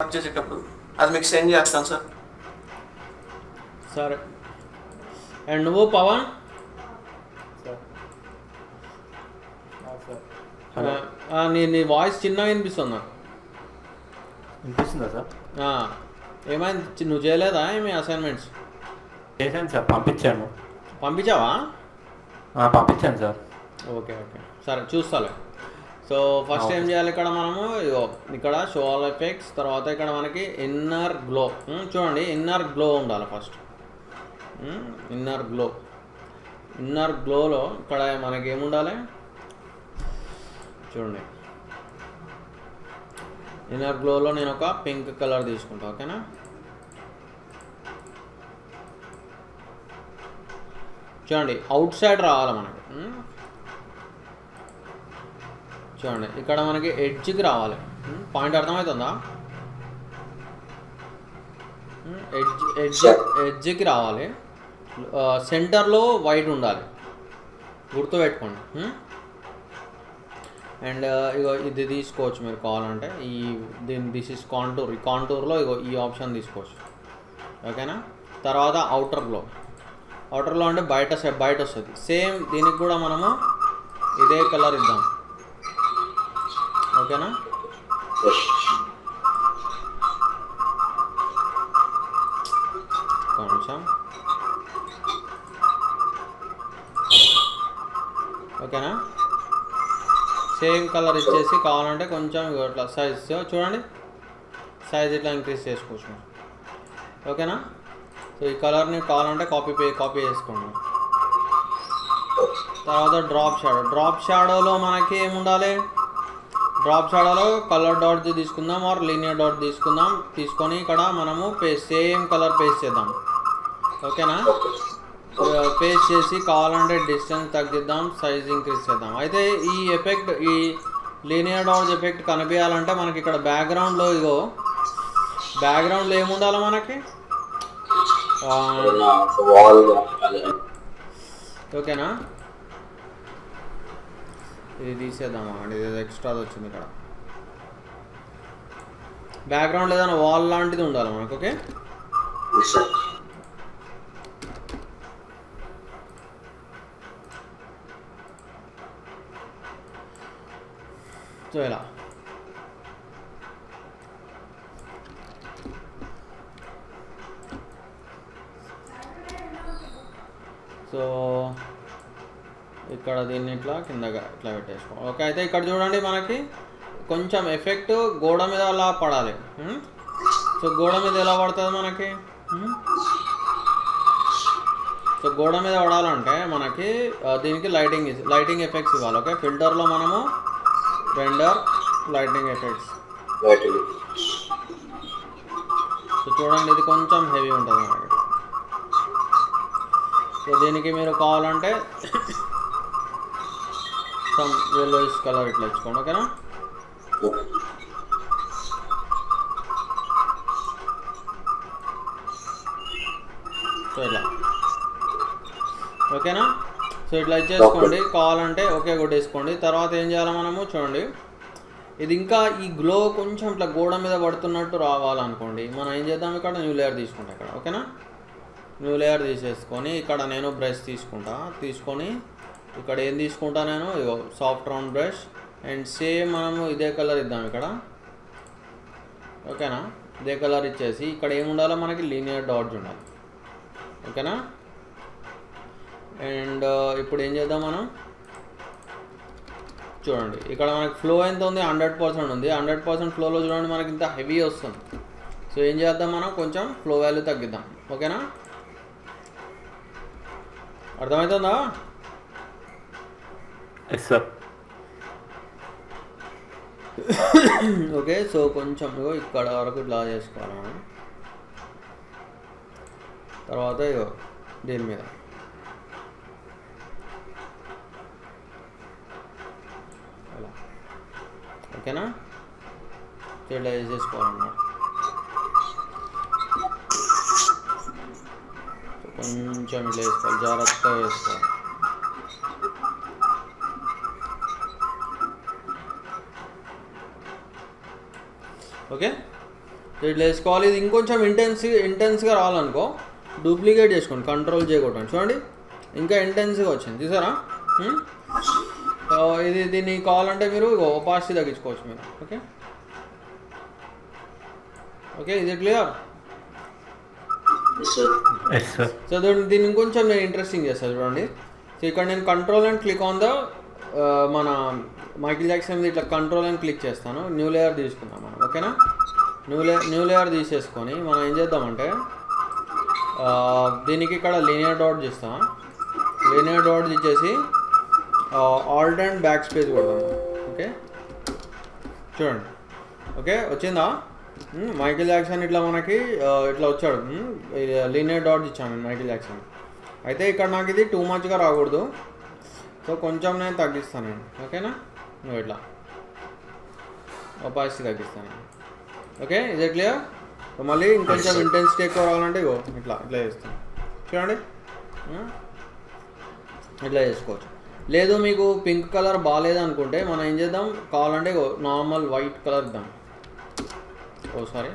Work చేసేటప్పుడు అది మీకు సెండ్ చేస్తాను సార్. సరే. అండ్ నువ్వు పవన్ నీ వాయిస్ చిన్నగా వినిపిస్తుంది నాకు. వినిపిస్తుందా సార్? ఏమైంది, నువ్వు చేయలేదా ఏమి అసైన్మెంట్స్? చేశాను సార్, పంపించాను. పంపించావా? పంపించాను సార్. ఓకే సరే చూస్తాలే. సో ఫస్ట్ ఏం చేయాలి, ఇక్కడ మనము ఇక్కడ షో ఆల్ ఎఫెక్ట్స్, తర్వాత ఇక్కడ మనకి ఇన్నర్ గ్లో. చూడండి, ఇన్నర్ గ్లో ఉండాలి ఫస్ట్. ఇన్నర్ గ్లోలో ఇక్కడ మనకి ఏముండాలి చూడండి. ఇన్నర్ గ్లోలో నేను ఒక పింక్ కలర్ తీసుకుంటా. ఓకేనా? చూడండి, అవుట్ సైడ్ రావాలి మనకి. చూడండి, ఇక్కడ మనకి ఎడ్జ్కి రావాలి. పాయింట్ అర్థమవుతుందా? ఎడ్జ్కి రావాలి. సెంటర్లో వైట్ ఉండాలి, గుర్తుపెట్టుకోండి. అండ్ ఇగో ఇది తీసుకోవచ్చు మీరు కావాలంటే. This is contour. ఈ కాంటూర్లో ఇగో ఈ ఆప్షన్ తీసుకోవచ్చు. ఓకేనా? తర్వాత అవుటర్లో అంటే బయట వస్తుంది. సేమ్ దీనికి కూడా మనము ఇదే కలర్ ఇద్దాం. ఓకేనా? కొంచెం ఓకేనా? సేమ్ కలర్ ఇచ్చేసి కావాలంటే కొంచెం ఇట్లా సైజ్ చూడండి, సైజ్ ఇట్లా ఇంక్రీజ్ చేసుకోవచ్చు. ఓకేనా? సో ఈ కలర్ని కావాలంటే కాపీ చేసుకోండి. తర్వాత డ్రాప్ షాడోలో మనకి ఏముండాలి, డ్రాప్ షాడోలో కలర్ డాట్ తీసుకుందాం ఆర్ లీనియర్ డాట్ తీసుకొని ఇక్కడ మనము సేమ్ కలర్ పేస్ట్ చేద్దాం. ఓకేనా? పేస్ట్ చేసి కావాలంటే డిస్టెన్స్ తగ్గిద్దాం, సైజ్ ఇంక్రీజ్ చేద్దాం. అయితే ఈ ఎఫెక్ట్, ఈ లీనియర్ డాట్ ఎఫెక్ట్ కనిపించాలంటే మనకి ఇక్కడ బ్యాక్గ్రౌండ్లో ఏముండాలి మనకి? ఓకేనా? ఇది తీసేద్దామా అండి, ఇది ఎక్స్ట్రాది వచ్చింది ఇక్కడ. బ్యాక్గ్రౌండ్ ఏదైనా వాల్ లాంటిది ఉండాలి మనకు. ఓకే, సో ఇలా సో ఇక్కడ దీన్ని ఇట్లా కిందగా ఇట్లా పెట్టేసుకో. ఓకే, అయితే ఇక్కడ చూడండి మనకి కొంచెం ఎఫెక్ట్ గోడ మీద అలా పడాలి. సో గోడ మీద ఎలా పడుతుంది మనకి? సో గోడ మీద పడాలంటే మనకి దీనికి లైటింగ్ ఎఫెక్ట్స్ ఇవ్వాలి. ఓకే, ఫిల్టర్లో మనము రెండర్ లైటింగ్ ఎఫెక్ట్స్. సో చూడండి, ఇది కొంచెం హెవీ ఉంటుంది మనకి. సో దీనికి మీరు కావాలంటే సమ్ yellowish కలర్ ఇట్లా ఇచ్చుకోండి. ఓకేనా? సో ఇలా ఓకేనా? సో ఇట్లా ఇచ్చేసుకోండి. కావాలంటే ఓకే కొట్టేసుకోండి. తర్వాత ఏం చేయాలి మనము చూడండి, ఇది ఇంకా ఈ గ్లో కొంచెం ఇట్లా గోడ మీద పడుతున్నట్టు రావాలనుకోండి, మనం ఏం చేద్దాం, ఇక్కడ న్యూ లేయర్ తీసుకుంటా ఇక్కడ. ఓకేనా? న్యూ లేయర్ తీసేసుకొని ఇక్కడ నేను బ్రష్ తీసుకొని ఇక్కడ ఏం తీసుకుంటా నేను, soft round brush. And same మనము ఇదే కలర్ ఇద్దాం ఇక్కడ. ఓకేనా? ఇదే కలర్ ఇచ్చేసి ఇక్కడ ఏముండాలో మనకి లీనియర్ డాట్స్ ఉండాలి. ఓకేనా? అండ్ ఇప్పుడు ఏం చేద్దాం మనం చూడండి, ఇక్కడ మనకి ఫ్లో ఎంత ఉంది, 100% ఉంది. 100% ఫ్లోలో చూడండి మనకి ఇంత హెవీ వస్తుంది. సో ఏం చేద్దాం, మనం కొంచెం ఫ్లో వాల్యూ తగ్గిద్దాం. ఓకేనా? అర్థమవుతుందా? సార్ ఓకే, సో కొంచెం ఇక్కడ వరకు ఇట్లా చేసుకోవాలి మనం. తర్వాత దీని మీద అలా. ఓకేనా? ఇట్లా వేసేసుకోవాలన్నమాట. కొంచెం ఇట్లా వేసుకోవాలి, జాగ్రత్తగా వేసుకోవాలి. ఓకే, సో ఇట్లా వేసుకోవాలి. ఇది ఇంకొంచెం ఇంటెన్స్గా రావాలనుకో డూప్లికేట్ చేసుకోండి, కంట్రోల్ చేయకూడదు. చూడండి ఇంకా ఇంటెన్స్గా వచ్చింది చూసారా. ఇది దీన్ని కావాలంటే మీరు ఒపాసిటీ తగ్గించుకోవచ్చు మీరు. ఓకే ఓకే, ఇది క్లియర్. Yes sir. సో దీన్ని ఇంకొంచెం నేను ఇంట్రెస్టింగ్ చేస్తాను చూడండి. సో ఇక్కడ నేను control and click on the మన మైకిల్ జాక్సన్ ఇట్లా కంట్రోల్ అండ్ క్లిక్ చేస్తాను. న్యూ లేయర్ తీసుకుందాం మనం. ఓకేనా, న్యూ లేయర్ తీసేసుకొని మనం ఏం చేద్దామంటే దీనికి ఇక్కడ లీనియర్ డాట్ చేస్తాం. లీనియర్ డాట్ ఇచ్చేసి ఆల్ట్ అండ్ బ్యాక్ స్పేస్ కొడదాం. ఓకే చూడండి. ఓకే వచ్చిందా. మైకిల్ జాక్సన్ ఇట్లా మనకి ఇట్లా వచ్చాడు. లీనియర్ డాట్ ఇచ్చాను నేను మైకిల్ జాక్సన్. అయితే ఇక్కడ నాకు ఇది టూ మచ్గా రాకూడదు, సో కొంచెం నేను తగ్గిస్తాను నేను. ఓకేనా, నువ్వు ఇట్లా ఒపాసిటీ తగ్గిస్తాను. ఓకే ఇదే క్లియర్. సో మళ్ళీ ఇంకొంచెం ఇంటెన్సిటీ ఎక్కువ రావాలంటే ఇగో ఇట్లా చేస్తాను చూడండి. ఇట్లా చేసుకోవచ్చు. లేదు మీకు పింక్ కలర్ బాగాలేదు అనుకుంటే మనం ఏం చేద్దాం, కావాలంటే నార్మల్ వైట్ కలర్ ఇద్దాం. సారీ,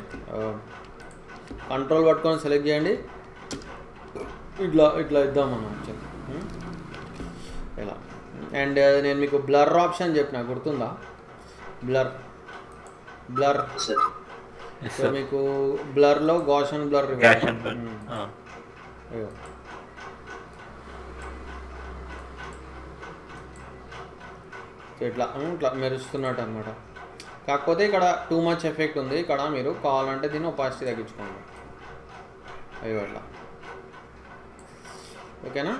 కంట్రోల్ పట్టుకొని సెలెక్ట్ చేయండి. ఇట్లా ఇద్దాం మనం ఇలా. అండ్ నేను మీకు బ్లర్ ఆప్షన్ చెప్పిన గుర్తుందా, బ్లర్. సో మీకు బ్లర్లో గాషన్ బ్లర్ ఇట్లా మెరుస్తున్నట్టు అనమాట. కాకపోతే ఇక్కడ టూ మచ్ ఎఫెక్ట్ ఉంది. ఇక్కడ మీరు కావాలంటే దీన్ని ఒపాసిటీ తగ్గించుకోండి. అయ్యో అట్లా. ఓకేనా,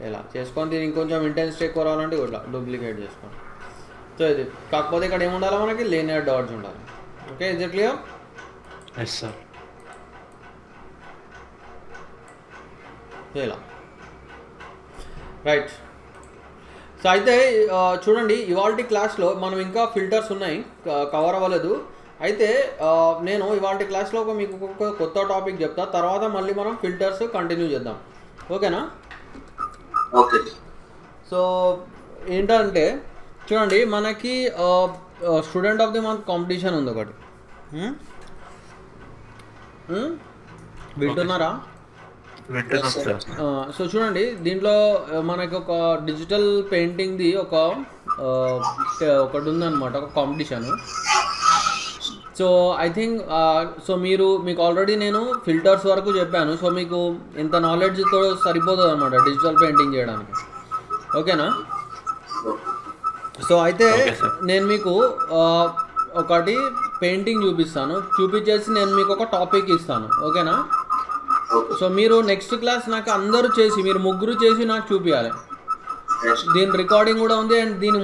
ఇలా చేసుకొని దీన్ని ఇంకొంచెం ఇంటెన్సిటీ ఎక్కువ రావాలంటే ఇట్లా డూప్లికేట్ చేసుకోండి. సో ఇది కాకపోతే ఇక్కడ ఏముండాలి మనకి లీనియర్ డాట్స్ ఉండాలి. Okay is it clear. Yes sir. ఇలా రైట్. సో అయితే చూడండి ఇవాల్టి క్లాస్లో మనం ఇంకా ఫిల్టర్స్ ఉన్నాయి, కవర్ అవ్వలేదు. అయితే నేను ఇవాల్టి క్లాస్లో మీకు ఒక కొత్త టాపిక్ చెప్తా, తర్వాత మళ్ళీ మనం ఫిల్టర్స్ కంటిన్యూ చేద్దాం. ఓకేనా. ఓకే. సో ఏంటంటే చూడండి మనకి student of the month competition ఉంది ఒకటి. వింటున్నారా? సో చూడండి దీంట్లో మనకి ఒక డిజిటల్ పెయింటింగ్ది ఒకటి ఉందన్నమాట, ఒక competition. So I think so మీకు ఆల్రెడీ నేను ఫిల్టర్స్ వరకు చెప్పాను. సో మీకు ఇంత నాలెడ్జ్తో సరిపోతుంది అనమాట డిజిటల్ పెయింటింగ్ చేయడానికి. ఓకేనా. సో అయితే నేను మీకు ఒకటి పెయింటింగ్ చూపించేసి నేను మీకు ఒక టాపిక్ ఇస్తాను. ఓకేనా. సో మీరు నెక్స్ట్ క్లాస్ నాకు అందరూ చేసి మీరు ముగ్గురు చేసి నాకు చూపించాలి. దీని రికార్డింగ్ కూడా ఉంది. అండ్ దీని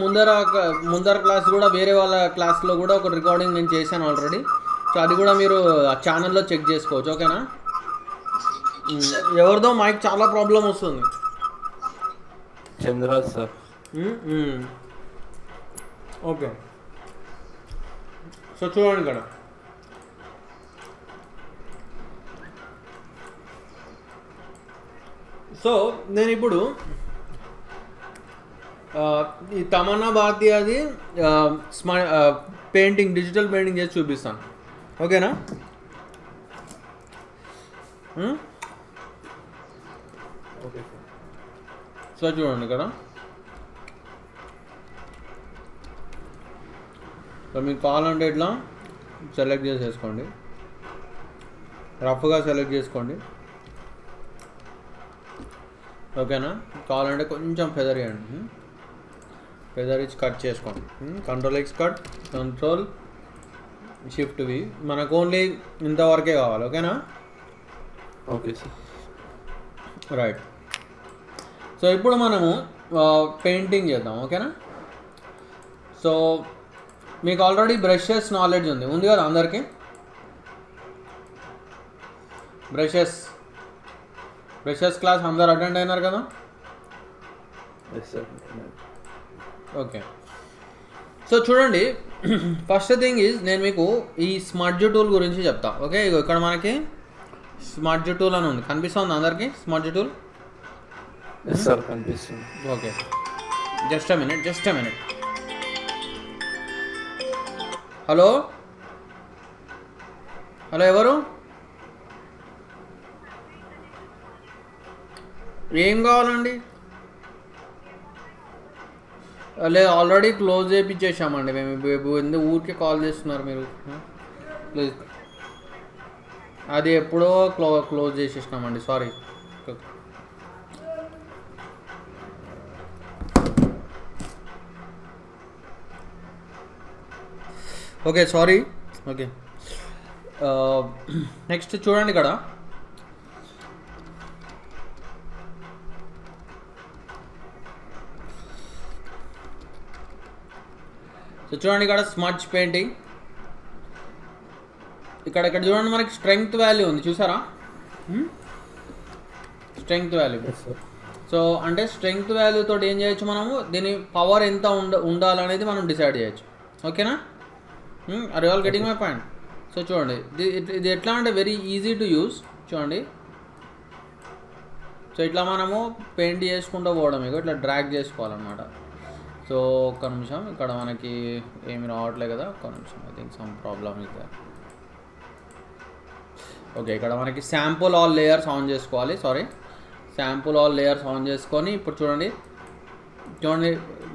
ముందర క్లాస్ కూడా వేరే వాళ్ళ క్లాస్లో కూడా ఒక రికార్డింగ్ నేను చేశాను ఆల్రెడీ. సో అది కూడా మీరు ఆ ఛానల్లో చెక్ చేసుకోవచ్చు. ఓకేనా. ఎవరిదో మైక్ చాలా ప్రాబ్లం వస్తుంది. చంద్రరాజ్ సార్. ఓకే. సో చూడండి ఇక్కడ సో నేను ఇప్పుడు ఈ తమన్నా భారతీయది పెయింటింగ్ డిజిటల్ పెయింటింగ్ చేసి చూపిస్తాను. ఓకేనా. ఓకే సో చూడండి ఇక్కడ. సో మీకు కావాలంటే ఇట్లా సెలెక్ట్ చేసేసుకోండి, రఫ్గా సెలెక్ట్ చేసుకోండి. ఓకేనా. కావాలంటే కొంచెం ఫెదర్ ఇవ్వండి, ఫెదర్ ఇచ్చి కట్ చేసుకోండి. Control X cut, control shift V. మనకు ఓన్లీ ఇంతవరకే కావాలి. ఓకేనా. Okay sir. రైట్. సో ఇప్పుడు మనము పెయింటింగ్ చేద్దాం. ఓకేనా. సో మీకు ఆల్రెడీ బ్రషెస్ నాలెడ్జ్ ఉంది కదా అందరికీ. బ్రషెస్ క్లాస్ అందరు అటెండ్ అయినారు కదా. ఓకే. సో చూడండి ఫస్ట్ థింగ్ ఈజ్ నేను మీకు ఈ స్మడ్జ్ టూల్ గురించి చెప్తా. ఓకే ఇక్కడ మనకి స్మడ్జ్ టూల్ అని ఉంది, కనిపిస్తుంది అందరికీ స్మడ్జ్ టూల్. సార్ కనిపిస్తుంది. Okay just a minute. Hello hello, ఎవరు? ఏం కావాలండి? లేదు, ఆల్రెడీ క్లోజ్ చేయించేసామండి మేము. ఎందుకు ఊరికే కాల్ చేస్తున్నారు మీరు? ప్లీజ్, అది ఎప్పుడో క్లోజ్ చేసేసినామండి, sorry. Okay, sorry. Okay, next చూడండి ఇక్కడ. సో చూడండి ఇక్కడ స్మచ్ పెయింటింగ్. ఇక్కడ చూడండి, మనకి స్ట్రెంగ్త్ వాల్యూ ఉంది, చూసారా? Strength value. సో అంటే స్ట్రెంగ్త్ వాల్యూ తోటి ఏం చేయొచ్చు మనము, దీని పవర్ ఎంత ఉండాలనేది మనం డిసైడ్ చేయొచ్చు. ఓకేనా? Are you all getting my point? So చూడండి, ఇది ఎట్లా అంటే వెరీ ఈజీ టు యూస్. చూడండి, సో ఇట్లా మనము పెయింట్ చేసుకుంటూ పోవడం, ఇట్లా డ్రాగ్ చేసుకోవాలన్నమాట. సో ఒక్క నిమిషం, ఇక్కడ మనకి ఏమి రావట్లేదు కదా, ఒక్క నిమిషం. I think some problem is there. Okay, ఇక్కడ మనకి శాంపుల్ ఆల్ లేయర్స్ ఆన్ చేసుకోవాలి. Sorry, sample all layers on చేసుకొని ఇప్పుడు చూడండి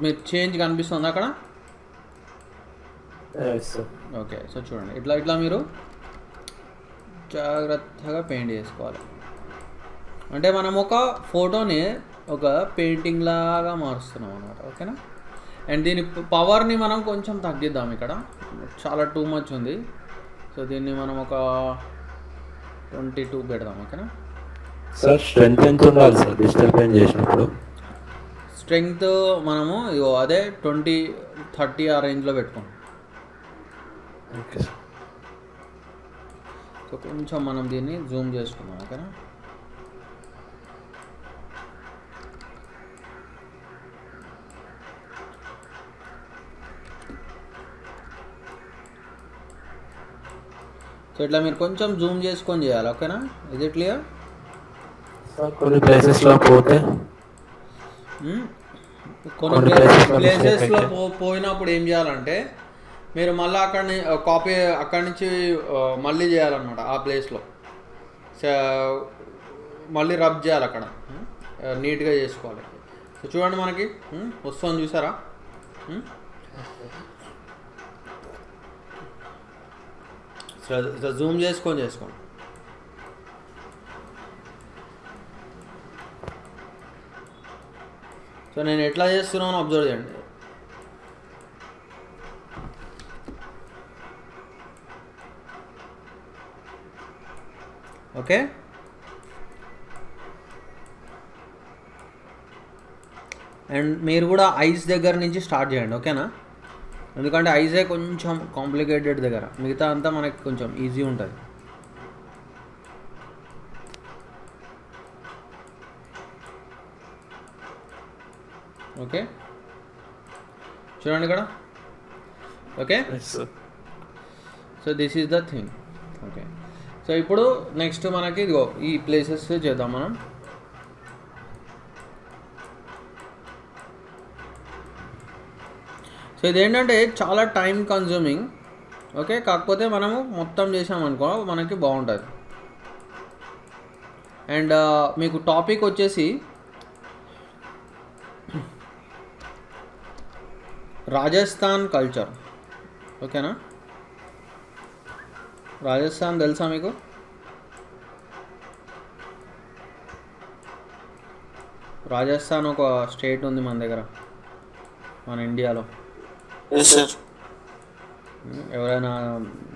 మీరు చేంజ్ కనిపిస్తుంది అక్కడ. ఓకే, సో చూడండి, ఇట్లా మీరు జాగ్రత్తగా పెయింట్ చేసుకోవాలి. అంటే మనం ఒక ఫోటోని ఒక పెయింటింగ్ లాగా మారుస్తున్నాం అన్నమాట. ఓకేనా? అండ్ దీని పవర్ని మనం కొంచెం తగ్గిద్దాం. ఇక్కడ చాలా టూ మచ్ ఉంది. సో దీన్ని మనం ఒక 22 పెడదాం. ఓకేనా సార్? స్ట్రెంగ్త్ ఎంత ఉండాలి సార్ డిజిటల్ పెయింట్ చేసినప్పుడు? స్ట్రెంగ్త్ మనము అదే 20-30 ఆ రేంజ్లో పెట్టుకోండి. Okay sir. సో కొంచెం మనం దీన్ని జూమ్ చేసుకుందాం. ఓకేనా? సో ఇట్లా మీరు కొంచెం జూమ్ చేసుకొని చేయాలి. ఓకేనా? ఇది క్లియర్? కొన్ని ప్లేసెస్లో పోతే కొన్ని ప్లేసెస్లో పోయినప్పుడు ఏం చేయాలంటే మీరు మళ్ళీ అక్కడి నుంచి మళ్ళీ చేయాలన్నమాట. ఆ ప్లేస్లో మళ్ళీ రబ్ చేయాలి, అక్కడ నీట్గా చేసుకోవాలి. సో చూడండి, మనకి వస్తుంది, చూసారా? జూమ్ చేసుకోండి. సో నేను ఎట్లా చేస్తున్నాను అబ్జర్వ్ చేయండి. ఓకే, అండ్ మీరు కూడా ఐస్ దగ్గర నుంచి స్టార్ట్ చేయండి. ఓకేనా? ఎందుకంటే ఐజే కొంచెం కాంప్లికేటెడ్ దగ్గర, మిగతా అంతా మనకి కొంచెం ఈజీ ఉంటుంది. ఓకే, చూడండి ఇక్కడ. Okay, so this is the thing. Okay, so ఇప్పుడు నెక్స్ట్ మనకి ఇదిగో ఈ ప్లేసెస్ చేద్దాం మనం. సో ఇదేంటంటే చాలా టైం కన్జ్యూమింగ్. ఓకే, కాకపోతే మనము మొత్తం చేసామనుకో మనకి బాగుంటుంది. అండ్ మీకు టాపిక్ వచ్చేసి రాజస్థాన్ కల్చర్. ఓకేనా? రాజస్థాన్ తెలుసా మీకు? రాజస్థాన్ ఒక స్టేట్ ఉంది మన దగ్గర, మన ఇండియాలో. ఎవరైనా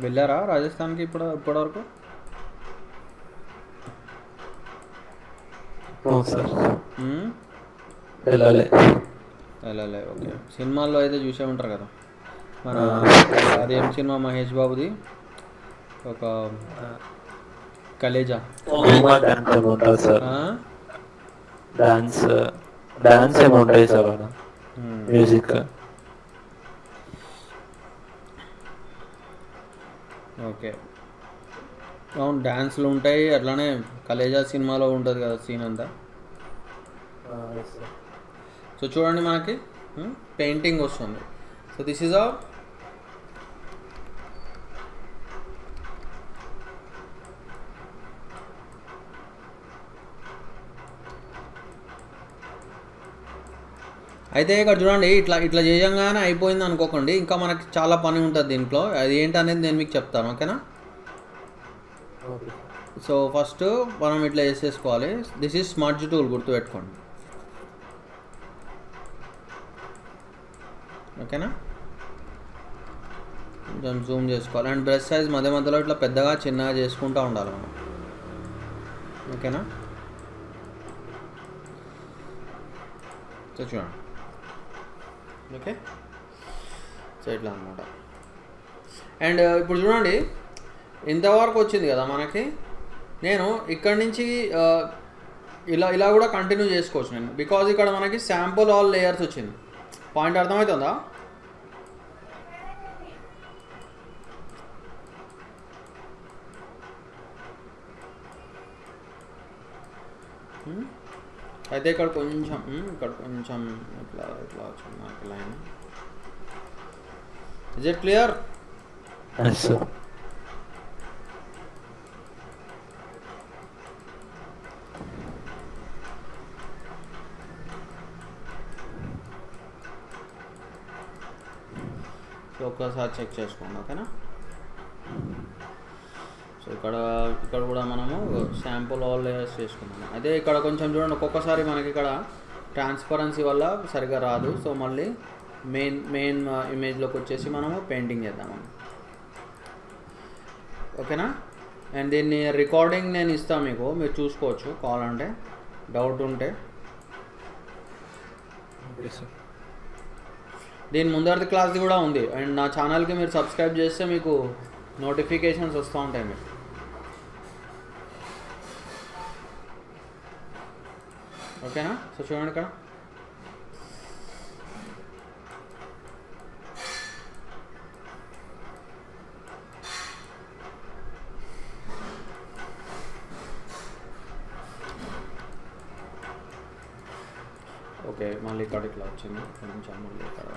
వెళ్ళారా రాజస్థాన్కి ఇప్పటివరకు? వెళ్ళలే. ఓకే, సినిమాల్లో అయితే చూసే ఉంటారు కదా. మన అదేం సినిమా మహేష్ బాబుది, ఒక కలేజా. డాన్స్ ఏమో ఉంటాయి సార్, మ్యూజిక్. ఓకే, అవును, డ్యాన్స్లు ఉంటాయి. అట్లానే కలేజా సినిమాలో ఉంటుంది కదా సీన్ అంతా. సో చూడండి, మనకి పెయింటింగ్ వస్తుంది. సో దిస్ ఈజ్ అయితే ఇక్కడ చూడండి, ఇట్లా ఇట్లా చేయంగానే అయిపోయింది అనుకోకండి, ఇంకా మనకి చాలా పని ఉంటుంది దీంట్లో. అది ఏంటనేది నేను మీకు చెప్తాను, ఓకేనా. ఓకే. సో ఫస్ట్ మనం ఇట్లా వేసేసుకోవాలి. దిస్ ఈజ్ స్మడ్జ్ టూల్, గుర్తుపెట్టుకోండి, ఓకేనా. కొంచెం జూమ్ చేసుకోవాలి. అండ్ బ్రష్ సైజ్ మధ్య మధ్యలో ఇట్లా పెద్దగా చిన్నగా చేసుకుంటూ ఉండాలి మనం, ఓకేనా. సో చూడండి, ఓకే. సో ఇట్లా అనమాట. అండ్ ఇప్పుడు చూడండి, ఇంతవరకు వచ్చింది కదా మనకి. నేను ఇక్కడి నుంచి ఇలా ఇలా కూడా కంటిన్యూ చేసుకోవచ్చు నేను, బికాజ్ ఇక్కడ మనకి శాంపుల్ ఆల్ లేయర్స్ వచ్చింది. పాయింట్ అర్థమవుతుందా? అయితే ఇక్కడ కొంచెం ఇట్లా ఇట్లా వచ్చింది మనకి line. Is it clear? Yes, sir. So ఒక్కసారి చెక్ చేసుకోండి, ఓకేనా. సో ఇక్కడ కూడా మనము శాంపుల్ ఆల్ లేయర్స్ చేసుకున్నాము. అదే ఇక్కడ కొంచెం చూడండి, ఒక్కొక్కసారి మనకి ఇక్కడ ట్రాన్స్పరెన్సీ వల్ల సరిగా రాదు. సో మళ్ళీ మెయిన్ ఇమేజ్లోకి వచ్చేసి మనము పెయింటింగ్ చేద్దాము, ఓకేనా. అండ్ దీన్ని రికార్డింగ్ నేను ఇస్తాను మీకు, మీరు చూసుకోవచ్చు కావాలంటే, డౌట్ ఉంటే. Okay, sir. దీని ముందరిది క్లాస్ది కూడా ఉంది. అండ్ నా ఛానల్కి మీరు సబ్స్క్రైబ్ చేస్తే మీకు నోటిఫికేషన్స్ వస్తూ ఉంటాయి మీకు, ఓకేనా. సో చూడండి ఇక్కడ ఓకే. మళ్ళీ ఇక్కడ ఇట్లా వచ్చింది కొంచెం. మళ్ళీ ఇక్కడ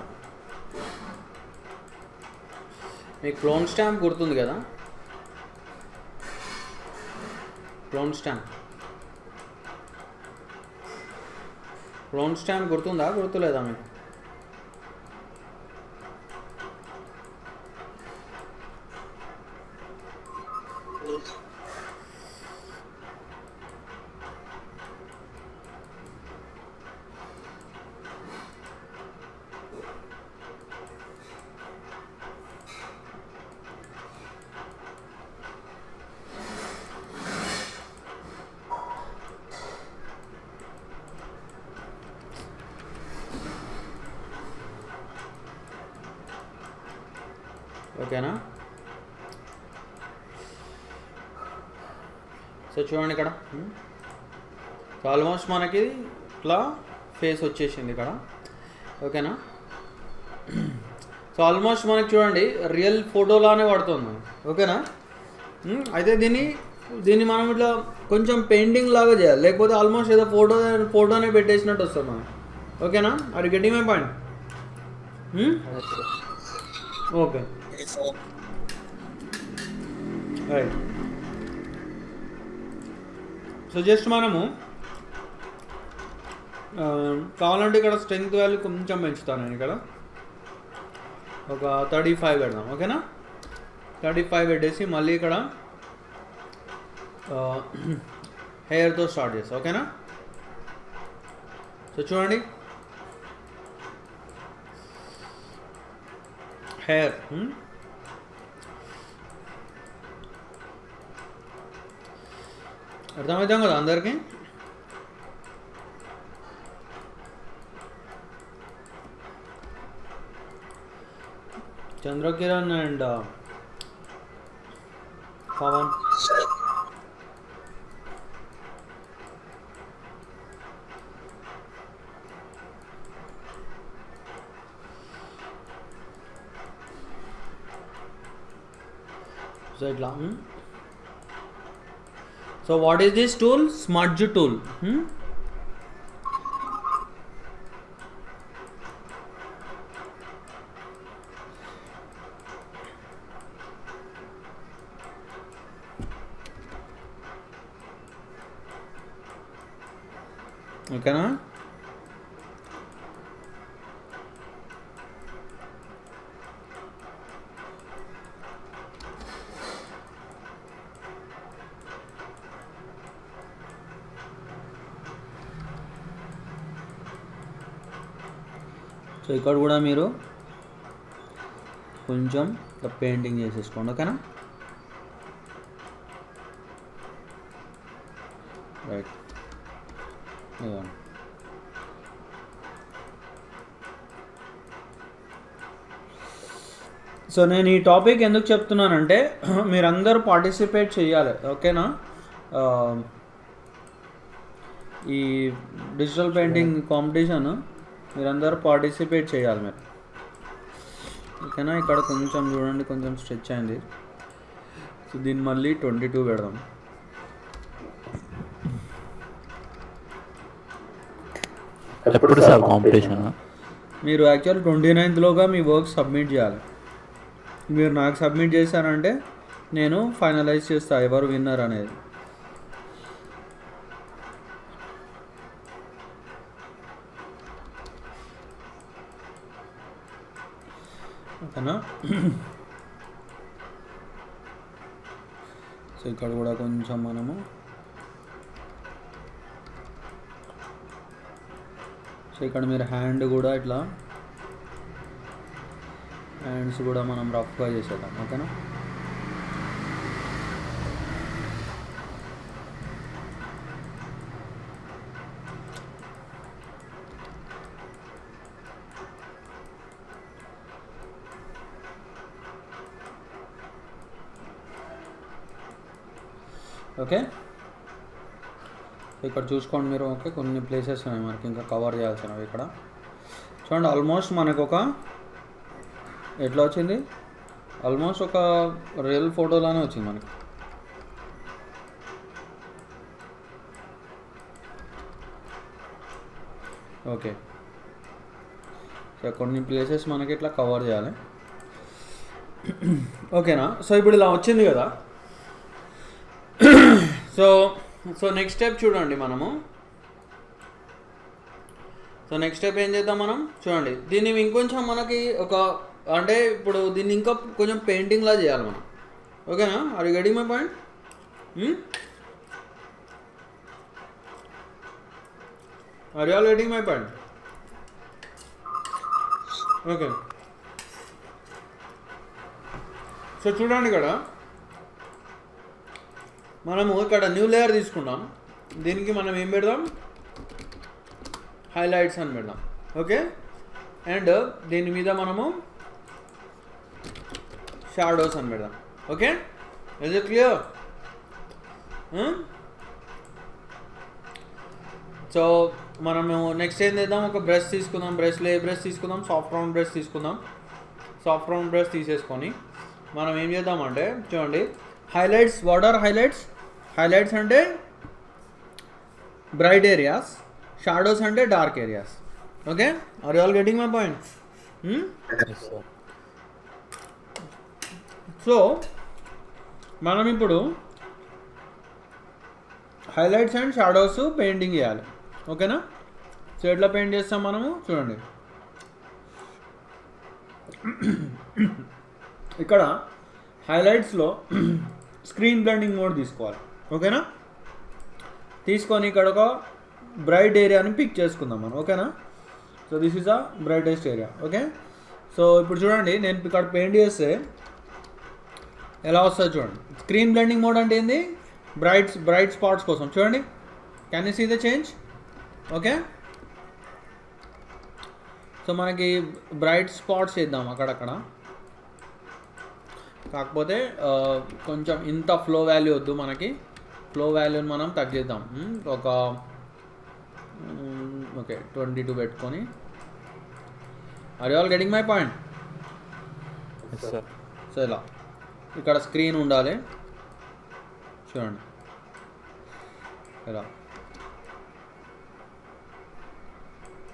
మీకు క్లోన్ స్టాంప్ గుర్తుంది కదా, క్లోన్ స్టాంప్ గుర్తుందా, గుర్తులేదా మీకు? ఓకేనా. సో చూడండి ఇక్కడ, సో ఆల్మోస్ట్ మనకి ఇట్లా ఫేస్ వచ్చేసింది ఇక్కడ, ఓకేనా. సో ఆల్మోస్ట్ మనకి చూడండి రియల్ ఫోటోలానే పడుతుంది, ఓకేనా. అయితే దీన్ని మనం ఇట్లా కొంచెం పెయింటింగ్ లాగా చేయాలి, లేకపోతే ఆల్మోస్ట్ ఏదో ఫోటోనే పెట్టేసినట్టు వస్తుంది మనం, ఓకేనా. అది getting my point? Yes, sir. Okay, right. So just మనము కావాలంటే ఇక్కడ స్ట్రెంగ్త్ వాల్యూ కొంచెం పెంచుతాను నేను. ఇక్కడ ఒక 35 పెడదాం, ఓకేనా. 35 పెట్టేసి మళ్ళీ ఇక్కడ హెయిర్తో స్టార్ట్ చేస్తాం, ఓకేనా. సో చూడండి, హెయిర్ అర్థమవుతాం కదా అందరికీ. చంద్రకిరణ్ అండ్ పవన్, సో ఇట్లా. So what is this tool? Smudge tool. ఓకేనా. సో ఇక్కడ కూడా మీరు కొంచెం పెయింటింగ్ చేసేసుకోండి, ఓకేనా. రైట్, సో నేను ఈ టాపిక్ ఎందుకు చెప్తున్నానంటే మీరందరూ పార్టిసిపేట్ చేయాలి, ఓకేనా. ఈ డిజిటల్ పెయింటింగ్ కాంపిటీషన్ మీరందరూ పార్టిసిపేట్ చేయాలి మీరు, ఓకేనా. ఇక్కడ కొంచెం చూడండి, కొంచెం స్ట్రెచ్ అయింది. సో దీన్ని మళ్ళీ 22 పెడదాం. ఎప్పుడు సార్ కాంపిటీషన్? మీరు యాక్చువల్ 29th మీ వర్క్ సబ్మిట్ చేయాలి. మీరు నాకు సబ్మిట్ చేశారంటే నేను ఫైనలైజ్ చేస్తాను ఎవరు విన్నర్ అనేది, ఓకేనా. సో ఇక్కడ కూడా కొంచెం మనము సో ఇక్కడ మీరు హ్యాండ్ కూడా ఇట్లా హ్యాండ్స్ కూడా మనం రఫ్గా చేసేద్దాం, ఓకేనా. ఓకే, ఇక్కడ చూసుకోండి మీరు. ఓకే, కొన్ని ప్లేసెస్ ఉన్నాయి మనకి ఇంకా కవర్ చేయాల్సినవి. ఇక్కడ చూడండి, ఆల్మోస్ట్ మనకు ఒక ఎట్లా వచ్చింది, ఆల్మోస్ట్ ఒక రియల్ ఫోటోలానే వచ్చింది మనకి. ఓకే, సో కొన్ని ప్లేసెస్ మనకి ఇట్లా కవర్ చేయాలి, ఓకేనా. సో ఇప్పుడు ఇలా వచ్చింది కదా. సో నెక్స్ట్ స్టెప్ చూడండి మనము. సో నెక్స్ట్ స్టెప్ ఏం చేద్దాం మనం, చూడండి దీన్ని ఇంకొంచెం మనకి ఒక అంటే ఇప్పుడు దీన్ని ఇంకా కొంచెం పెయింటింగ్లా చేయాలి మనం, ఓకేనా. Are you getting my point? Are you all getting my point? Okay, so చూడండి ఇక్కడ మనము ఇక్కడ న్యూ లేయర్ తీసుకుంటాం. దీనికి మనం ఏం పెడదాం, హైలైట్స్ అని పెడదాం, ఓకే. అండ్ దీని మీద మనము షాడోస్ అని పెడదాం, okay. Is it clear? So మనము నెక్స్ట్ ఏం చేద్దాం, ఒక బ్రష్ తీసుకుందాం. బ్రష్లో ఏ బ్రష్ తీసుకుందాం, సాఫ్ట్ రౌండ్ బ్రష్ తీసుకుందాం. సాఫ్ట్ రౌండ్ బ్రష్ తీసేసుకొని మనం ఏం చేద్దామంటే చూడండి, highlights. What are highlights? Highlights అంటే బ్రైట్ ఏరియాస్, షాడోస్ అంటే dark areas, okay. Are you all getting my point? So మనం ఇప్పుడు హైలైట్స్ అండ్ షాడోస్ పెయింటింగ్ చేయాలి, ఓకేనా. సో ఎట్లా పెయింట్ చేస్తాం మనము చూడండి. ఇక్కడ హైలైట్స్లో స్క్రీన్ బ్లెండింగ్ మోడ్ తీసుకోవాలి, ఓకేనా. తీసుకొని ఇక్కడ ఒక బ్రైట్ ఏరియాని పిక్ చేసుకుందాం మనం, ఓకేనా. So this is a brightest area, okay. So ఇప్పుడు చూడండి, నేను ఇక్కడ పెయింట్ చేస్తే ఎలా వస్తుంది చూడండి. స్క్రీన్ బ్లెండింగ్ మోడ్ అంటే ఏంది, బ్రైట్ స్పాట్స్ కోసం. చూడండి, can you see the change? Okay, so మనకి బ్రైట్ స్పాట్స్ చేద్దాం అక్కడక్కడ. కాకపోతే కొంచెం ఇంత ఫ్లో వాల్యూ వద్దు మనకి, ఫ్లో వాల్యూని మనం తగ్గిద్దాం. ఒక ఓకే 22 పెట్టుకొని. Are you all getting my point? So ఇలా ఇక్కడ స్క్రీన్ ఉండాలి చూడండి, ఇలా.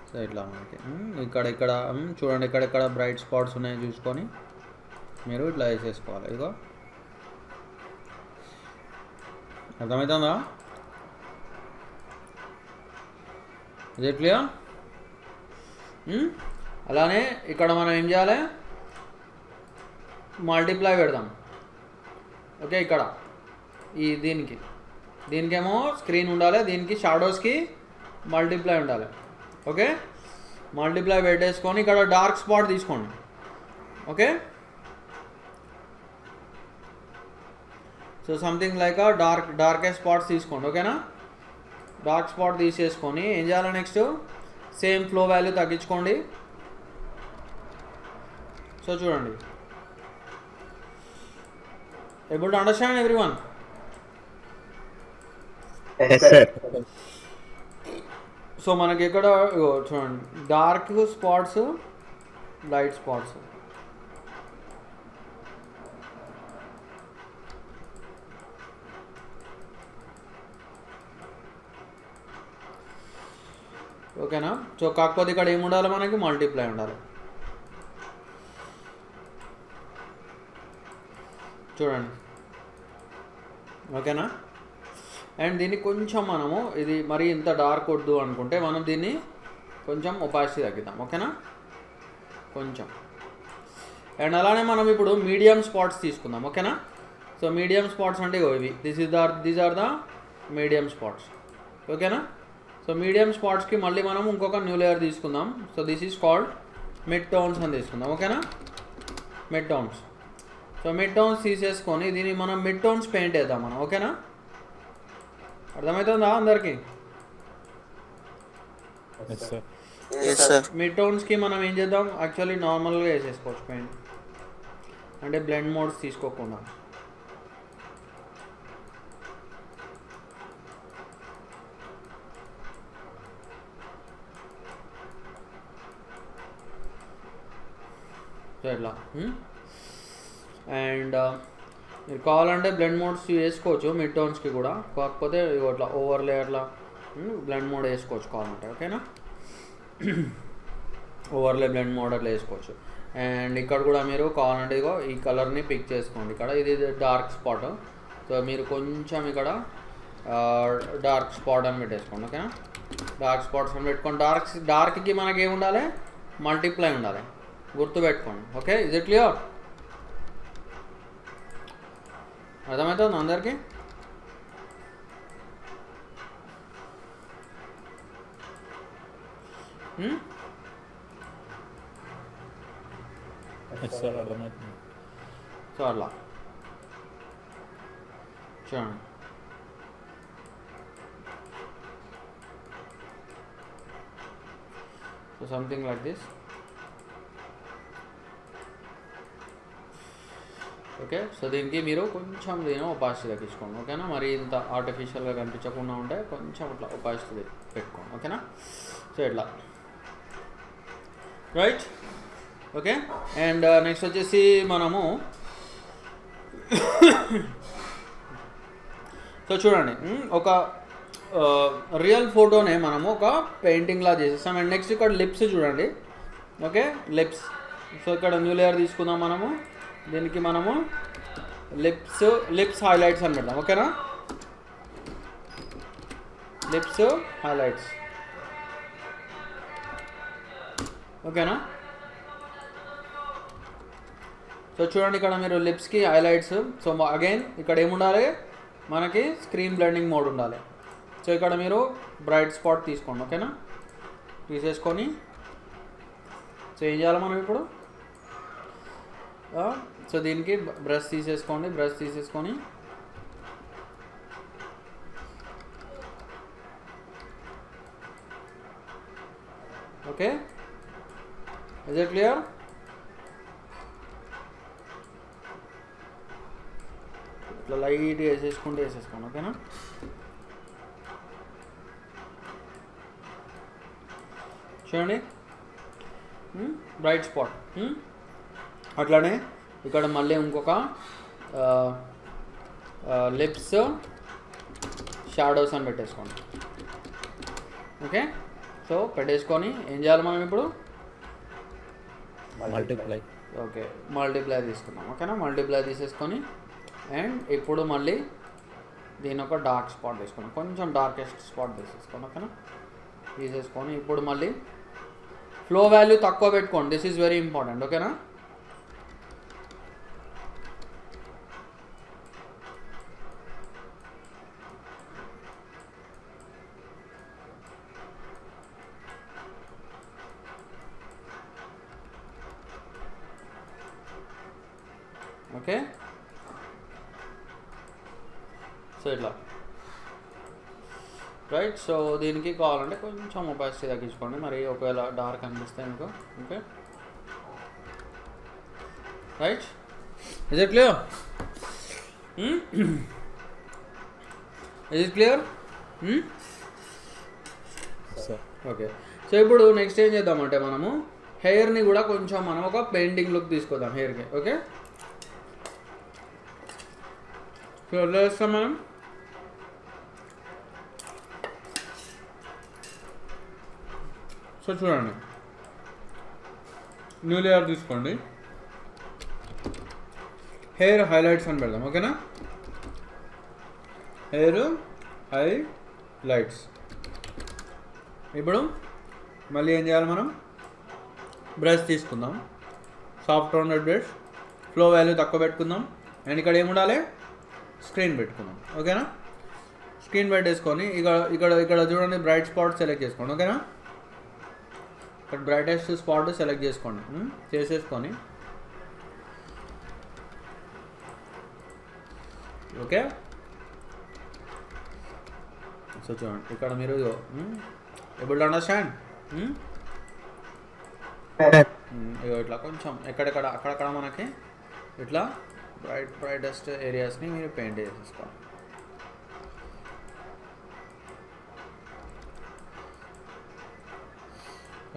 సో ఇట్లా మనకి ఇక్కడ చూడండి, ఎక్కడెక్కడ బ్రైట్ స్పాట్స్ ఉన్నాయో చూసుకొని మీరు ఇట్లా వేసేసుకోవాలి. ఇదిగో అర్థమవుతుందా? ఇదే క్లియర్? అలానే ఇక్కడ మనం ఏం చేయాలి, మల్టిప్లై పెడదాం, ఓకే. ఇక్కడ ఈ దీనికేమో స్క్రీన్ ఉండాలి, దీనికి షాడోస్కి మల్టిప్లై ఉండాలి, ఓకే. మల్టిప్లై పెట్టేసుకొని ఇక్కడ డార్క్ స్పాట్ తీసుకోండి. Okay, so something like darkest spots తీసుకోండి. ఓకేనా, డార్క్ స్పాట్ తీసేసుకొని ఏం చేయాలి నెక్స్ట్ సేమ్ ఫ్లో వాల్యూ తగ్గించుకోండి. సో చూడండి, able to understand everyone? So మనకి ఇక్కడ చూడండి డార్క్ స్పాట్స్, లైట్ స్పాట్స్. ఓకేనా, సో కాకపోతే ఇక్కడ ఏమి ఉండాలి మనకి మల్టిప్లై ఉండాలి. చూడండి, ఓకేనా. అండ్ దీన్ని కొంచెం మనము ఇది మరీ ఇంత డార్క్ వద్దు అనుకుంటే మనం దీన్ని కొంచెం ఒపాసిటీ తగ్గిద్దాం. ఓకేనా, కొంచెం. అండ్ అలానే మనం ఇప్పుడు మీడియం స్పాట్స్ తీసుకుందాం. ఓకేనా, సో మీడియం స్పాట్స్ అంటే ఇవి these are the medium spots. ఓకేనా, సో మీడియం స్పాట్స్కి మళ్ళీ మనం ఇంకొక న్యూ లేయర్ తీసుకుందాం. So this is called mid tones అని తీసుకుందాం. ఓకేనా, mid tones. So mid tones తీసేసుకొని దీన్ని మనం మిడ్ టోన్స్ పెయింట్ వేద్దాం మనం. ఓకేనా, అర్థమవుతుందా అందరికీ? మిడ్ టోన్స్కి మనం ఏం చేద్దాం, యాక్చువల్లీ నార్మల్గా వేసేసుకోవచ్చు పెయింట్, అంటే బ్లెండ్ మోడ్స్ తీసుకోకుండా. సో ఇట్లా. అండ్ మీరు కావాలంటే బ్లెండ్ మోడ్స్ వేసుకోవచ్చు మిడ్ టోన్స్కి కూడా, కాకపోతే ఇట్లా ఓవర్లే అట్లా బ్లెండ్ మోడ్ వేసుకోవచ్చు కావాలంటే. ఓకేనా, ఓవర్లే బ్లెండ్ మోడ్ అట్లా వేసుకోవచ్చు. అండ్ ఇక్కడ కూడా మీరు కావాలంటే ఇగో ఈ కలర్ని పిక్ చేసుకోండి. ఇక్కడ ఇది డార్క్ స్పాట్, సో మీరు కొంచెం ఇక్కడ డార్క్ స్పాట్ అని పెట్టేసుకోండి. ఓకేనా, డార్క్ స్పాట్స్ అని పెట్టుకోండి. డార్క్కి మనకి ఏమి ఉండాలి, మల్టిప్లై ఉండాలి, గుర్తుపెట్టుకోండి. Okay, is it clear? అర్థమవుతుంది అందరికీ? సో అలా చూడండి. So something like this. Okay, so దీనికి మీరు కొంచెం ఒపాసిటీ తగ్గించుకోండి. ఓకేనా, మరి ఇంత ఆర్టిఫిషియల్గా కనిపించకుండా ఉంటే కొంచెం ఇట్లా ఒపాసిటీ పెట్టుకోండి. ఓకేనా, సో ఇట్లా రైట్. ఓకే, అండ్ నెక్స్ట్ వచ్చేసి మనము సో చూడండి ఒక రియల్ ఫోటోనే మనము ఒక పెయింటింగ్లా చేసేస్తాం. అండ్ నెక్స్ట్ ఇక్కడ లిప్స్ చూడండి. Okay, lips. సో ఇక్కడ న్యూ లేయర్ తీసుకుందాం మనము. దీనికి మనము లిప్స్ హైలైట్స్ అని పెడదాం. ఓకేనా, లిప్స్ హైలైట్స్. ఓకేనా, సో చూడండి ఇక్కడ మీరు లిప్స్కి హైలైట్స్. సో అగైన్ ఇక్కడ ఏముండాలి మనకి స్క్రీన్ బ్లెండింగ్ మోడ్ ఉండాలి. సో ఇక్కడ మీరు బ్రైట్ స్పాట్ తీసుకోండి. ఓకేనా, తీసేసుకొని సో ఏం చేయాలి మనం ఇప్పుడు, సో దీనికి బ్రష్ తీసేసుకోండి. బ్రష్ తీసేసుకొని ఓకే, ఇజ్ ఇట్ క్లియర్? ఇట్లా లైట్గా వేసేసుకోండి. ఓకేనా, చూడండి బ్రైట్ స్పాట్. అట్లానే ఇక్కడ మళ్ళీ ఇంకొక లిప్స్ షాడోస్ అని పెట్టేసుకోండి. ఓకే, సో పెట్టేసుకొని ఏం చేయాలి మనం ఇప్పుడు మల్టిప్లై. ఓకే, మల్టిప్లై తీసుకున్నాం. ఓకేనా, మల్టిప్లై తీసేసుకొని అండ్ ఇప్పుడు మళ్ళీ దీని ఒక డార్క్ స్పాట్ తీసుకున్నాం, కొంచెం డార్కెస్ట్ స్పాట్ తీసేసుకోండి. ఓకేనా, తీసేసుకొని ఇప్పుడు మళ్ళీ ఫ్లో వాల్యూ తక్కువ పెట్టుకోండి. This is very important. ఓకేనా, ఓకే, సో ఇట్లా రైట్. సో దీనికి కావాలంటే కొంచెం ఒపాసిటీ తగ్గించుకోండి, మరి ఒకవేళ డార్క్ అనిపిస్తే మీకు. Okay right, is it clear? Is it clear? Okay, so ఇప్పుడు నెక్స్ట్ ఏం చేద్దామంటే మనము హెయిర్ని కూడా కొంచెం మనం ఒక పెయింటింగ్ లుక్ తీసుకుందాం హెయిర్కి. ఓకే, సో ఎలా చేస్తాం మనం? సో చూడండి, న్యూ లేయర్ తీసుకోండి, హెయిర్ హైలైట్స్ అని పెడదాం. ఓకేనా, హెయిర్ హైలైట్స్. ఇప్పుడు మళ్ళీ ఏం చేయాలి, మనం బ్రష్ తీసుకుందాం, soft rounded brush, flow value తక్కువ పెట్టుకుందాం, అండ్ ఇక్కడ ఏముండాలి, స్క్రీన్ పెట్టుకుందాం. ఓకేనా, స్క్రీన్ పెట్టేసుకొని ఇక్కడ ఇక్కడ ఇక్కడ చూడండి బ్రైట్ స్పాట్ సెలెక్ట్ చేసుకోండి. ఓకేనా, ఇక్కడ బ్రైటెస్ట్ స్పాట్ సెలెక్ట్ చేసుకోండి, చేసేసుకొని ఓకే. సో చూడండి ఇక్కడ మీరు ఎబుల్ టు అండర్స్టాండ్. ఇట్లా కొంచెం ఎక్కడెక్కడ అక్కడక్కడ మనకి ఇట్లా బ్రైటెస్ట్ ఏరియాస్ని మీరు పెయింట్ చేసేసుకోవాలి.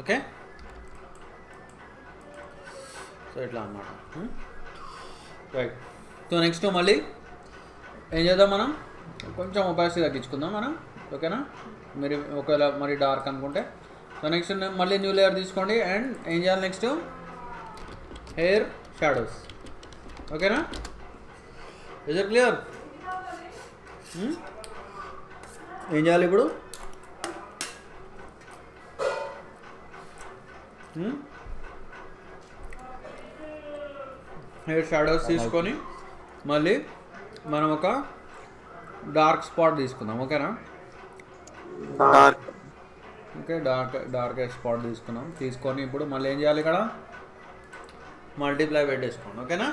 ఓకే, సో ఇట్లా అన్నమాట. రైట్, సో నెక్స్ట్ మళ్ళీ ఏం చేద్దాం, మనం కొంచెం ఒపాసిటీ తగ్గించుకుందాం మనం. ఓకేనా, మీరు ఒకవేళ మరి డార్క్ అనుకుంటే. సో నెక్స్ట్ మళ్ళీ న్యూ లేయర్ తీసుకోండి, అండ్ ఏం చేయాలి నెక్స్ట్, హెయిర్ షాడోస్. ఓకేనా, ఇజ్ ఇట్ క్లియర్? ఏం చేయాలి ఇప్పుడు, హెయిర్ షాడోస్ తీసుకొని మళ్ళీ మనం ఒక డార్క్ స్పాట్ తీసుకుందాం. ఓకేనా, ఓకే, డార్క్ స్పాట్ తీసుకొని ఇప్పుడు మళ్ళీ ఏం చేయాలి, ఇక్కడ మల్టిప్లై పెట్టేసుకోండి. ఓకేనా,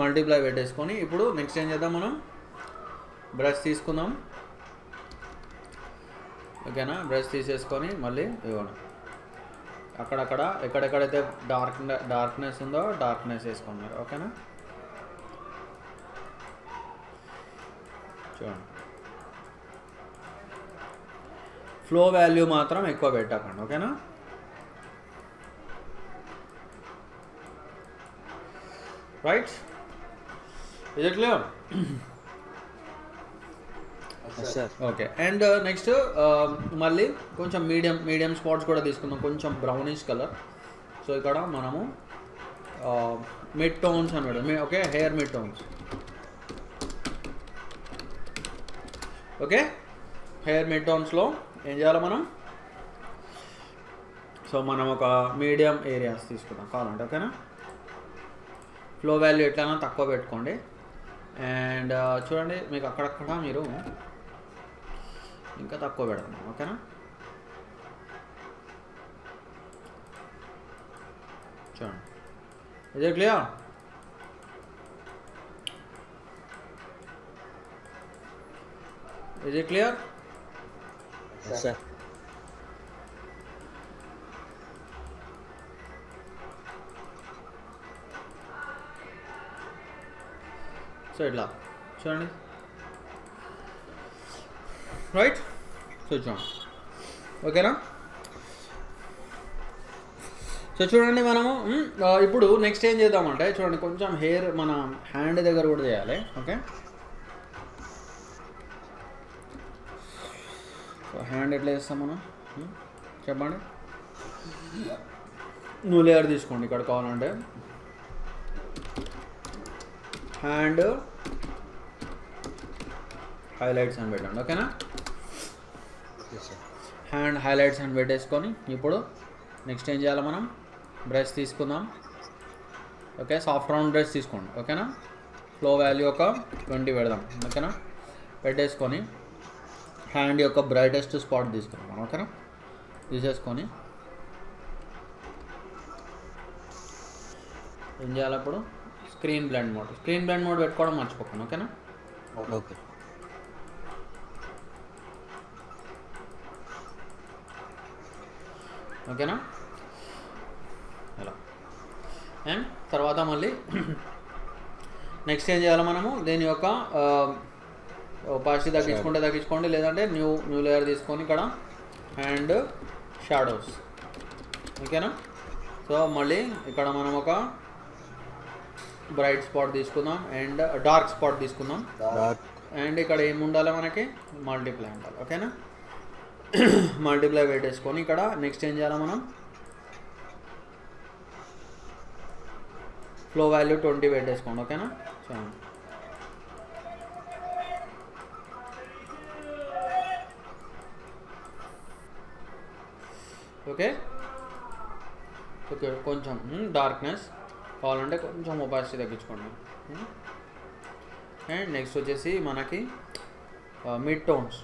మల్టిప్లై పెట్టేసుకొని ఇప్పుడు నెక్స్ట్ ఏం చేద్దాం, మనం బ్రష్ తీసుకుందాం. ఓకేనా, బ్రష్ తీసేసుకొని మళ్ళీ ఇవ్వండి, అక్కడక్కడ ఎక్కడెక్కడైతే డార్క్నెస్ ఉందో డార్క్నెస్ వేసుకోండి మీరు. ఓకేనా, చూడండి, ఫ్లో వాల్యూ మాత్రం ఎక్కువ పెట్టకండి. ఓకేనా, right, is it clear? Okay, and next మళ్ళీ కొంచెం మీడియం స్పాట్స్ కూడా తీసుకుందాం, కొంచెం బ్రౌనిష్ కలర్. సో ఇక్కడ మనము మిడ్ టోన్స్ అని పెడదాం. Okay, hair mid tones. Okay, hair mid టోన్స్లో ఏం చేయాలి మనం, సో మనం ఒక మీడియం ఏరియాస్ తీసుకుందాం కావాలంటే. ఓకేనా, ఫ్లో వాల్యూ ఎట్లైనా తక్కువ పెట్టుకోండి, అండ్ చూడండి మీకు అక్కడక్కడ మీరు ఇంకా తక్కువ పెడదాం. ఓకేనా, చూడండి, ఇదే clear? Is it clear? So ఇట్లా చూడండి, రైట్. సో చూడండి, ఓకేనా. సో చూడండి మనము ఇప్పుడు నెక్స్ట్ ఏం చేద్దామంటే చూడండి, కొంచెం హెయిర్ మన హ్యాండ్ దగ్గర కూడా చేయాలి. ఓకే, సో హ్యాండ్ ఎట్లా చేస్తాం మనం చెప్పండి. న్యూ లేయర్ తీసుకోండి, ఇక్కడ కావాలంటే హ్యాండ్ హైలైట్స్ అని పెట్టండి. ఓకేనా, హ్యాండ్ హైలైట్స్ అని పెట్టేసుకొని ఇప్పుడు నెక్స్ట్ ఏం చేయాలి, మనం బ్రష్ తీసుకుందాం. ఓకే, సాఫ్ట్ రౌండ్ బ్రష్ తీసుకోండి. ఓకేనా, ఫ్లో వాల్యూ ఒక 20 పెడదాం. ఓకేనా, పెట్టేసుకొని హ్యాండ్ యొక్క బ్రైటెస్ట్ స్పాట్ తీసుకుందాం. ఓకేనా, తీసేసుకొని ఏం చేయాలి, అప్పుడు స్క్రీన్ బ్లెండ్ మోడ్ పెట్టుకోవడం మర్చిపోకండి, ఓకేనా. ఓకే. ఓకేనా ఇలా. అండ్ తర్వాత మళ్ళీ నెక్స్ట్ ఏం చేయాలి మనము, దీని యొక్క ఒపాసిటీ తగ్గించుకోండి, లేదంటే న్యూ లేయర్ తీసుకొని ఇక్కడ అండ్ షాడోస్, ఓకేనా. సో మళ్ళీ ఇక్కడ మనం ఒక బ్రైట్ స్పాట్ తీసుకుందాం అండ్ డార్క్ స్పాట్ తీసుకుందాం. అండ్ ఇక్కడ ఏమి ఉండాలి మనకి, మల్టిప్లై ఉండాలి, ఓకేనా. మల్టిప్లై పెట్టేసుకొని ఇక్కడ నెక్స్ట్ ఏం చేయాలి మనం, ఫ్లో వాల్యూ 20 పెట్టేసుకోండి, ఓకేనా. చూడండి ఓకే. కొంచెం డార్క్నెస్ కావాలంటే కొంచెం ఒపాసిటీ తగ్గించుకోండి. అండ్ నెక్స్ట్ వచ్చేసి మనకి మిడ్ టోన్స్,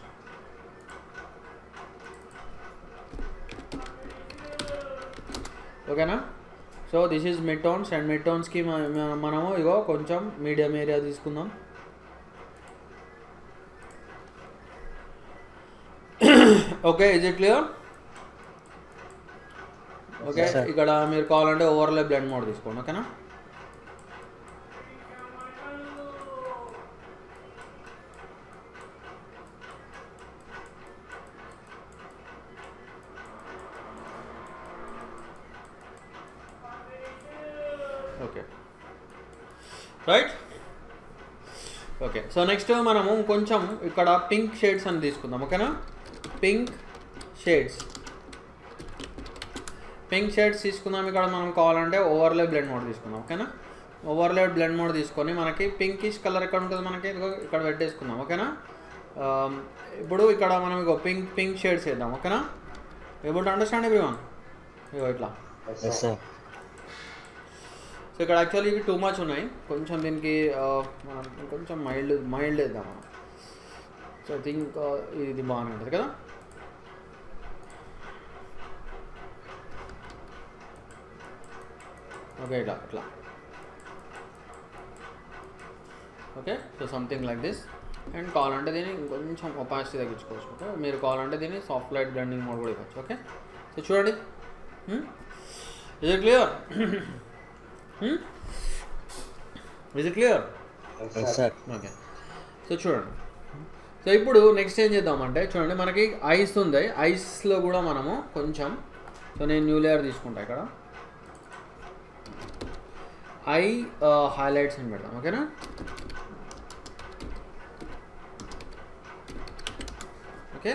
ఓకేనా. So this is mid tones, and mid టోన్స్కి మనము ఇగో కొంచెం మీడియం ఏరియా తీసుకుందాం. Okay, is it clear? Okay, ఇక్కడ మీరు కావాలంటే ఓవర్లే బ్లెండ్ మోడ్ తీసుకోండి, ఓకేనా. Okay right. Okay, so next మనము కొంచెం ఇక్కడ పింక్ షేడ్స్ అని తీసుకుందాం, ఓకేనా. పింక్ షేడ్స్ తీసుకుందాం. ఇక్కడ మనం కావాలంటే ఓవర్లే బ్లెండ్ మోడ్ తీసుకుందాం, ఓకేనా. ఓవర్లే బ్లెండ్ మోడ్ తీసుకొని మనకి పింకిష్ కలర్ ఎక్కడ ఉంటుంది మనకి ఇక్కడ పెట్టేసుకుందాం, ఓకేనా. ఇప్పుడు ఇక్కడ మనం ఇగో పింక్ షేడ్స్ వేద్దాం, ఓకేనా. Able to understand everyone? ఇగో ఇట్లా. సో ఇక్కడ యాక్చువల్లీ ఇవి టూ మచ్ ఉన్నాయి, కొంచెం దీనికి మనం కొంచెం మైల్డ్ వేద్దాం మనం. సో ఐ థింక్ ఇది బాగానే ఉంటుంది కదా. ఓకే, ఇట్లా okay. So something like this. And కావాలంటే దీన్ని కొంచెం ఒపాసిటీ తగ్గించుకోవచ్చు, ఓకే. మీరు కావాలంటే దీన్ని సాఫ్ట్ లైట్ బ్లెండింగ్ మోడ్ కూడా ఇవ్వచ్చు, ఓకే. సో చూడండి, is it clear? Is it clear? Okay. So చూడండి, సో ఇప్పుడు నెక్స్ట్ ఏం చేద్దామంటే చూడండి, మనకి ఐస్ ఉంది, ఐస్లో కూడా మనము కొంచెం, సో నేను న్యూ లేయర్ తీసుకుంటా, ఇక్కడ ఐ హైలైట్స్ అని పెడదాం, ఓకేనా. ఓకే,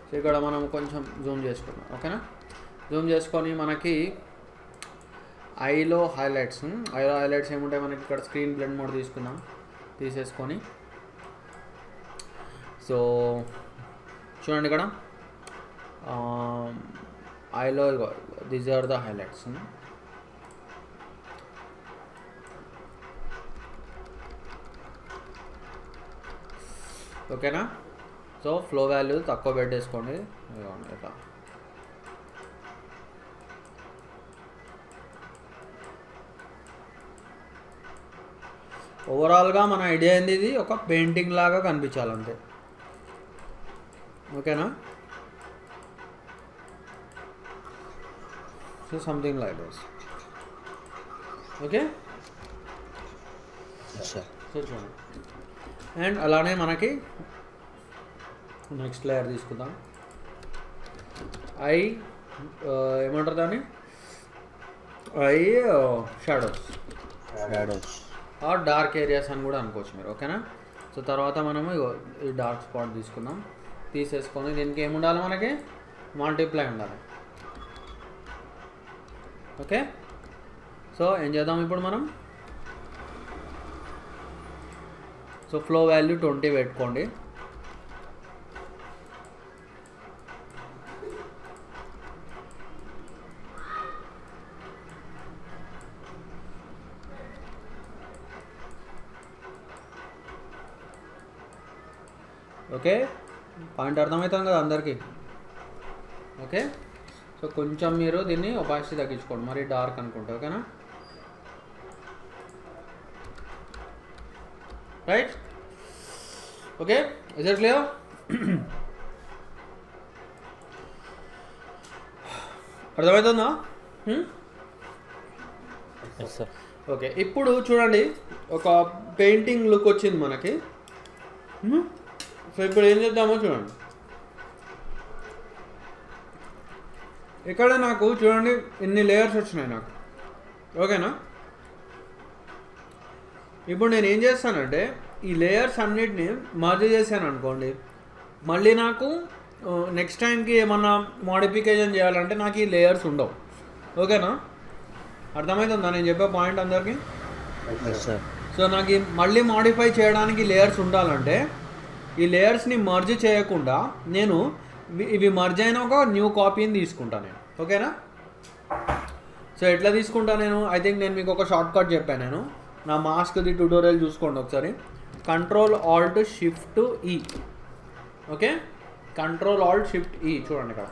సో ఇక్కడ మనం కొంచెం జూమ్ చేసుకుందాం, ఓకేనా. జూమ్ చేసుకొని మనకి ఐలో హైలైట్స్ ఏముంటాయి మనకి, ఇక్కడ స్క్రీన్ బ్లెండ్ మోడ్ తీసేసుకొని, సో చూడండి ఇక్కడ ఐలో దీస్ ఆర్ ద హైలైట్స్, ఓకేనా. సో ఫ్లో వాల్యూ తక్కువ పెట్టేసుకోండి, ఇట్లా. ఓవరాల్గా మన ఐడియా ఏంది, ఇది ఒక పెయింటింగ్ లాగా కనిపించాలంతే, ఓకేనా. So something like this, okay. So చూడండి, అండ్ అలానే మనకి నెక్స్ట్ లేయర్ తీసుకుందాం. ఏమంటారు దాన్ని, షాడోస్ ఆర్ డార్క్ ఏరియాస్ అని కూడా అనుకోవచ్చు మీరు, ఓకేనా. సో తర్వాత మనము ఈ డార్క్ స్పాట్ తీసేసుకొని దీనికి ఏముండాలి మనకి, మల్టిప్లై ఉండాలి, ఓకే. సో ఏం చేద్దాం ఇప్పుడు మనం, సో ఫ్లో వాల్యూ 20 పెట్టుకోండి, ఓకే. పాయింట్ అర్థమవుతుంది కదా అందరికీ, ఓకే. సో కొంచెం మీరు దీన్ని ఒపాసిటీ తగ్గించుకోండి, మరి డార్క్ అనుకుంటే, ఓకేనా? Right, okay, is it clear? అర్థమవుతుందా? సార్. ఓకే, ఇప్పుడు చూడండి ఒక పెయింటింగ్ లుక్ వచ్చింది మనకి. సో ఇప్పుడు ఏం చేద్దామో చూడండి. ఇక్కడ నాకు చూడండి ఇన్ని లేయర్స్ వచ్చినాయి నాకు, ఓకేనా? ఇప్పుడు నేను ఏం చేస్తానంటే ఈ లేయర్స్ అన్నిటిని మర్జ్ చేశాను అనుకోండి, మళ్ళీ నాకు నెక్స్ట్ టైంకి ఏమన్నా మోడిఫికేషన్ చేయాలంటే నాకు ఈ లేయర్స్ ఉండవు, ఓకేనా? అర్థమవుతుందా నేను చెప్పే పాయింట్ అందరికీ? సార్. సో నాకు మళ్ళీ మాడిఫై చేయడానికి లేయర్స్ ఉండాలంటే ఈ లేయర్స్ని మర్జ్ చేయకుండా నేను ఇవి మర్జ్ అయిన ఒక న్యూ కాపీని తీసుకుంటాను నేను, ఓకేనా? సో ఎట్లా తీసుకుంటా నేను? ఐ థింక్ నేను మీకు ఒక షార్ట్ కట్ చెప్పాను. నేను నా మాస్క్ది ట్యూటోరియల్ చూసుకోండి ఒకసారి. Ctrl+Alt+Shift+E, okay? Ctrl+Alt+Shift+E చూడండి ఇక్కడ.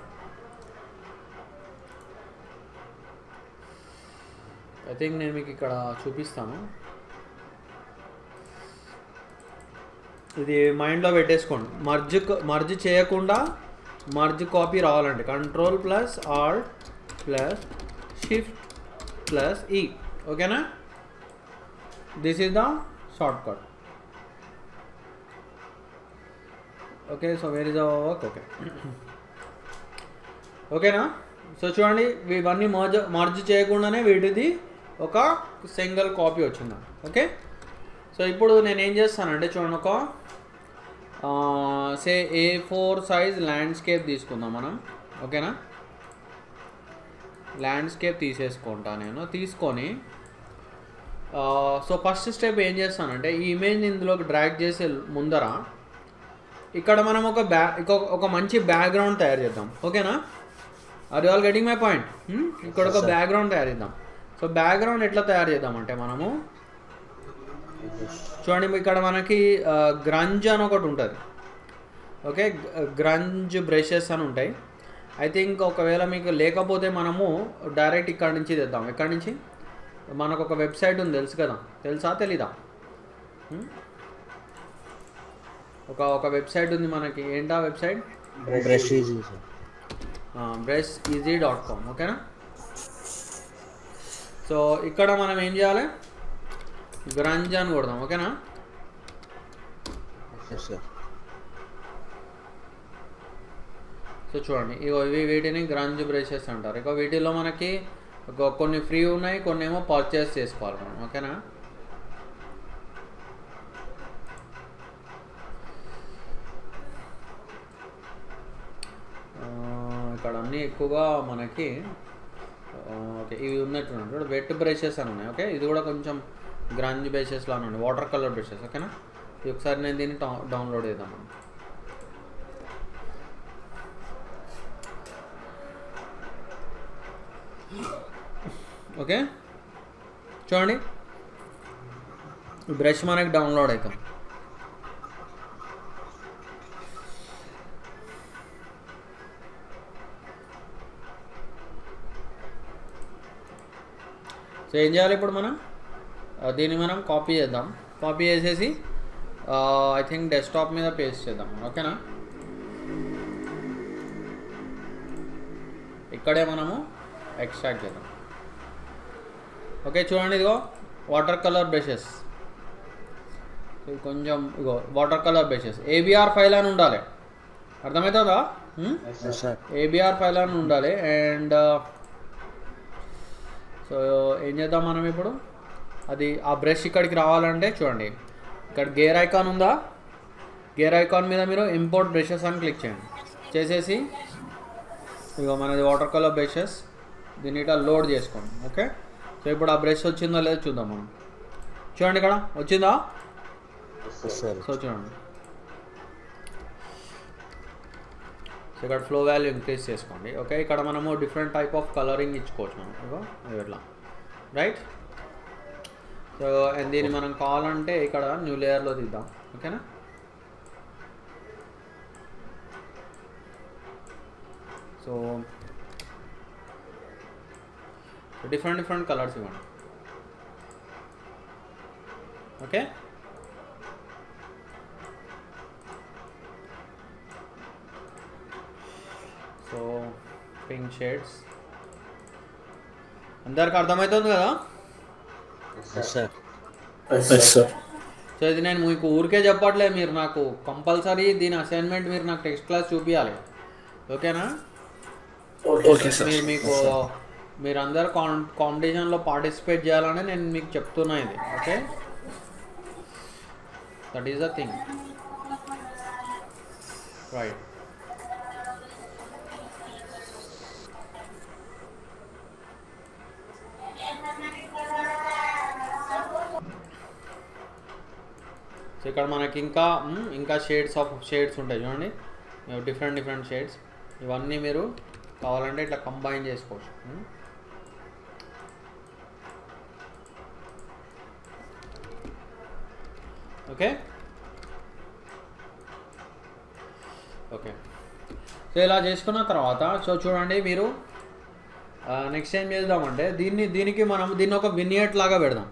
ఐ థింక్ నేను మీకు ఇక్కడ చూపిస్తాను. ఇది మైండ్లో పెట్టేసుకోండి. మర్జ్ చేయకుండా మర్జ్ కాపీ రావాలంటే Ctrl+Alt+Shift+E, ఓకేనా? This is the short cut. Okay, so where is our work? Okay, ఓకేనా? సో చూడండి ఇవన్నీ మర్జ్ చేయకుండానే వీటిది ఒక సింగిల్ కాపీ వచ్చింది, ఓకే? సో ఇప్పుడు నేను ఏం చేస్తానంటే చూడండి, ఒక సే A4 సైజ్ ల్యాండ్స్కేప్ తీసుకుందాం మనం, ఓకేనా? ల్యాండ్స్కేప్ తీసేసుకుంటా నేను. తీసుకొని సో ఫస్ట్ స్టెప్ ఏం చేస్తానంటే ఈ ఇమేజ్ని ఇందులోకి డ్రాగ్ చేసే ముందర ఇక్కడ మనం ఒక మంచి బ్యాక్గ్రౌండ్ తయారు చేద్దాం, ఓకేనా? Are you all getting my point? ఇక్కడ ఒక బ్యాక్గ్రౌండ్ తయారు చేద్దాం. సో బ్యాక్గ్రౌండ్ ఎట్లా తయారు చేద్దామంటే మనము చూడండి ఇక్కడ మనకి గ్రంజ్ అని ఒకటి ఉంటుంది, ఓకే? గ్రంజ్ బ్రషెస్ అని ఉంటాయి. ఐ థింక్ ఒకవేళ మీకు లేకపోతే మనము డైరెక్ట్ ఇక్కడ నుంచి తెద్దాం. ఎక్కడి నుంచి? మనకు ఒక వెబ్సైట్ ఉంది, తెలుసు కదా? తెలుసా తెలీదా? ఒక వెబ్సైట్ ఉంది మనకి. ఏంటా వెబ్సైట్? brushEasy.com, ఓకేనా? సో ఇక్కడ మనం ఏం చేయాలి? గ్రంజ్ అని కొడదాం, ఓకేనా? సో చూడండి ఇవి వీటిని గ్రంజ్ బ్రషెస్ అంటారు. ఇక వీటిలో మనకి కొన్ని ఫ్రీ ఉన్నాయి, కొన్ని ఏమో పర్చేస్ చేసుకోవాలి మనం, ఓకేనా? ఇక్కడ అన్నీ ఎక్కువగా మనకి ఓకే ఇవి ఉన్నట్టున్నాయి చూడండి, వెట్ బ్రషెస్ అని ఉన్నాయి, ఓకే? ఇది కూడా కొంచెం గ్రంజ్ బ్రషెస్ లానే ఉన్నాయి, వాటర్ కలర్ బ్రషెస్, ఓకేనా? ఇది ఒకసారి నేను దీన్ని డౌన్లోడ్ చేద్దాం మనం. ఓకే చూడండి బ్రష్ మనకి డౌన్లోడ్ అవుతాం. సో ఏం చేయాలి ఇప్పుడు మనం? దీన్ని మనం కాపీ చేద్దాం. కాపీ చేసేసి ఐ థింక్ డెస్క్టాప్ మీద పేస్ట్ చేద్దాం, ఓకేనా? ఇక్కడే మనము ఎక్స్ట్రాక్ట్ చేద్దాం. ఓకే చూడండి ఇదిగో వాటర్ కలర్ బ్రషెస్, కొంచెం ఇగో water colour brushes ABR file అని ఉండాలి, అర్థమవుతుందా? ABR ఫైల్ అని ఉండాలి. అండ్ సో ఏం చేద్దాం మనం ఇప్పుడు? అది ఆ బ్రష్ ఇక్కడికి రావాలంటే చూడండి ఇక్కడ గేర్ ఐకాన్ ఉందా? గేర్ ఐకాన్ మీద మీరు ఇంపోర్ట్ బ్రషెస్ అని క్లిక్ చేయండి. చేసేసి ఇగో మనది వాటర్ కలర్ బ్రషెస్, దీన్ని ఇట్లా లోడ్ చేసుకోండి, ఓకే? సో ఇప్పుడు ఆ బ్రష్ వచ్చిందో లేదో చూద్దాం మనం. చూడండి ఇక్కడ వచ్చిందా? సో చూడండి సో ఇక్కడ ఫ్లో వాల్యూ ఇంక్రీజ్ చేసుకోండి, ఓకే? ఇక్కడ మనము డిఫరెంట్ టైప్ ఆఫ్ కలరింగ్ ఇచ్చుకోవచ్చు మనం, ఇగో ఇట్లా, రైట్? సో అండ్ దీన్ని మనం కావాలంటే ఇక్కడ న్యూ లేయర్లో తీద్దాం, ఓకేనా? సో డిఫరెంట్ కలర్స్ ఇవ్వండి. ఓకే, సో పింక్ షేడ్స్ అందరికి అర్థమవుతుంది కదా. సో ఇది నేను మీకు ఊరికే చెప్పట్లేదు, మీరు నాకు కంపల్సరీ దీని అసైన్మెంట్ మీరు నాకు టెక్స్ట్ క్లాస్ చూపించాలి. ఓకేనా? Okay sir. మీరు అందరు కాంపిటీషన్లో పార్టిసిపేట్ చేయాలని నేను మీకు చెప్తున్నా ఇది. Okay, that is the thing, right. So ఇక్కడ మనకి ఇంకా షేడ్స్ ఉంటాయి చూడండి, డిఫరెంట్ షేడ్స్. ఇవన్నీ మీరు కావాలంటే ఇట్లా కంబైన్ చేసుకోవచ్చు. ఓకే ఓకే సో ఇలా చేసుకున్న తర్వాత సో చూడండి మీరు నెక్స్ట్ ఏం చేద్దామంటే దీనికి ఒక వినియట్ లాగా పెడదాం.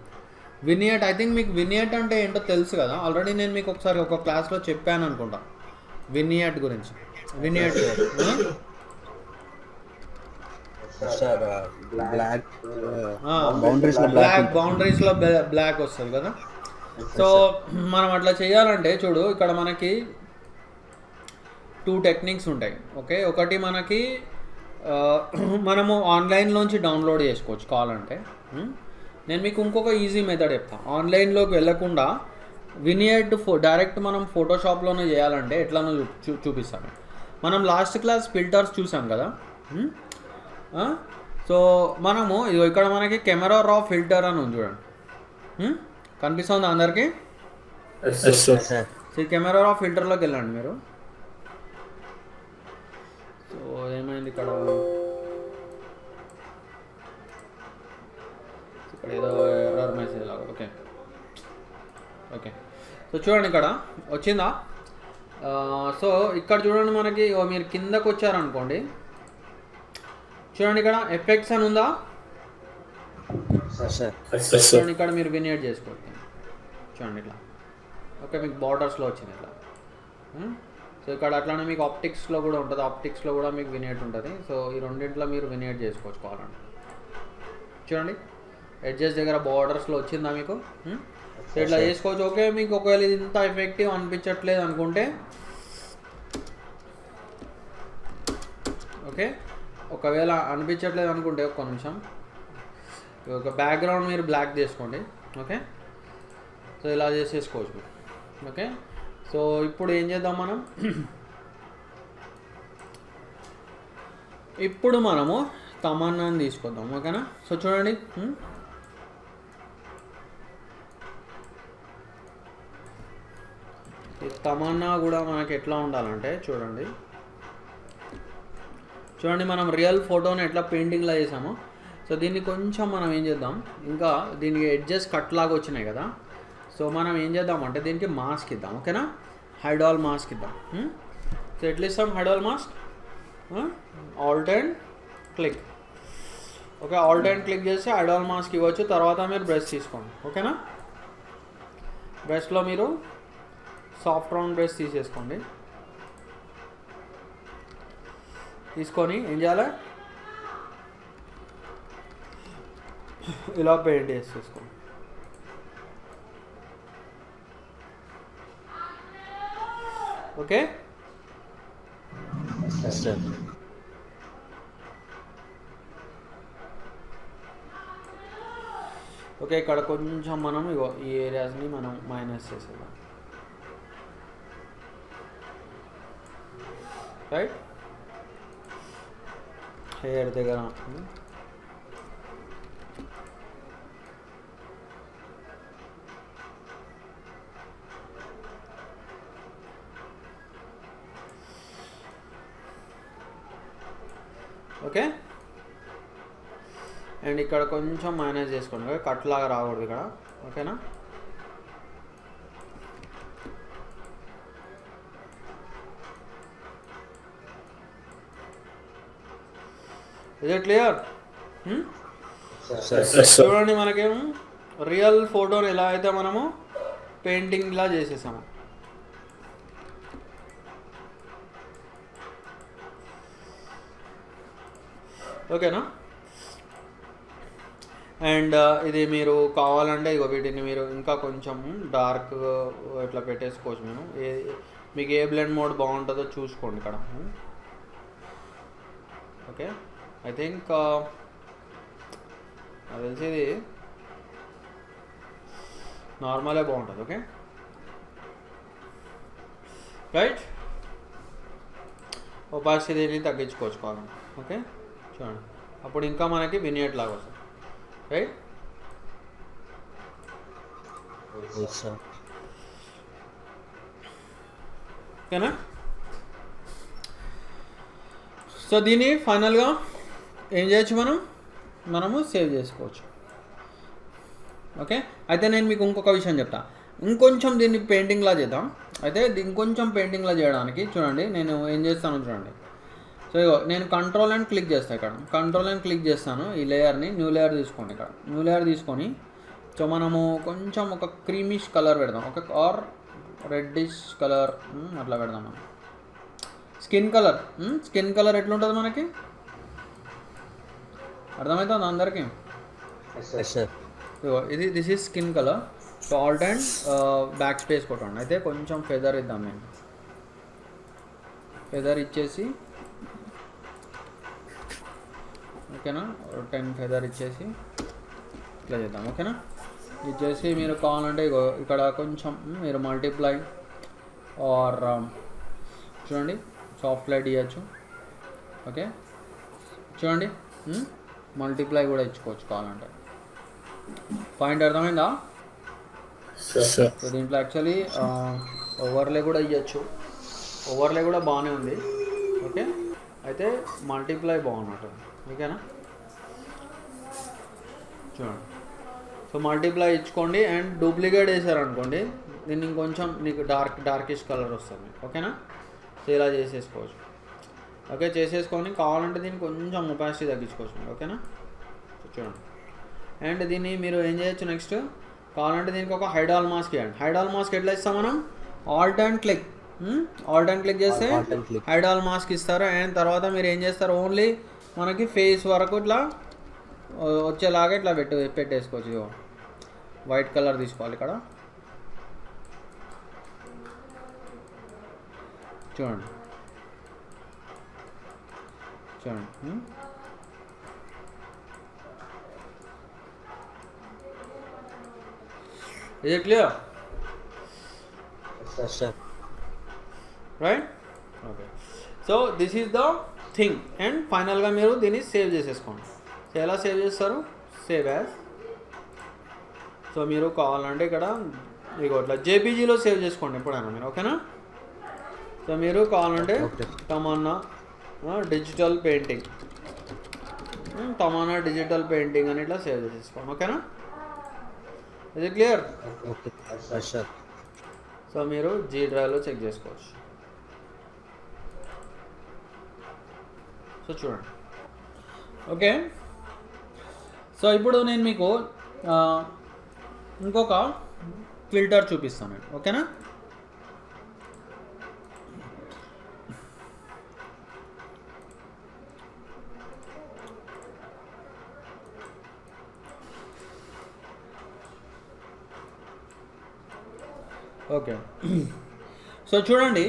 వినియట్, ఐ థింక్ మీకు వినియట్ అంటే ఏంటో తెలుసు కదా, ఆల్రెడీ నేను మీకు ఒకసారి ఒక క్లాస్లో చెప్పాను అనుకుంటా వినియట్ గురించి. వినియట్ బౌండరీస్లో బ్లాక్ వస్తుంది కదా. సో మనం అట్లా చేయాలంటే చూడు, ఇక్కడ మనకి 2 టెక్నిక్స్ ఉంటాయి. ఓకే, ఒకటి మనకి మనము ఆన్లైన్లోంచి డౌన్లోడ్ చేసుకోవచ్చు కావాలంటే. నేను మీకు ఇంకొక ఈజీ మెథడ్ చెప్తాను. ఆన్లైన్లోకి వెళ్ళకుండా వినియట్ డైరెక్ట్ మనం ఫోటోషాప్లోనే చేయాలంటే ఎట్లానో చూపిస్తాను. మనం లాస్ట్ క్లాస్ ఫిల్టర్స్ చూసాం కదా. సో మనము ఇక్కడ మనకి కెమెరా రా ఫిల్టర్ అని ఉంది చూడండి, కనిపిస్తుందా అందరికీ? సో కెమెరా రా ఫిల్టర్లోకి వెళ్ళండి మీరు. సో ఏమైంది ఇక్కడ ఏదో ఎర్రర్ మెసేజ్ లాగా. ఓకే ఓకే సో చూడండి ఇక్కడ వచ్చిందా. సో ఇక్కడ చూడండి మనకి మీరు కిందకు వచ్చారనుకోండి, చూడండి ఇక్కడ ఎఫెక్ట్స్ అని ఉందా. చూడండి ఇక్కడ మీరు వినియట్ చేసుకోవచ్చు. చూడండి ఇట్లా. ఓకే, మీకు బార్డర్స్లో వచ్చింది ఇట్లా. సో ఇక్కడ అట్లానే మీకు ఆప్టిక్స్లో కూడా ఉంటుంది, ఆప్టిక్స్లో కూడా మీకు వినియట్ ఉంటుంది. సో ఈ రెండింటిలో మీరు వినియట్ చేసుకోవచ్చు కావాలంటే. చూడండి ఎడ్జెస్ దగ్గర బార్డర్స్లో వచ్చిందా మీకు. సో ఇట్లా చేసుకోవచ్చు. ఓకే, మీకు ఒకవేళ ఇది ఇంత ఎఫెక్టివ్ అనిపించట్లేదు అనుకుంటే, ఓకే ఒకవేళ అనిపించట్లేదు అనుకుంటే ఒక్క నిమిషం ఒక బ్యాక్గ్రౌండ్ మీరు బ్లాక్ చేసుకోండి. ఓకే, సో ఇలా చేసేసుకోవచ్చు మీరు. ఓకే, సో ఇప్పుడు ఏం చేద్దాం మనం, ఇప్పుడు మనము తమన్నాని తీసుకొద్దాం. ఓకేనా? సో చూడండి, ఈ తమన్నా కూడా మనకి ఎట్లా ఉండాలంటే చూడండి మనం రియల్ ఫోటోని ఎట్లా పెయింటింగ్లా చేసామో, సో దీన్ని కొంచెం మనం ఏం చేద్దాం, ఇంకా దీనికి ఎడ్జెస్ కట్ లాగా వచ్చినాయి కదా. సో మనం ఏం చేద్దామంటే దీనికి మాస్క్ ఇద్దాం. ఓకేనా? హైడాల్ మాస్క్ ఇద్దాం. సో ఎట్లా ఇస్తాం hide all mask? Alt and click. Okay, alt and click చేసి హైడాల్ మాస్క్ ఇవ్వచ్చు. తర్వాత మీరు బ్రష్ తీసుకోండి. ఓకేనా? బ్రష్లో మీరు సాఫ్ట్ రౌండ్ బ్రష్ తీసేసుకోండి. తీసుకొని ఏం చేయాలి, ఇలా పెయింట్ చేసేసుకోండి. ఓకే, ఓకే ఇక్కడ కొంచెం మనం ఈ ఏరియాస్ని మనం మైనస్ చేసేద్దాం. రైట్, హెయిర్ దగ్గర ఓకే, అండ్ ఇక్కడ కొంచెం మైనస్ చేసుకోండి, కట్ లాగా రాకూడదు ఇక్కడ. ఓకేనా? Is it clear? Sir Yes, sir. చూడండి మనకేమో రియల్ ఫోటోని ఎలా అయితే మనము పెయింటింగ్లా చేసేసాము. ఓకేనా? అండ్ ఇది మీరు కావాలంటే ఇగో వీటిని మీరు ఇంకా కొంచెం డార్క్ ఇట్లా పెట్టేసుకోవచ్చు. మీకు ఏ బ్లెండ్ మోడ్ బాగుంటుందో చూసుకోండి ఇక్కడ. ఓకే, ఐ థింక్ నాకు తెలిసి ఇది నార్మలే బాగుంటుంది. ఓకే రైట్, ఒపాసిటీని తగ్గించుకోవచ్చు కావాలంటే. ఓకే చూడండి, అప్పుడు ఇంకా మనకి వినియట్ లాగా వస్తుంది. రైట్, సార్ ఓకేనా? సో దీన్ని ఫైనల్గా ఏం చేయొచ్చు, మనము సేవ్ చేసుకోవచ్చు. ఓకే, అయితే నేను మీకు ఇంకొక విషయం చెప్తా. ఇంకొంచెం దీన్ని పెయింటింగ్లా చేద్దాం. అయితే ఇంకొంచెం పెయింటింగ్లా చేయడానికి చూడండి నేను ఏం చేస్తాను చూడండి. సో ఇగో నేను కంట్రోల్ అండ్ క్లిక్ చేస్తాను. ఇక్కడ కంట్రోల్ అండ్ క్లిక్ చేస్తాను. ఈ లేయర్ని న్యూ లేయర్ తీసుకోండి. ఇక్కడ న్యూ లేయర్ తీసుకొని సో మనము కొంచెం ఒక క్రీమిష్ కలర్ పెడదాం. ఓకే, ఆర్ రెడ్డిష్ కలర్ అట్లా పెడదాం. మనం స్కిన్ కలర్ ఎట్లుంటుంది మనకి అర్థమవుతుంది అందరికీ? Sir this is skin colour. So Alt and back space కొట్టండి. అయితే కొంచెం ఫెదర్ ఇద్దాం. నేను ఫెదర్ ఇచ్చేసి ఓకేనా, 10 ఫెదర్ ఇచ్చేసి ఇట్లా చేద్దాం. ఓకేనా, ఇచ్చేసి మీరు కావాలంటే ఇక్కడ కొంచెం మీరు మల్టిప్లై ఆర్ చూడండి సాఫ్ట్ లైట్ ఇవ్వచ్చు. ఓకే చూడండి మల్టిప్లై కూడా ఇచ్చుకోవచ్చు కావాలంటే. పాయింట్ అర్థమైందా? Yes, sir. సో దీంట్లో యాక్చువల్లీ ఓవర్లే కూడా ఇవ్వచ్చు. ఓవర్లే కూడా బాగానే ఉంది. ఓకే, అయితే మల్టిప్లై బాగున్నట్టు. ఓకేనా చూడండి. సో మల్టిప్లై ఇచ్చుకోండి. అండ్ డూప్లికేట్ వేసారనుకోండి దీన్ని ఇంకొంచెం నీకు డార్కిష్ కలర్ వస్తుంది. ఓకేనా, సో ఇలా చేసేసుకోవచ్చు. ఓకే, చేసేసుకొని కావాలంటే దీన్ని కొంచెం ఒపాసిటీ తగ్గించుకోవచ్చు. ఓకేనా, సో చూడండి. అండ్ దీన్ని మీరు ఏం చేయొచ్చు నెక్స్ట్, కావాలంటే దీనికి ఒక హైడాల్ మాస్క్ ఇవ్వండి. హైడాల్ మాస్క్ ఎట్లా ఇస్తాం మనం? ఆల్ట్ అండ్ క్లిక్ చేస్తే Alt and click. హైడాల్ మాస్క్ ఇస్తారు. అండ్ తర్వాత మీరు ఏం చేస్తారు, ఓన్లీ మనకి ఫేస్ వరకు ఇట్లా వచ్చేలాగా ఇట్లా పెట్టేసుకోవచ్చు. ఇదిగో వైట్ కలర్ తీసుకోవాలి. ఇక్కడ చూడండి ఇది clear sir right? Okay, so this is the thing. And ఫైనల్గా మీరు దీన్ని సేవ్ చేసేసుకోండి. సో ఎలా సేవ్ చేస్తారు? Save as. సో మీరు కావాలంటే ఇక్కడ మీకు ఇట్లా జేపీజీలో సేవ్ చేసుకోండి ఎప్పుడైనా మీరు. ఓకేనా, సో మీరు కావాలంటే Okay. తమన్నా డిజిటల్ పెయింటింగ్ అని ఇట్లా సేవ్ చేసేసుకోండి. ఓకేనా, ఇది క్లియర్? ఓకే సార్ సో మీరు జీ డ్రైవ్లో చెక్ చేసుకోవచ్చు. సో చూడండి. ఓకే, సో ఇప్పుడు నేను మీకు ఇంకొక ఫిల్టర్ చూపిస్తాను. ఓకేనా, ఓకే సో చూడండి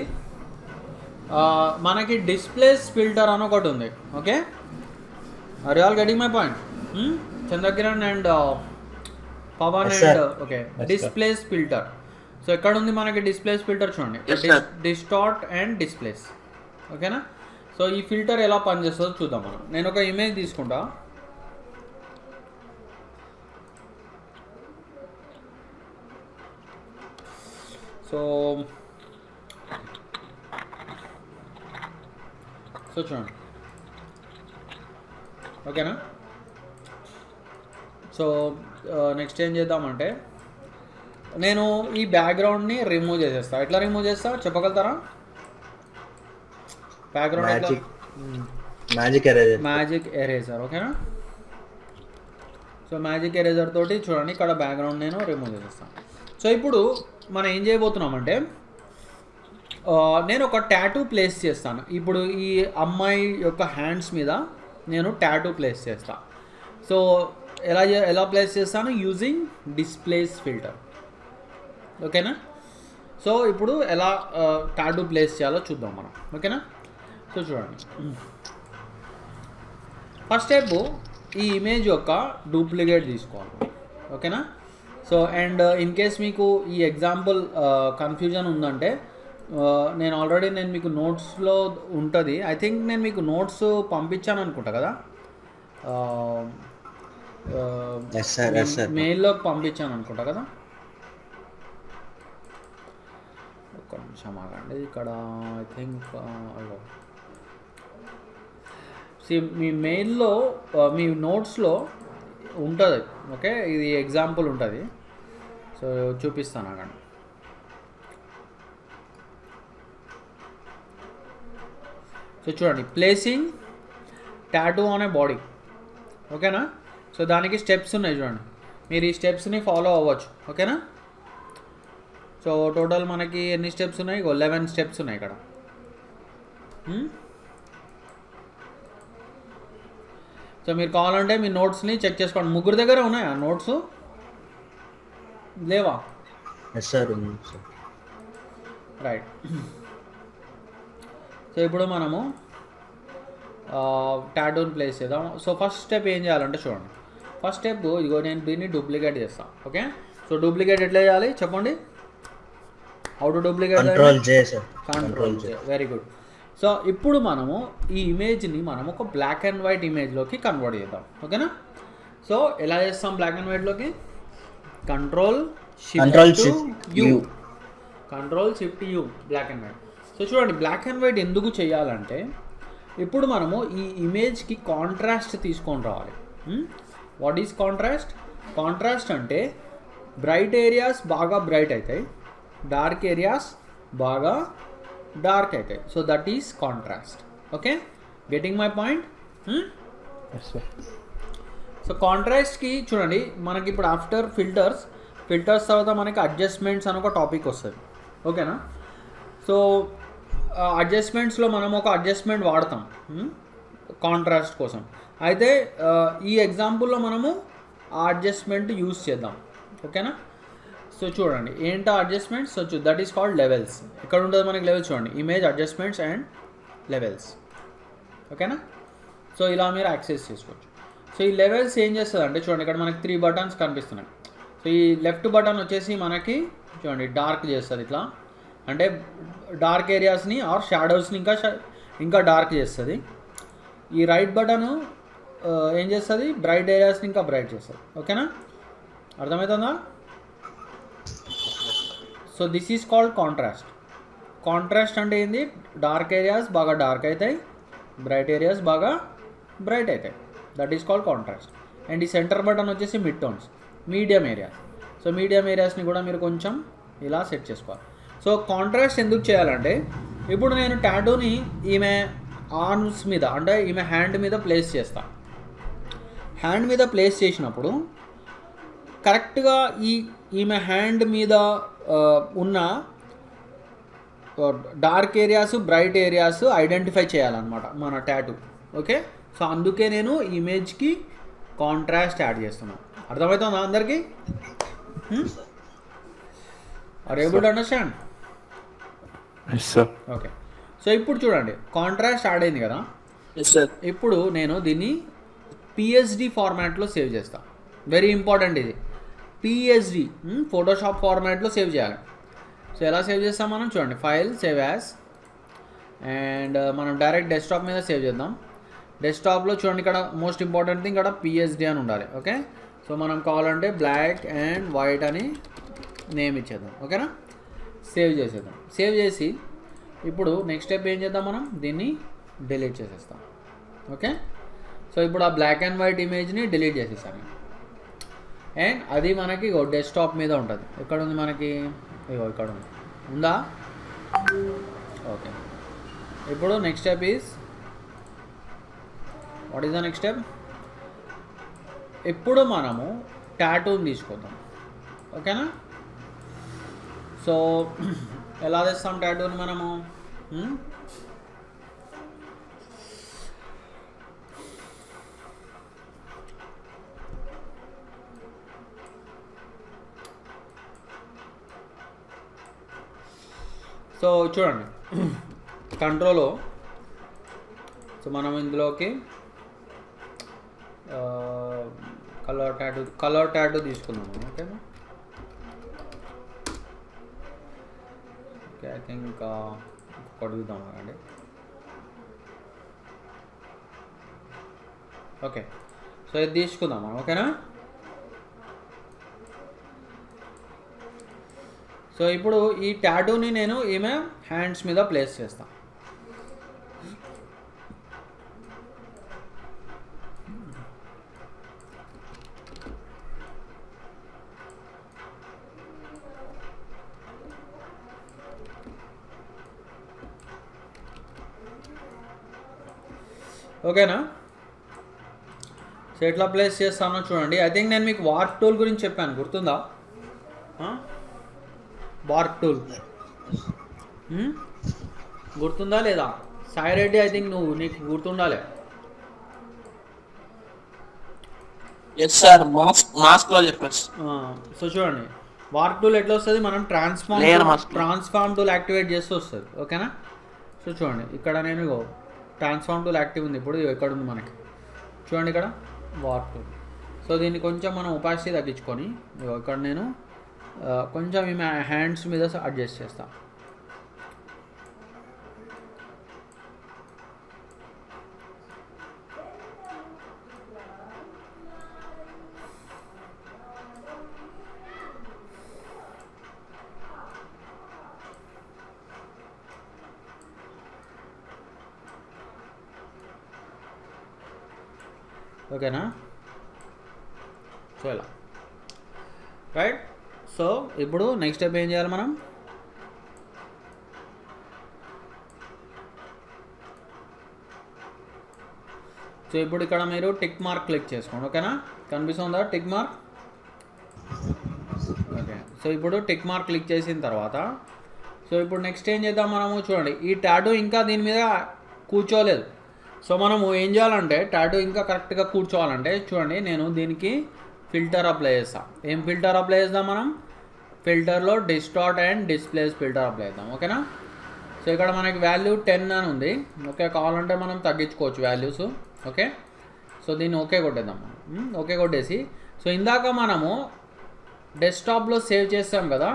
మనకి డిస్ప్లేస్ ఫిల్టర్ అని ఒకటి ఉంది. Okay, are you all getting my point? Chandrakiran and Pavan Yes, and sir. Okay, Yes, displace filter. So ఎక్కడ ఉంది మనకి డిస్ప్లేస్ ఫిల్టర్? చూడండి, Yes, sir. Distort and displace. ఓకేనా, సో ఈ ఫిల్టర్ ఎలా పనిచేస్తుందో చూద్దాం మనం. నేను ఒక ఇమేజ్ తీసుకుంటా. సో చూడండి. ఓకేనా, సో నెక్స్ట్ ఏం చేద్దామంటే నేను ఈ బ్యాక్గ్రౌండ్ని రిమూవ్ చేసేస్తా. ఎట్లా రిమూవ్ చేస్తా చెప్పగలుగుతారా? బ్యాక్గ్రౌండ్ ఎట్లా? Magic eraser. Magic eraser. ఓకేనా, సో మ్యాజిక్ ఎరేజర్ తోటి చూడండి ఇక్కడ బ్యాక్గ్రౌండ్ నేను రిమూవ్ చేసేస్తాను. సో ఇప్పుడు మనం ఏం చేయబోతున్నామంటే నేను ఒక టాటూ ప్లేస్ చేస్తాను. ఇప్పుడు ఈ అమ్మాయి యొక్క హ్యాండ్స్ మీద నేను టాటూ ప్లేస్ చేస్తాను. సో ఎలా ప్లేస్ చేస్తాను? Using displace filter. ఓకేనా? సో ఇప్పుడు ఎలా టాటూ ప్లేస్ చేయాలో చూద్దాం మనం. ఓకేనా? సో చూడండి, ఫస్ట్ స్టెప్ ఈ ఇమేజ్ యొక్క డూప్లికేట్ తీసుకోవాలి. ఓకేనా? సో అండ్ ఇన్ కేస్ మీకు ఈ ఎగ్జాంపుల్ కన్ఫ్యూజన్ ఉందంటే నేను మీకు నోట్స్లో ఉంటుంది. ఐ థింక్ నేను మీకు నోట్స్ పంపించాను అనుకుంటా కదా, మెయిల్లోకి పంపించాను అనుకుంటా కదా. ఒక్క నిమిషం ఆగండి, ఇక్కడ ఐ థింక్ మీ మెయిల్లో మీ నోట్స్లో ఉంటుంది. ఓకే, ఇది ఎగ్జాంపుల్ ఉంటుంది. సో చూపిస్తాను ఆగండి. సో చూడండి, placing tattoo on a body. ఓకేనా? సో దానికి స్టెప్స్ ఉన్నాయి చూడండి, మీరు ఈ స్టెప్స్ని ఫాలో అవ్వచ్చు. ఓకేనా? సో టోటల్ మనకి ఎన్ని స్టెప్స్ ఉన్నాయి? 11 స్టెప్స్ ఉన్నాయి ఇక్కడ. సో మీరు కావాలంటే మీ నోట్స్ని చెక్ చేసుకోండి. ముగ్గురు దగ్గర ఉన్నాయా నోట్స్? లేవా? రైట్. సో ఇప్పుడు మనము టాటూని ప్లేస్ చేద్దాం. సో ఫస్ట్ స్టెప్ ఏం చేయాలంటే చూడండి, ఫస్ట్ స్టెప్ ఇదిగో నేను దీన్ని డూప్లికేట్ చేస్తాను. ఓకే, సో డూప్లికేట్ ఎట్లా చేయాలి చెప్పండి? How to duplicate? Control J. Very good. So ఇప్పుడు మనము ఈ ఇమేజ్ని మనం ఒక బ్లాక్ అండ్ వైట్ ఇమేజ్లోకి కన్వర్ట్ చేద్దాం. ఓకేనా? సో ఎలా చేస్తాం బ్లాక్ అండ్ వైట్లోకి? Control shift U black and white. So చూడండి, బ్లాక్ అండ్ వైట్ ఎందుకు చేయాలంటే ఇప్పుడు మనము ఈ ఇమేజ్కి కాంట్రాస్ట్ తీసుకొని రావాలి. What is contrast? కాంట్రాస్ట్ అంటే బ్రైట్ ఏరియాస్ బాగా బ్రైట్ అవుతాయి, డార్క్ ఏరియాస్ బాగా డార్క్ అవుతాయి. So that is contrast. Okay, getting my point? So కాంట్రాస్ట్కి చూడండి, మనకి ఇప్పుడు ఆఫ్టర్ ఫిల్టర్స్ తర్వాత మనకి అడ్జస్ట్మెంట్స్ అని ఒక టాపిక్ వస్తుంది. ఓకేనా? సో అడ్జస్ట్మెంట్స్లో మనం ఒక అడ్జస్ట్మెంట్ వాడతాం కాంట్రాస్ట్ కోసం. అయితే ఈ ఎగ్జాంపుల్లో మనము ఆ అడ్జస్ట్మెంట్ యూస్ చేద్దాం. ఓకేనా? సో చూడండి, ఏంటో adjustments? So that is called levels. ఎక్కడ ఉంటుంది మనకి లెవెల్స్? చూడండి, ఇమేజ్ అడ్జస్ట్మెంట్స్ అండ్ లెవెల్స్. ఓకేనా? సో ఇలా మీరు యాక్సెస్ చేసుకోవచ్చు. సో ఈ లెవెల్స్ ఏం చేస్తుంది అంటే చూడండి, ఇక్కడ మనకి 3 బటన్స్ కనిపిస్తున్నాయి. సో ఈ లెఫ్ట్ బటన్ వచ్చేసి మనకి చూడండి డార్క్ చేస్తుంది, ఇట్లా అంటే డార్క్ ఏరియాస్ని ఆర్ షాడోస్ని ఇంకా డార్క్ చేస్తుంది. ఈ రైట్ బటన్ ఏం చేస్తుంది? బ్రైట్ ఏరియాస్ని ఇంకా బ్రైట్ చేస్తుంది. ఓకేనా? అర్థమవుతుందా? So this is called contrast. Contrast అంటే ఏంది? డార్క్ ఏరియాస్ బాగా డార్క్ అవుతాయి, బ్రైట్ ఏరియాస్ బాగా బ్రైట్ అవుతాయి. That is called contrast. And ఈ సెంటర్ బటన్ వచ్చేసి mid tones, medium areas. So medium ఏరియాస్ని కూడా మీరు కొంచెం ఇలా సెట్ చేసుకోవాలి. సో కాంట్రాస్ట్ ఎందుకు చేయాలంటే ఇప్పుడు నేను టాటూని ఈమె ఆర్మ్స్ మీద అంటే ఈమె హ్యాండ్ మీద ప్లేస్ చేస్తాను. హ్యాండ్ మీద ప్లేస్ చేసినప్పుడు కరెక్ట్గా ఈమె హ్యాండ్ మీద ఉన్న dark areas bright areas identify చేయాలన్నమాట మన టాటూ. ఓకే, సో అందుకే నేను ఇమేజ్కి కాంట్రాస్ట్ యాడ్ చేస్తున్నాను. అర్థమవుతుందా అందరికీ? Are able to understand? Okay, so ఇప్పుడు చూడండి, కాంట్రాస్ట్ యాడ్ అయింది కదా. ఇప్పుడు నేను దీన్ని పిఎస్డి ఫార్మాట్లో సేవ్ చేస్తాను. వెరీ ఇంపార్టెంట్ ఇది. పిఎస్డి ఫోటోషాప్ ఫార్మాట్లో సేవ్ చేయాలి. సో ఎలా సేవ్ చేస్తాం మనం? చూడండి, ఫైల్ సేవ్ యాజ్ అండ్ మనం డైరెక్ట్ డెస్క్టాప్ మీద సేవ్ చేద్దాం. డెస్క్టాప్లో చూడండి, ఇక్కడ మోస్ట్ ఇంపార్టెంట్ థింగ్ ఇక్కడ పిఎస్డి అని ఉండాలి. ఓకే, సో మనం కావాలంటే బ్లాక్ అండ్ వైట్ అని నేమ్ ఇచ్చేద్దాం. ఓకేనా? సేవ్ చేసేద్దాం. సేవ్ చేసి ఇప్పుడు నెక్స్ట్ స్టెప్ ఏం చేద్దాం? మనం దీన్ని డిలీట్ చేసేస్తాం. ఓకే, సో ఇప్పుడు ఆ బ్లాక్ అండ్ వైట్ ఇమేజ్ని డిలీట్ చేసేసాను అండ్ అది మనకి డెస్క్టాప్ మీద ఉంటుంది. ఎక్కడ ఉంది మనకి? ఇగో ఇక్కడ ఉంది. ఉందా? ఓకే, ఇప్పుడు next step is what is the next step? ఇప్పుడు మనము టాటూని తీసుకుందాం, ఓకేనా? సో ఎలా తెస్తాం టాటూని మనము? సో చూడండి, కంట్రోలో సో మనం ఇందులోకి కలర్ టాటూ తీసుకున్నాము, ఓకేనా? ఓకే, ఐ థింక్ అడుగుదాం అండి. ఓకే, సో ఇది తీసుకుందాం మనం, ఓకేనా? సో ఇప్పుడు ఈ టాటూని నేను ఈమె హ్యాండ్స్ మీద ప్లేస్ చేస్తాను. ఓకేనా? సో ఎట్లా ప్లేస్ చేస్తానో చూడండి. ఐ థింక్ నేను మీకు వార్ప్ టూల్ గురించి చెప్పాను, గుర్తుందా? వార్ప్ టూల్ గుర్తుందా లేదా? సాయి రెడ్డి, ఐ థింక్ నీకు గుర్తుండాలి. ఎస్ సార్, మాస్క్ లో చెప్పారు. సో చూడండి, వార్ప్ టూల్ ఎట్లా వస్తుంది? మనం ట్రాన్స్ఫార్మ్ టూల్ యాక్టివేట్ చేస్తూ వస్తుంది, ఓకేనా? సో చూడండి, ఇక్కడ నేను ట్రాన్స్ఫార్మ్ టూల్ యాక్టివ్ ఉంది. ఇప్పుడు ఎక్కడ ఉంది మనకి? చూడండి ఇక్కడ వార్ప్ టూల్. సో దీన్ని కొంచెం మనం ఒపాసిటీ తగ్గించుకొని ఇక్కడ నేను కొంచెం ఈ హ్యాండ్స్ మీద అడ్జస్ట్ చేస్తాను. ఓకేనా? సో ఇలా రైట్. సో ఇప్పుడు నెక్స్ట్ స్టెప్ ఏం చేయాలి మనం? సో ఇప్పుడు ఇక్కడ మీరు టిక్ మార్క్ క్లిక్ చేసుకోండి, ఓకేనా? కనిపిస్తుందా టిక్ మార్క్? ఓకే, సో ఇప్పుడు టిక్ మార్క్ క్లిక్ చేసిన తర్వాత సో ఇప్పుడు నెక్స్ట్ ఏం చేద్దాం మనము? చూడండి, ఈ టాటూ ఇంకా దీని మీద కూర్చోలేదు. సో మనము ఏం చేయాలంటే టాటూ ఇంకా కరెక్ట్గా కూర్చోవాలంటే చూడండి, నేను దీనికి ఫిల్టర్ అప్లై చేస్తాను. ఏం ఫిల్టర్ అప్లై చేద్దాం మనం? ఫిల్టర్లో distort and displace filter apply చేద్దాం, ఓకేనా? సో ఇక్కడ మనకి వాల్యూ 10 అని ఉంది, ఓకే? కావాలంటే మనం తగ్గించుకోవచ్చు వాల్యూస్, ఓకే? సో దీన్ని ఓకే కొట్టేద్దాం మనం. ఓకే కొట్టేసి సో ఇందాక మనము డెస్క్టాప్లో సేవ్ చేస్తాం కదా,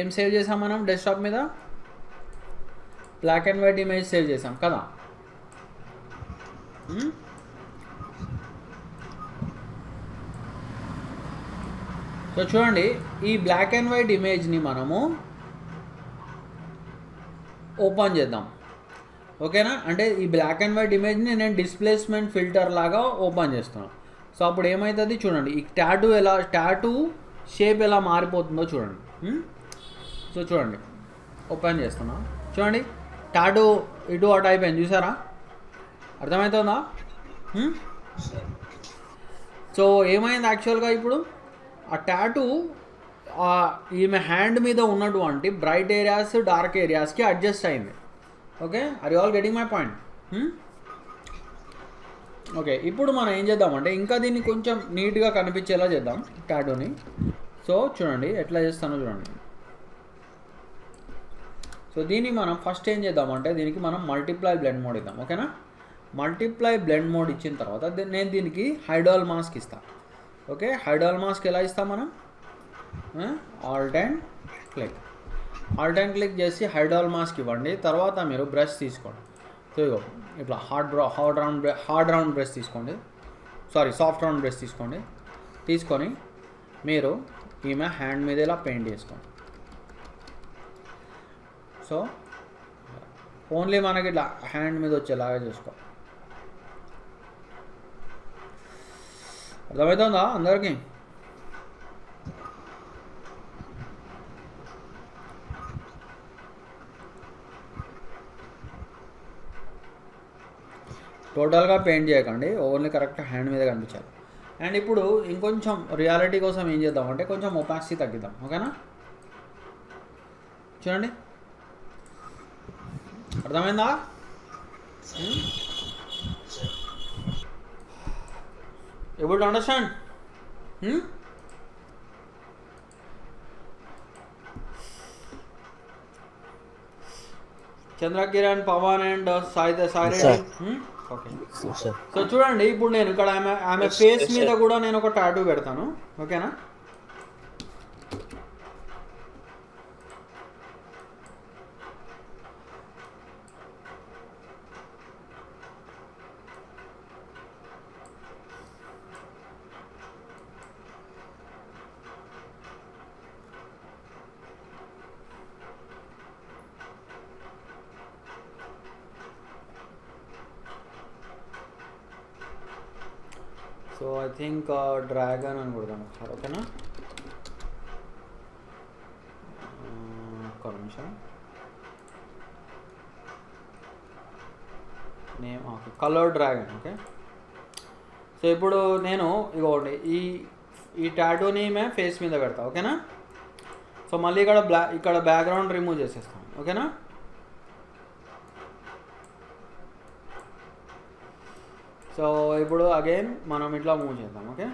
ఏం సేవ్ చేసాం మనం డెస్క్టాప్ మీద? Black and white image save చేసాం కదా. సో చూడండి, ఈ బ్లాక్ అండ్ వైట్ ఇమేజ్ని మనము ఓపెన్ చేద్దాం, ఓకేనా? అంటే ఈ బ్లాక్ అండ్ వైట్ ఇమేజ్ని నేను డిస్ప్లేస్మెంట్ ఫిల్టర్ లాగా ఓపెన్ చేస్తున్నాను. సో అప్పుడు ఏమవుతుంది చూడండి, ఈ టాటూ షేప్ ఎలా మారిపోతుందో చూడండి. సో చూడండి, ఓపెన్ చేస్తున్నా, చూడండి టాటూ ఇటు అటు అయిపోయింది, చూసారా? అర్థమవుతుందా? సో ఏమైంది యాక్చువల్గా ఇప్పుడు ఆ టాటూ ఈమె హ్యాండ్ మీద ఉన్నటువంటి బ్రైట్ ఏరియాస్ డార్క్ ఏరియాస్కి అడ్జస్ట్ అయింది, okay? Are you all getting my point? Okay, ఇప్పుడు మనం ఏం చేద్దామంటే ఇంకా దీన్ని కొంచెం నీట్గా కనిపించేలా చేద్దాం టాటూని. సో చూడండి ఎట్లా చేస్తానో చూడండి. సో దీనికి మనం ఫస్ట్ ఏం చేద్దామంటే దీనికి మనం మల్టిప్లై బ్లెండ్ మోడ్ ఇద్దాం, ఓకేనా? మల్టిప్లై బ్లెండ్ మోడ్ ఇచ్చిన తర్వాత నేను దీనికి హైడాల్ మాస్క్ ఇస్తాను, ఓకే? హైడాల్ మాస్క్ ఎలా ఇస్తాం మనం? ఆల్ట్ అండ్ క్లిక్ చేసి హైడాల్ మాస్క్ ఇవ్వండి. తర్వాత మీరు బ్రష్ తీసుకోండి. సో ఇగో ఇట్లా హార్డ్ రౌండ్ బ్రష్ తీసుకోండి, సాఫ్ట్ రౌండ్ బ్రష్ తీసుకోండి. తీసుకొని మీరు ఈమె హ్యాండ్ మీద ఇలా పెయింట్ చేసుకోండి. సో ఓన్లీ మనకి ఇట్లా హ్యాండ్ మీద వచ్చేలాగా చేసుకో. అర్థమవుతుందా అందరికీ? టోటల్గా పెయింట్ చేయకండి, ఓన్లీ కరెక్ట్ హ్యాండ్ మీద కనిపించాలి. అండ్ ఇప్పుడు ఇంకొంచెం రియాలిటీ కోసం ఏం చేద్దాం అంటే కొంచెం ఒపాసిటీ తగ్గిద్దాం. ఓకేనా, చూడండి అర్థమైందా? able to understand? Chandra Kiran, Pavan and Sai Reddy. Okay, so చూడండి ఇప్పుడు నేను ఇక్కడ ఆమె ఫేస్ మీద కూడా నేను ఒక టాటూ పెడతాను. ఓకేనా, సో ఐ థింక్ డ్రాగన్ అని కొడతాను ఒకసారి. ఓకేనా, ఒక్క నిమిషం. Name okay, colour dragon. Okay, so ఇప్పుడు నేను ఇగోండి ఈ టాటూని మేము ఫేస్ మీద పెడతా. ఓకేనా, సో మళ్ళీ ఇక్కడ బ్యాక్గ్రౌండ్ రిమూవ్ చేసేస్తాం. ఓకేనా, సో ఇప్పుడు అగైన్ మనం ఇట్లా మూవ్ చేద్దాం. ఓకే,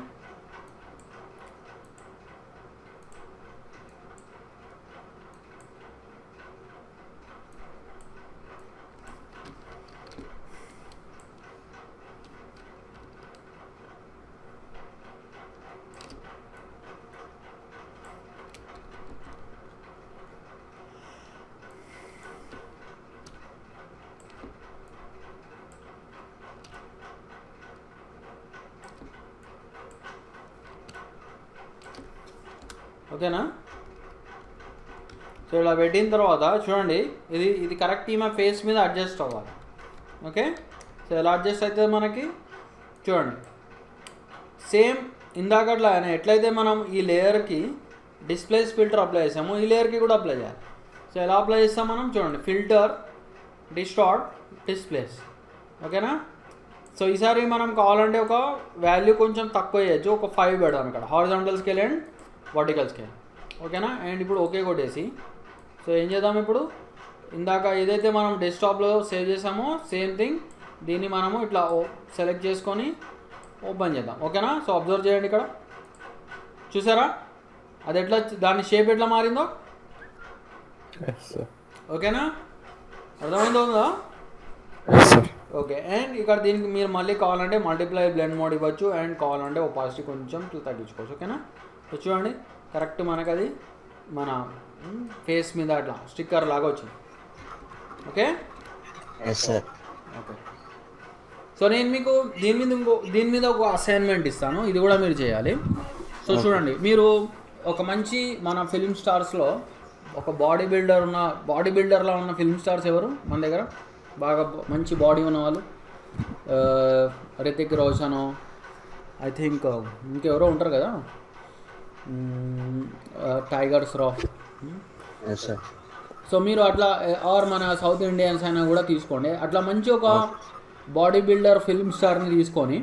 ఓకేనా. సో ఇలా పెట్టిన తర్వాత చూడండి ఇది కరెక్ట్ ఈమె ఫేస్ మీద అడ్జస్ట్ అవ్వాలి. ఓకే, సో ఎలా అడ్జస్ట్ అవుతుంది మనకి చూడండి. సేమ్ ఇందాకట్లా ఎట్లయితే మనం ఈ లేయర్కి డిస్ప్లేస్ ఫిల్టర్ అప్లై చేసాము, ఈ లేయర్కి కూడా అప్లై చేయాలి. సో ఎలా అప్లై చేస్తాం మనం చూడండి, ఫిల్టర్, డిస్టార్ట్, డిస్ప్లేస్. ఓకేనా, సో ఈసారి మనం కావాలంటే ఒక వాల్యూ కొంచెం తక్కువ చేయొచ్చు, ఒక 5 పెడదాం ఇక్కడ, horizontal scale and vertical scale. ఓకేనా, అండ్ ఇప్పుడు ఓకే కొట్టేసి సో ఏం చేద్దాం, ఇప్పుడు ఇందాక ఏదైతే మనం డెస్క్టాప్లో సేవ్ చేసామో సేమ్ థింగ్ దీన్ని మనము ఇట్లా సెలెక్ట్ చేసుకొని ఓపెన్ చేద్దాం. ఓకేనా, సో అబ్జర్వ్ చేయండి, ఇక్కడ చూసారా అది ఎట్లా, దాని షేప్ ఎట్లా మారిందో. ఓకేనా, అర్థమైందో? ఓకే, అండ్ ఇక్కడ దీనికి మీరు మళ్ళీ కావాలంటే మల్టిప్లై బ్లెండ్ మోడ్ ఇవ్వచ్చు, అండ్ కావాలంటే ఒపాసిటీ కొంచెం తగ్గించుకోవచ్చు. ఓకేనా, సో చూడండి కరెక్ట్ మనకు అది మన ఫేస్ మీద అట్లా స్టిక్కర్ లాగా వచ్చింది. ఓకే, ఓకే, సో నేను మీకు దీని మీద ఒక అసైన్మెంట్ ఇస్తాను, ఇది కూడా మీరు చేయాలి. సో చూడండి, మీరు ఒక మంచి మన ఫిల్మ్ స్టార్స్లో ఒక బాడీ బిల్డర్లా ఉన్న ఫిల్మ్ స్టార్స్ ఎవరు మన దగ్గర, బాగా మంచి బాడీ ఉన్న వాళ్ళు? రితిక్ రోషన్, ఐ థింక్ ఇంకెవరో ఉంటారు కదా, టైగర్ ష్రాఫ్. సో మీరు అట్లా ఆర్ మన సౌత్ ఇండియన్స్ అయినా కూడా తీసుకోండి, అట్లా మంచి ఒక బాడీ బిల్డర్ ఫిల్మ్ స్టార్ని తీసుకొని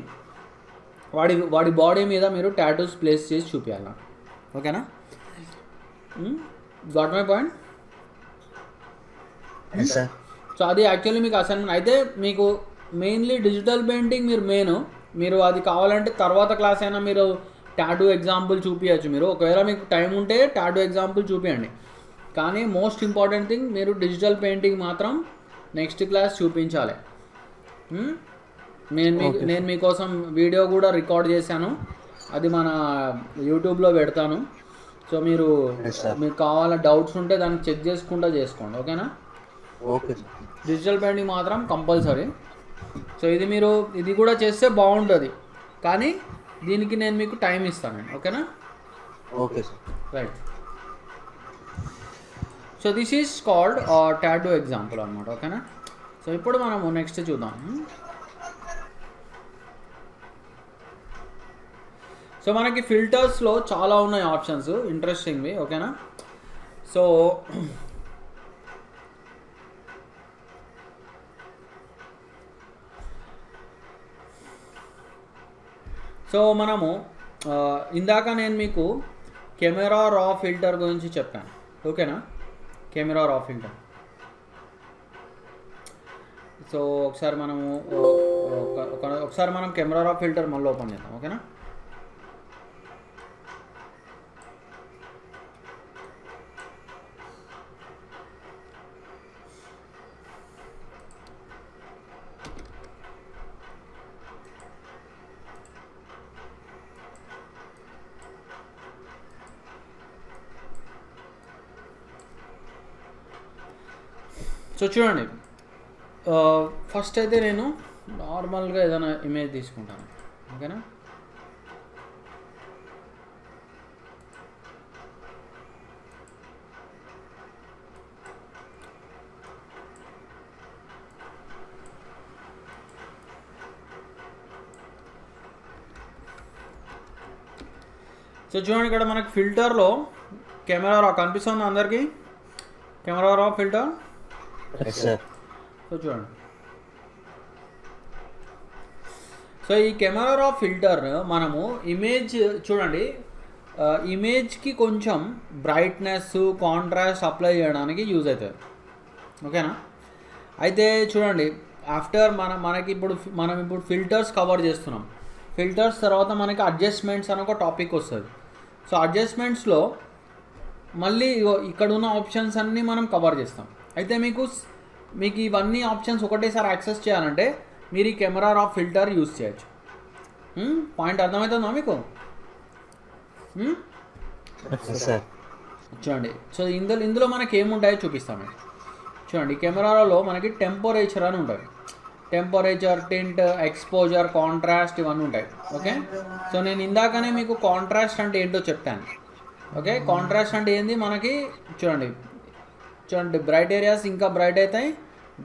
వాడి బాడీ మీద మీరు టాటూస్ ప్లేస్ చేసి చూపించాలి. ఓకేనా, గాట్ మై పాయింట్? సో అది యాక్చువల్లీ మీకు అసైన్మెంట్ అయితే, మీకు మెయిన్లీ డిజిటల్ పెయింటింగ్ మీరు అది కావాలంటే తర్వాత క్లాస్ అయినా మీరు టాటూ ఎగ్జాంపుల్ చూపించచ్చు. మీరు ఒకవేళ మీకు టైం ఉంటే టాటూ ఎగ్జాంపుల్ చూపించండి, కానీ మోస్ట్ ఇంపార్టెంట్ థింగ్ మీరు డిజిటల్ పెయింటింగ్ మాత్రం నెక్స్ట్ క్లాస్ చూపించాలి. నేను మీకోసం వీడియో కూడా రికార్డ్ చేశాను, అది మన యూట్యూబ్లో పెడతాను. సో మీకు కావాల డౌట్స్ ఉంటే దాన్ని చెక్ చేసుకుంటూ చేసుకోండి. ఓకేనా, ఓకే, డిజిటల్ పెయింటింగ్ మాత్రం కంపల్సరీ. సో ఇది కూడా చేస్తే బాగుంటుంది, కానీ దీనికి నేను మీకు టైం ఇస్తానండి. ఓకేనా, okay sir, right. So this is called tattoo example అనమాట. ఓకేనా, సో ఇప్పుడు మనము నెక్స్ట్ చూద్దాం. సో మనకి ఫిల్టర్స్లో చాలా ఉన్నాయి ఆప్షన్స్, ఇంట్రెస్టింగ్వి. ఓకేనా, సో సో మనము ఇందాక నేను మీకు కెమెరా రా ఫిల్టర్ గురించి చెప్పాను, ఓకేనా? కెమెరా రా ఫిల్టర్. సో ఒకసారి మనం కెమెరా రా ఫిల్టర్ మళ్ళీ ఓపెన్ చేద్దాం, ఓకేనా? సో చూడండి, ఫస్ట్ అయితే నేను నార్మల్గా ఏదైనా ఇమేజ్ తీసుకుంటాను, ఓకేనా? సో చూడండి, ఇక్కడ మనకి ఫిల్టర్లో కెమెరా రా కనిపిస్తుంది అందరికీ. కెమెరా రా ఫిల్టర్. సో చూడండి, సో ఈ కెమెరా రా ఫిల్టర్ మనము ఇమేజ్ చూడండి, ఇమేజ్కి కొంచెం బ్రైట్నెస్ కాంట్రాస్ట్ అప్లై చేయడానికి యూజ్ అవుతుంది, ఓకేనా? అయితే చూడండి, ఆఫ్టర్ మనం ఇప్పుడు ఫిల్టర్స్ కవర్ చేస్తున్నాం. ఫిల్టర్స్ తర్వాత మనకి అడ్జస్ట్మెంట్స్ అని ఒక టాపిక్ వస్తుంది. సో అడ్జస్ట్మెంట్స్లో మళ్ళీ ఇక్కడ ఉన్న ఆప్షన్స్ అన్నీ మనం కవర్ చేస్తాం. అయితే మీకు ఇవన్నీ ఆప్షన్స్ ఒకటేసారి యాక్సెస్ చేయాలంటే మీరు ఈ కెమెరా రా ఫిల్టర్ యూజ్ చేయొచ్చు. పాయింట్ అర్థమవుతుందా మీకు? చూడండి, సో ఇందులో మనకి ఏముంటాయో చూపిస్తాను. చూడండి, కెమెరాలో మనకి టెంపరేచర్ అని ఉంటుంది. టెంపరేచర్, టింట్, ఎక్స్పోజర్, కాంట్రాస్ట్ ఇవన్నీ ఉంటాయి, ఓకే? సో నేను ఇందాకనే మీకు కాంట్రాస్ట్ అంటే ఏంటో చెప్తాను, ఓకే? కాంట్రాస్ట్ అంటే ఏంది మనకి చూడండి, బ్రైట్ ఏరియాస్ ఇంకా బ్రైట్ అవుతాయి,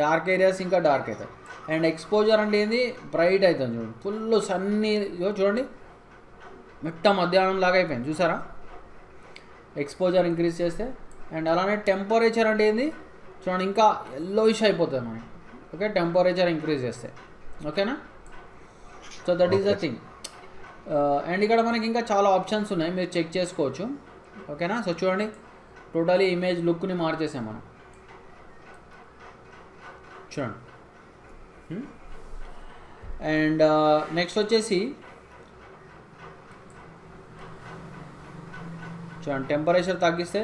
డార్క్ ఏరియాస్ ఇంకా డార్క్ అవుతాయి. అండ్ ఎక్స్పోజర్ అంటే ఏంది, బ్రైట్ అవుతుంది. చూడండి, ఫుల్ సన్నీ చూడండి, మిట్ట మధ్యాహ్నం లాగా అయిపోయింది, చూసారా? ఎక్స్పోజర్ ఇంక్రీజ్ చేస్తే. అండ్ అలానే టెంపరేచర్ అంటే ఏంది చూడండి, ఇంకా ఎల్లోయిష్ అయిపోతుంది మనకి, ఓకే? టెంపరేచర్ ఇంక్రీజ్ చేస్తే, ఓకేనా? So that is the thing. And ఇక్కడ మనకి ఇంకా చాలా ఆప్షన్స్ ఉన్నాయి, మీరు చెక్ చేసుకోవచ్చు, ఓకేనా? సో చూడండి, టోటలీ ఇమేజ్ లుక్ని మార్చేసాం మనం, చూడండి. అండ్ నెక్స్ట్ వచ్చేసి చూడండి, టెంపరేచర్ తగ్గిస్తే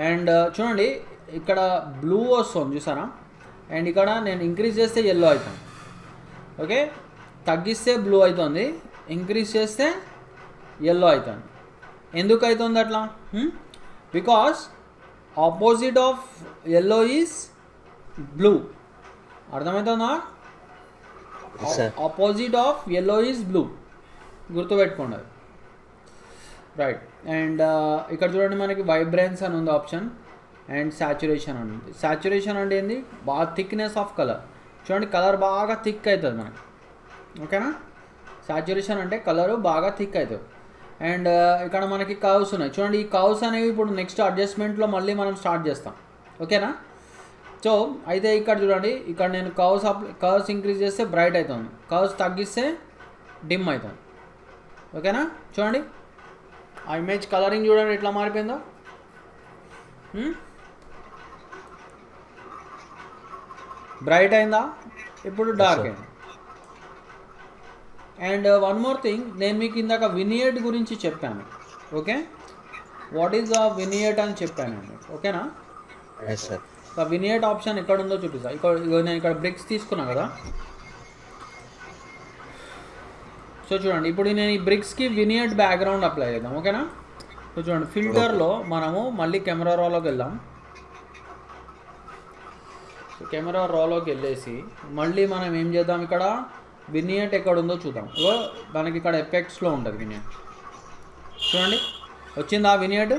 అండ్ చూడండి ఇక్కడ బ్లూ వస్తుంది, చూసారా? అండ్ ఇక్కడ నేను ఇంక్రీజ్ చేస్తే ఎల్లో అవుతుంది, ఓకే? తగ్గిస్తే బ్లూ అవుతుంది, ఇంక్రీజ్ చేస్తే ఎల్లో అవుతుంది. ఎందుకు అవుతుంది అట్లా? Because opposite of yellow is blue. అర్థమవుతుందా? Opposite of yellow is blue, గుర్తుపెట్టుకోండి అది, రైట్? అండ్ ఇక్కడ చూడండి, మనకి వైబ్రెన్స్ అని ఉంది ఆప్షన్, అండ్ సాచురేషన్ అని ఉంది. సాచురేషన్ అంటే ఏంది, బాగా థిక్నెస్ ఆఫ్ కలర్. చూడండి, కలర్ బాగా థిక్ అవుతుంది మనకి, ఓకేనా? సాచురేషన్ అంటే కలరు బాగా థిక్ అవుతుంది. అండ్ ఇక్కడ మనకి కర్వ్స్ ఉన్నాయి, చూడండి. ఈ కర్వ్స్ అనేవి ఇప్పుడు నెక్స్ట్ అడ్జస్ట్మెంట్లో మళ్ళీ మనం స్టార్ట్ చేస్తాం, ఓకేనా? సో అయితే ఇక్కడ చూడండి, ఇక్కడ నేను కర్వ్స్ ఇంక్రీజ్ చేస్తే బ్రైట్ అవుతుంది, కర్వ్స్ తగ్గిస్తే డిమ్ అవుతుంది, ఓకేనా? చూడండి, ఆ ఇమేజ్ కలరింగ్ చూడండి ఎట్లా మారిపోయిందో. బ్రైట్ అయిందా, ఇప్పుడు డార్క్ అయింది. అండ్ వన్ మోర్ థింగ్, నేను మీకు ఇందాక వినియట్ గురించి చెప్పాను, ఓకే? వాట్ ఈజ్ ఆ వినియట్ అని చెప్పానండి, ఓకేనా? ఆ వినియట్ ఆప్షన్ ఎక్కడ ఉందో చూపిస్తా. నేను ఇక్కడ బ్రిక్స్ తీసుకున్నా కదా. సో చూడండి, ఇప్పుడు నేను ఈ బ్రిక్స్కి వినియట్ బ్యాక్గ్రౌండ్ అప్లై చేద్దాం, ఓకేనా? సో చూడండి, ఫిల్టర్లో మనము మళ్ళీ కెమెరా రాలోకి వెళ్దాం. సో కెమెరా రాలోకి వెళ్ళేసి మళ్ళీ మనం ఏం చేద్దాం, ఇక్కడ వినియట్ ఎక్కడ ఉందో చూద్దాం. మనకి ఇక్కడ ఎఫెక్ట్స్లో ఉంటుంది వినియట్. చూడండి, వచ్చిందా వినియట్?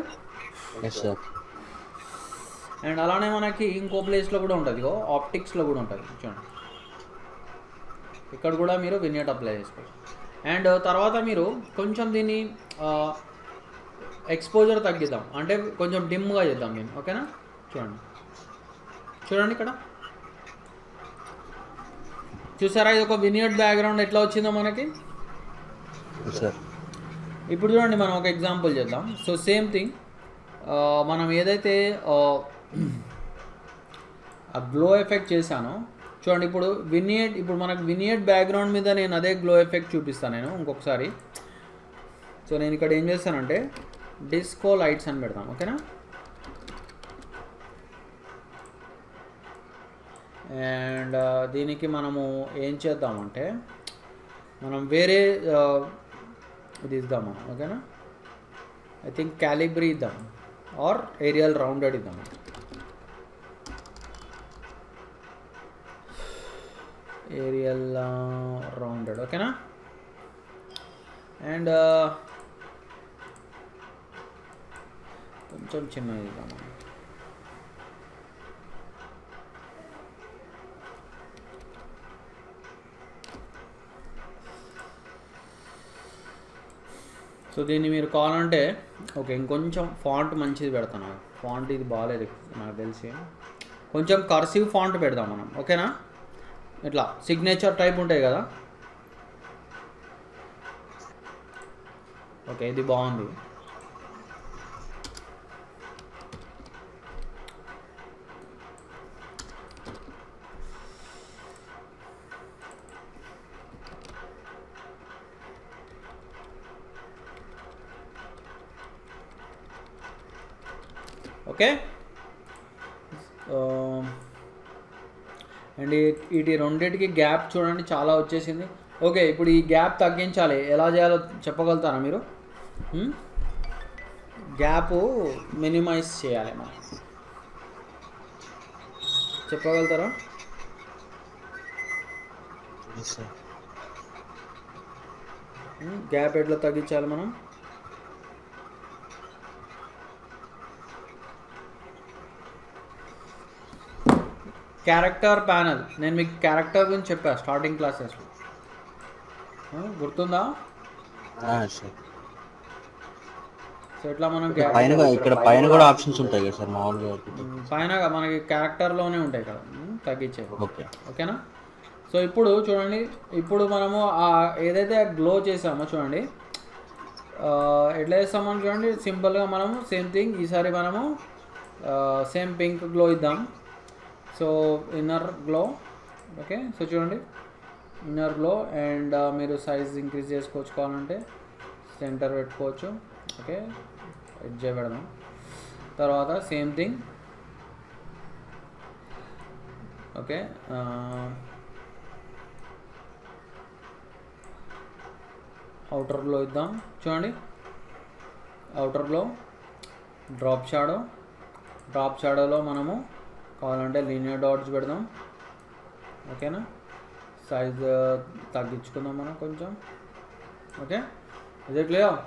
అండ్ అలానే మనకి ఇంకో ప్లేస్లో కూడా ఉంటుంది, ఆప్టిక్స్లో కూడా ఉంటుంది. చూడండి, ఇక్కడ కూడా మీరు వినియట్ అప్లై చేసుకోవచ్చు. అండ్ తర్వాత మీరు కొంచెం దీన్ని ఎక్స్పోజర్ తగ్గిద్దాం, అంటే కొంచెం డిమ్గా చేద్దాం నేను, ఓకేనా? చూడండి ఇక్కడ చూసారా, ఇది ఒక వినియట్ బ్యాక్గ్రౌండ్ ఎట్లా వచ్చిందో మనకి. సార్ ఇప్పుడు చూడండి మనం ఒక ఎగ్జాంపుల్ చేద్దాం. సో సేమ్ థింగ్, మనం ఏదైతే ఆ గ్లో ఎఫెక్ట్ చేశానో చూడండి. ఇప్పుడు మనకు వినియట్ బ్యాక్గ్రౌండ్ మీద నేను అదే గ్లో ఎఫెక్ట్ చూపిస్తాను నేను ఇంకొకసారి. సో నేను ఇక్కడ ఏం చేస్తానంటే డిస్కో లైట్స్ అని పెడతాం, ఓకేనా. అండ్ దీనికి మనము ఏం చేద్దామంటే మనం వేరే ఇది ఇద్దాం మనం, ఓకేనా. ఐ థింక్ క్యాలిబ్రీ ఇద్దాం ఆర్ ఏరియల్ రౌండెడ్ ఇద్దాం. ఏరియల్ రౌండెడ్, ఓకేనా. అండ్ కొంచెం చిన్నది ఇద్దాం. సో దీన్ని మీరు కావాలంటే ఓకే ఇంకొంచెం ఫాంట్ మంచిది పెడతాను. ఫాంట్ ఇది బాగాలేదు నాకు తెలిసి, కొంచెం కర్సివ్ ఫాంట్ పెడదాం మనం, ఓకేనా. ఇట్లా సిగ్నేచర్ టైప్ ఉంటాయి కదా, ఓకే ఇది బాగుంది. ఓకే. అండ్ వీటి రెండింటికి గ్యాప్ చూడండి చాలా వచ్చేసింది. ఓకే ఇప్పుడు ఈ గ్యాప్ తగ్గించాలి, ఎలా చేయాలో చెప్పగలుగుతారా మీరు? గ్యాప్ మినిమైజ్ చేయాలి మనం, చెప్పగలుగుతారా? గ్యాప్ ఎట్లా తగ్గించాలి మనం? క్యారెక్టర్ ప్యానల్, నేను మీకు క్యారెక్టర్ గురించి చెప్పా స్టార్టింగ్ క్లాసెస్లో, గుర్తుందా? సో ఇట్లా మనం ఇక్కడ పైన కూడా ఆప్షన్స్ ఉంటాయి కదా సార్ మామూలుగా? పైన మనకి క్యారెక్టర్లోనే ఉంటాయి కదా తగ్గించేవి, ఓకే ఓకేనా. సో ఇప్పుడు చూడండి, ఇప్పుడు మనము ఏదైతే గ్లో చేసామో చూడండి ఎట్లా చేస్తామని చూడండి. సింపుల్గా మనము సేమ్ థింగ్ ఈసారి మనము సేమ్ పింక్ గ్లో ఇద్దాం. So inner glow, okay. So చూడండి ఇన్నర్ గ్లో, అండ్ మీరు సైజ్ ఇంక్రీజ్ చేసుకోవచ్చు, కావాలంటే సెంటర్ పెట్టుకోవచ్చు, ఓకే. ఎడ్జ్ పెడదాం. తర్వాత same thing, okay. Outer glow ఇద్దాం. చూడండి అవుటర్ గ్లో, డ్రాప్ షాడోలో మనము కావాలంటే లీనియర్ డాట్స్ పెడదాం, ఓకేనా. సైజ్ తగ్గించుకుందాం మనం కొంచెం, ఓకే. ఇదే క్లియర్.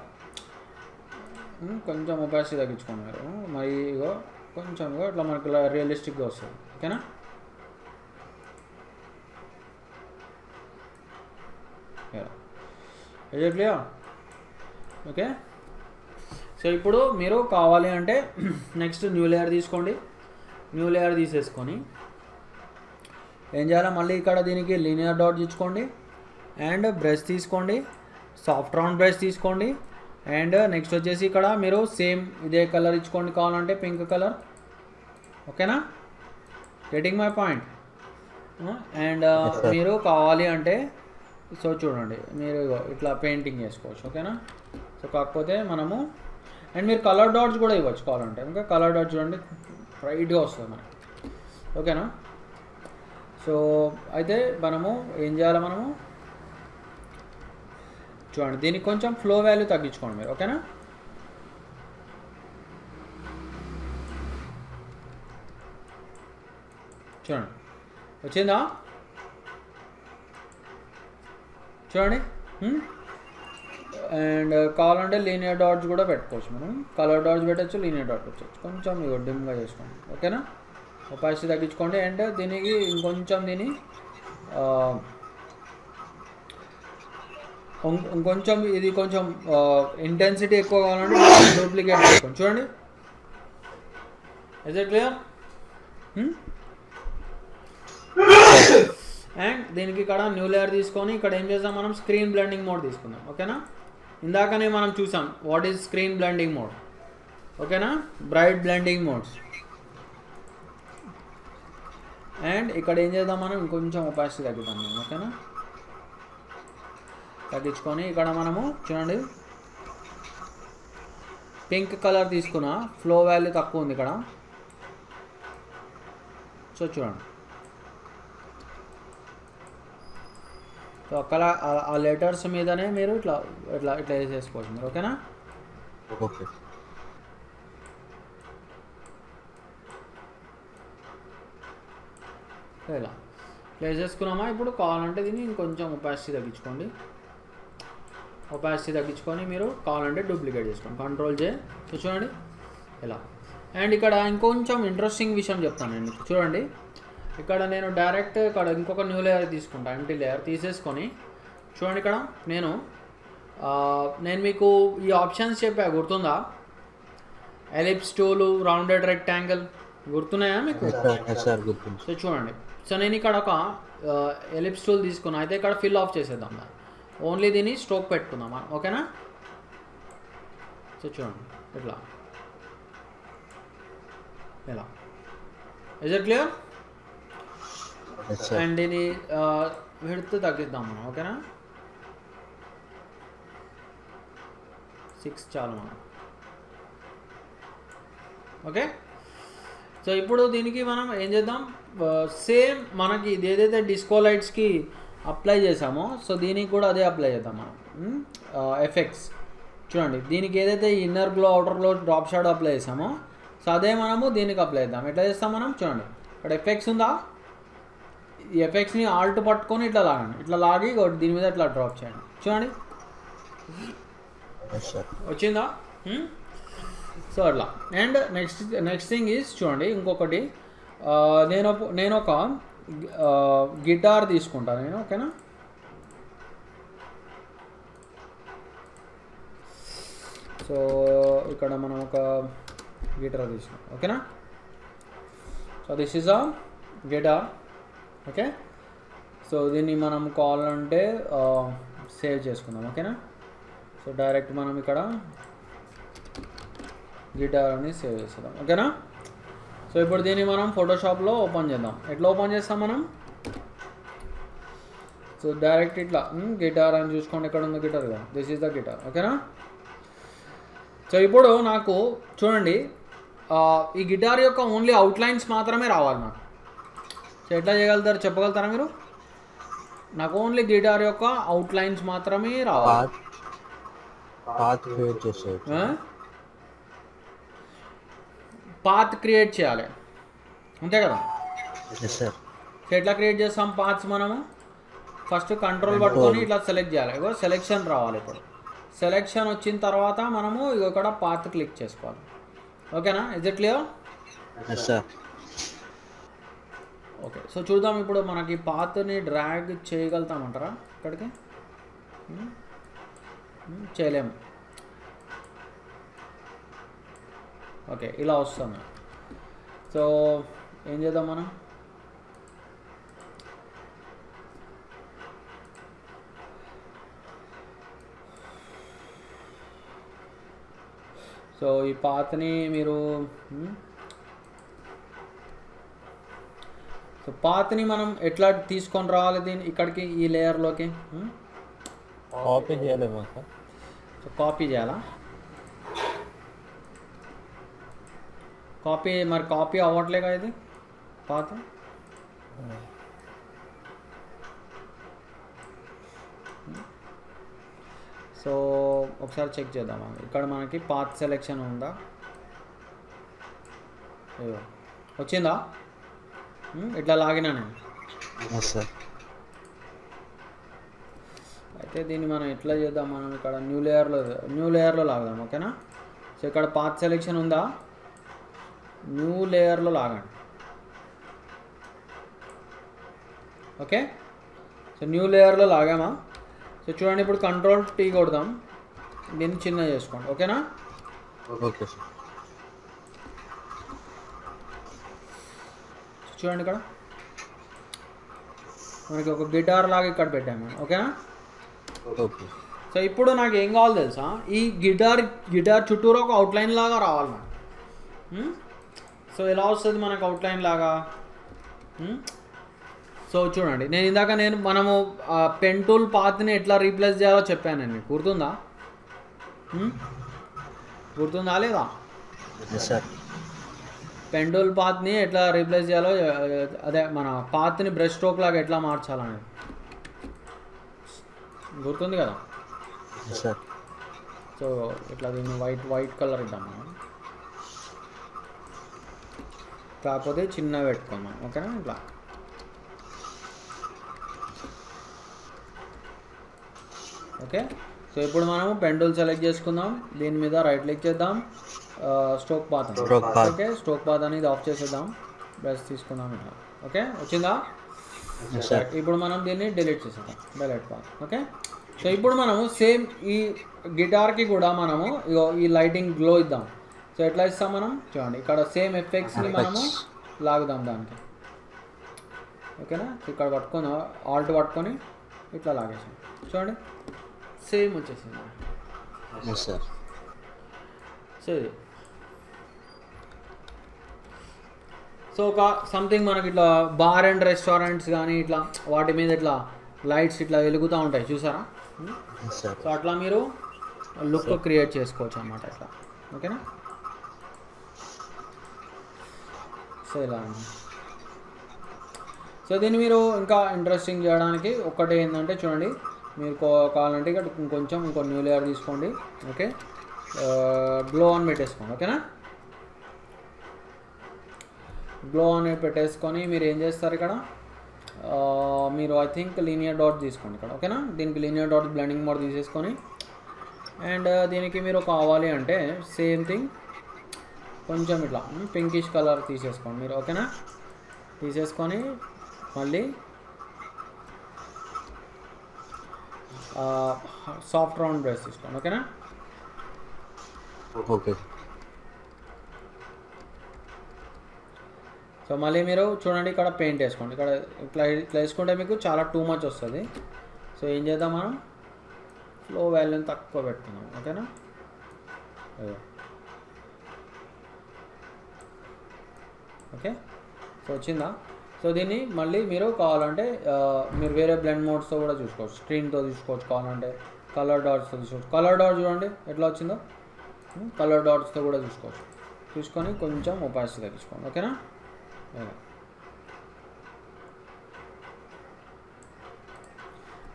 కొంచెం ఒపాసిటీ తగ్గించుకోండి మీరు, మరి ఇగో కొంచెం ఇట్లా మనకు రియలిస్టిక్గా వస్తుంది, ఓకేనా. ఇదే క్లియర్, ఓకే. సో ఇప్పుడు మీరు కావాలి అంటే నెక్స్ట్ న్యూ లేయర్ తీసుకోండి. న్యూ లేయర్ తీసేసుకొని ఏం చేయాలి, మళ్ళీ ఇక్కడ దీనికి లీనియర్ డాట్ ఇచ్చుకోండి, అండ్ బ్రష్ తీసుకోండి, సాఫ్ట్ రౌండ్ బ్రష్ తీసుకోండి, అండ్ నెక్స్ట్ వచ్చేసి ఇక్కడ మీరు సేమ్ ఇదే కలర్ ఇచ్చుకోండి, కావాలంటే పింక్ కలర్, ఓకేనా. Getting my point. అండ్ మీరు కావాలి అంటే సో చూడండి మీరు ఇట్లా పెయింటింగ్ చేసుకోవచ్చు, ఓకేనా. సో కాకపోతే మనము అండ్ మీరు కలర్ డాట్స్ కూడా ఇవ్వచ్చు కావాలంటే, ఇంకా కలర్ డాట్స్ చూడండి బ్రైట్గా వస్తుంది మనకి, ఓకేనా. సో అయితే మనము ఏం చేయాలి, మనము చూడండి దీనికి కొంచెం ఫ్లో వాల్యూ తగ్గించుకోండి మీరు, ఓకేనా. చూడండి వచ్చిందా, చూడండి. అండ్ కావాలంటే లీనియర్ డాట్స్ కూడా పెట్టుకోవచ్చు మనం, కలర్ డాట్స్ పెట్టచ్చు, లీనియర్ డాట్ పెట్టచ్చు. కొంచెం ఇవి డిమ్గా చేసుకోండి, ఓకేనా. ఒపాసిటీ తగ్గించుకోండి. అండ్ దీనికి ఇంకొంచెం ఇంకొంచెం ఇది కొంచెం ఇంటెన్సిటీ ఎక్కువ కావాలంటే డూప్లికేట్ చేసుకోండి. చూడండి ఇస్ ఇట్ క్లియర్? అండ్ దీనికి ఇక్కడ న్యూ లేయర్ తీసుకొని ఇక్కడ ఏం చేద్దాం, మనం స్క్రీన్ బ్లెండింగ్ మోడ్ తీసుకుందాం, ఓకేనా. ఇందాకనే మనం చూసాం what is screen blending mode. ఓకేనా, బ్రైట్ బ్లెండింగ్ మోడ్స్. అండ్ ఇక్కడ ఏం చేద్దాం మనం, ఇంకొంచెం ఒపాసిటీ తగ్గుతాం మేము. ఓకేనా, తగ్గించుకొని ఇక్కడ మనము చూడండి పింక్ కలర్ తీసుకున్నా, ఫ్లో వాల్యూ తక్కువ ఉంది ఇక్కడ. సో చూడండి, సో అక్కడ ఆ లెటర్స్ మీదనే మీరు ఇట్లా ఇట్లా ఇట్లా వేసేసుకోవచ్చు మీరు. ఓకేనా, ఓకే. ఇలా ప్లేస్ చేసుకున్నామా. ఇప్పుడు కావాలంటే దీన్ని ఇంకొంచెం ఒపాసిటీ తగ్గించుకోండి. ఒపాసిటీ తగ్గించుకొని మీరు కావాలంటే డూప్లికేట్ చేసుకోండి, కంట్రోల్ చే. చూడండి ఇలా. అండ్ ఇక్కడ ఇంకొంచెం ఇంట్రెస్టింగ్ విషయం చెప్తాను నేను. చూడండి, ఇక్కడ నేను డైరెక్ట్ ఇక్కడ ఇంకొక న్యూ లేయర్ తీసుకుంటా, ఎంటీ లేయర్ తీసేసుకొని. చూడండి ఇక్కడ నేను మీకు ఈ ఆప్షన్స్ చెప్పా, గుర్తుందా? ఎలిప్స్ టూలు, రౌండెడ్ రెక్టాంగిల్, గుర్తున్నాయా మీకు? సో చూడండి, సో నేను ఇక్కడ ఒక ఎలిప్స్ టూల్ తీసుకున్నా. అయితే ఇక్కడ ఫిల్ ఆఫ్ చేసేద్దాం, ఓన్లీ దీన్ని స్ట్రోక్ పెట్టుకుందాం. ఓకేనా, సో చూడండి ఇట్లా ఇలా. Is it clear? అండ్ దీన్ని విడ్త్ తగ్గిద్దాం మనం. ఓకేనా, 6 చాలు మనం. ఓకే, సో ఇప్పుడు దీనికి మనం ఏం చేద్దాం, సేమ్ మనకి ఇది ఏదైతే డిస్కో లైట్స్కి అప్లై చేసామో సో దీనికి కూడా అదే అప్లై చేద్దాం మనం. ఎఫెక్ట్స్ చూడండి, దీనికి ఏదైతే inner glow outer glow drop shadow apply చేసామో సో అదే మనము దీనికి అప్లై చేద్దాం. ఎట్లా చేస్తాం మనం? చూడండి, ఇక్కడ ఎఫెక్ట్స్ ఉందా, ఈ ఎఫెక్ట్స్ని ఆల్ట్ పట్టుకొని ఇట్లా లాగండి. ఇట్లా లాగి దీని మీద ఇట్లా డ్రాప్ చేయండి. చూడండి వచ్చిందా? సో అట్లా. అండ్ నెక్స్ట్ థింగ్ ఈజ్ చూడండి, ఇంకొకటి నేను ఒక గిటార్ తీసుకుంటాను నేను. ఓకేనా, సో ఇక్కడ మనం ఒక గిటార్ తీసుకున్నాం. ఓకేనా, so this is a guitar. Okay, so దీన్ని మనం కావాలంటే సేవ్ చేసుకుందాం. ఓకేనా, సో డైరెక్ట్ మనం ఇక్కడ గిటార్ అని సేవ్ చేస్తాం. ఓకేనా, సో ఇప్పుడు దీన్ని మనం ఫోటోషాప్లో ఓపెన్ చేద్దాం. ఎట్లా ఓపెన్ చేస్తాం మనం? సో డైరెక్ట్ ఇట్లా గిటార్ అని చూసుకోండి, ఎక్కడ ఉంది గిటార్ కదా, దిస్ ఈజ్ ద గిటార్. ఓకేనా, సో ఇప్పుడు నాకు చూడండి ఈ గిటార్ యొక్క ఓన్లీ అవుట్లైన్స్ మాత్రమే రావాలి నాకు. సో ఎట్లా చేయగలుగుతారు చెప్పగలుగుతారా మీరు? నాకు ఓన్లీ గిటార్ యొక్క అవుట్లైన్స్ మాత్రమే రావాలి. పాత్ క్రియేట్ చేయాలి అంతే కదా? సో ఎట్లా క్రియేట్ చేస్తాం పాత్స్ మనము? ఫస్ట్ కంట్రోల్ పట్టుకొని ఇట్లా సెలెక్ట్ చేయాలి. ఇగో సెలెక్షన్ రావాలి. ఇప్పుడు సెలెక్షన్ వచ్చిన తర్వాత మనము ఇక్కడ పాత్ క్లిక్ చేసుకోవాలి. ఓకేనా, is it clear? Okay, so చూద్దాం ఇప్పుడు మనకి పాత్ని డ్రాగ్ చేయగలుగుతామంటారా ఇక్కడికి? చేయలేము. ఓకే, ఇలా వస్తుంది. సో ఏం చేద్దాం మనం? సో ఈ పాత్ని మీరు సో పాత్ని మనం ఎట్లా తీసుకొని రావాలి దీన్ని ఇక్కడికి, ఈ లేయర్లోకి? కాపీ చేయలేమా సార్? సో కాపీ చేయాలా? కాపీ మరి కాపీ అవ్వట్లేగా ఇది పాత్. సో ఒకసారి చెక్ చేద్దాం. ఇక్కడ మనకి పాత్ సెలెక్షన్ ఉందా? వచ్చిందా? ఇట్లా లాగినా నేను. అయితే దీన్ని మనం ఎట్లా చేద్దాం? మనం ఇక్కడ న్యూ లేయర్లో లాగదాం. ఓకేనా, సో ఇక్కడ పాత్ సెలెక్షన్ ఉందా? న్యూ లేయర్లో లాగండి. ఓకే, సో న్యూ లేయర్లో లాగామా? సో చూడండి, ఇప్పుడు కంట్రోల్ టీ కొడదాం, దీన్ని చిన్న చేసుకోండి. ఓకేనా, ఓకే సార్. చూడండి ఇక్కడ మనకి ఒక గిటార్ లాగా ఇక్కడ పెట్టాము. ఓకేనా, ఓకే. సో ఇప్పుడు నాకు ఏం కావాలి తెలుసా, ఈ గిటార్ చుట్టూరు ఒక అవుట్లైన్ లాగా రావాలి నాకు. సో ఎలా వస్తుంది మనకు అవుట్లైన్ లాగా? సో చూడండి, మనము పెన్ టూల్ పాత్ని ఎట్లా రీప్లేస్ చేయాలో చెప్పాను నేను మీకు. గుర్తుందా లేదా? పెన్ టూల్ పాత్ని ఎట్లా రీప్లేస్ చేయాలో, అదే మన పాత్ని బ్రష్ స్ట్రోక్ లాగా ఎట్లా మార్చాలనేది గుర్తుంది కదా? సో ఇట్లా దీన్ని వైట్ కలర్ ఇద్దాం మనం, కాకపోతే చిన్న పెట్టుకుందాం. ఓకేనా? ఇట్లా ఓకే. సో ఇప్పుడు మనము పెన్ టూల్ సెలెక్ట్ చేసుకుందాం, దీని మీద రైట్ క్లిక్ చేద్దాం, stroke path okay, stroke path అనేది ఆఫ్ చేసేద్దాం, బ్రష్ తీసుకుందాం ఇట్లా. ఓకే, వచ్చిందా? ఇప్పుడు మనం దీన్ని డిలీట్ చేసేద్దాం, డిలీట్ పాత్. ఓకే. సో ఇప్పుడు మనము సేమ్ ఈ గిటార్కి కూడా మనము ఈ లైటింగ్ గ్లో ఇద్దాం. సో ఎట్లా ఇస్తాం మనం చూడండి, ఇక్కడ సేమ్ ఎఫెక్ట్స్ని మనము లాగుదాం దానికి. ఓకేనా? ఇక్కడ పట్టుకొని ఆల్ట్ పట్టుకొని ఇట్లా లాగేసాం, చూడండి సేమ్ వచ్చేసింది. సో ఇది సో ఒక సంథింగ్ మనకి ఇట్లా బార్ అండ్ రెస్టారెంట్స్ కానీ ఇట్లా వాటి మీద ఇట్లా లైట్స్ ఇట్లా వెలుగుతూ ఉంటాయి చూసారా? సో అట్లా మీరు లుక్ క్రియేట్ చేసుకోవచ్చు అన్నమాట ఇట్లా. ఓకేనా? సో ఇలా సో దీన్ని మీరు ఇంకా ఇంట్రెస్టింగ్ చేయడానికి ఒకటి ఏంటంటే చూడండి, మీరు కావాలంటే ఇక్కడ ఇంకో న్యూ లేయర్ తీసుకోండి. ఓకే, గ్లో ఆన్ పెట్టేసుకోండి. ఓకేనా? గ్లో ఆన్ పెట్టేసుకొని మీరు ఏం చేస్తారు ఇక్కడ, మీరు ఐ థింక్ లీనియర్ డాట్ తీసుకోండి ఇక్కడ. ఓకేనా? దీనికి లీనియర్ డాట్ బ్లెండింగ్ మోడ్ తీసేసుకొని, అండ్ దీనికి మీరు కావాలి అంటే సేమ్ థింగ్ కొంచెం ఇట్లా పింకిష్ కలర్ తీసేసుకోండి మీరు. ఓకేనా? తీసేసుకొని మళ్ళీ సాఫ్ట్ రౌండ్ బ్రష్ తీసుకోండి. ఓకేనా? ఓకే. సో మళ్ళీ మీరు చూడండి ఇక్కడ పెయింట్ వేసుకోండి. ఇక్కడ ఇట్లా వేసుకుంటే మీకు చాలా టూ మచ్ వస్తుంది. సో ఏం చేద్దాం, మనం ఫ్లో వాల్యూని తక్కువ పెట్టుకుందాం. ఓకేనా? ఓకే. సో వచ్చిందా? సో దీన్ని మళ్ళీ మీరు కావాలంటే మీరు వేరే బ్లెండ్ మోడ్స్తో కూడా చూసుకోవచ్చు, స్క్రీన్తో చూసుకోవచ్చు, కావాలంటే కలర్ డాట్స్తో చూసుకోవచ్చు. కలర్ డాట్ చూడండి ఎట్లా వచ్చిందో, కలర్ డాట్స్తో కూడా చూసుకోవచ్చు. చూసుకొని కొంచెం ఒపాసిటీ తగ్గించుకోండి. ఓకేనా?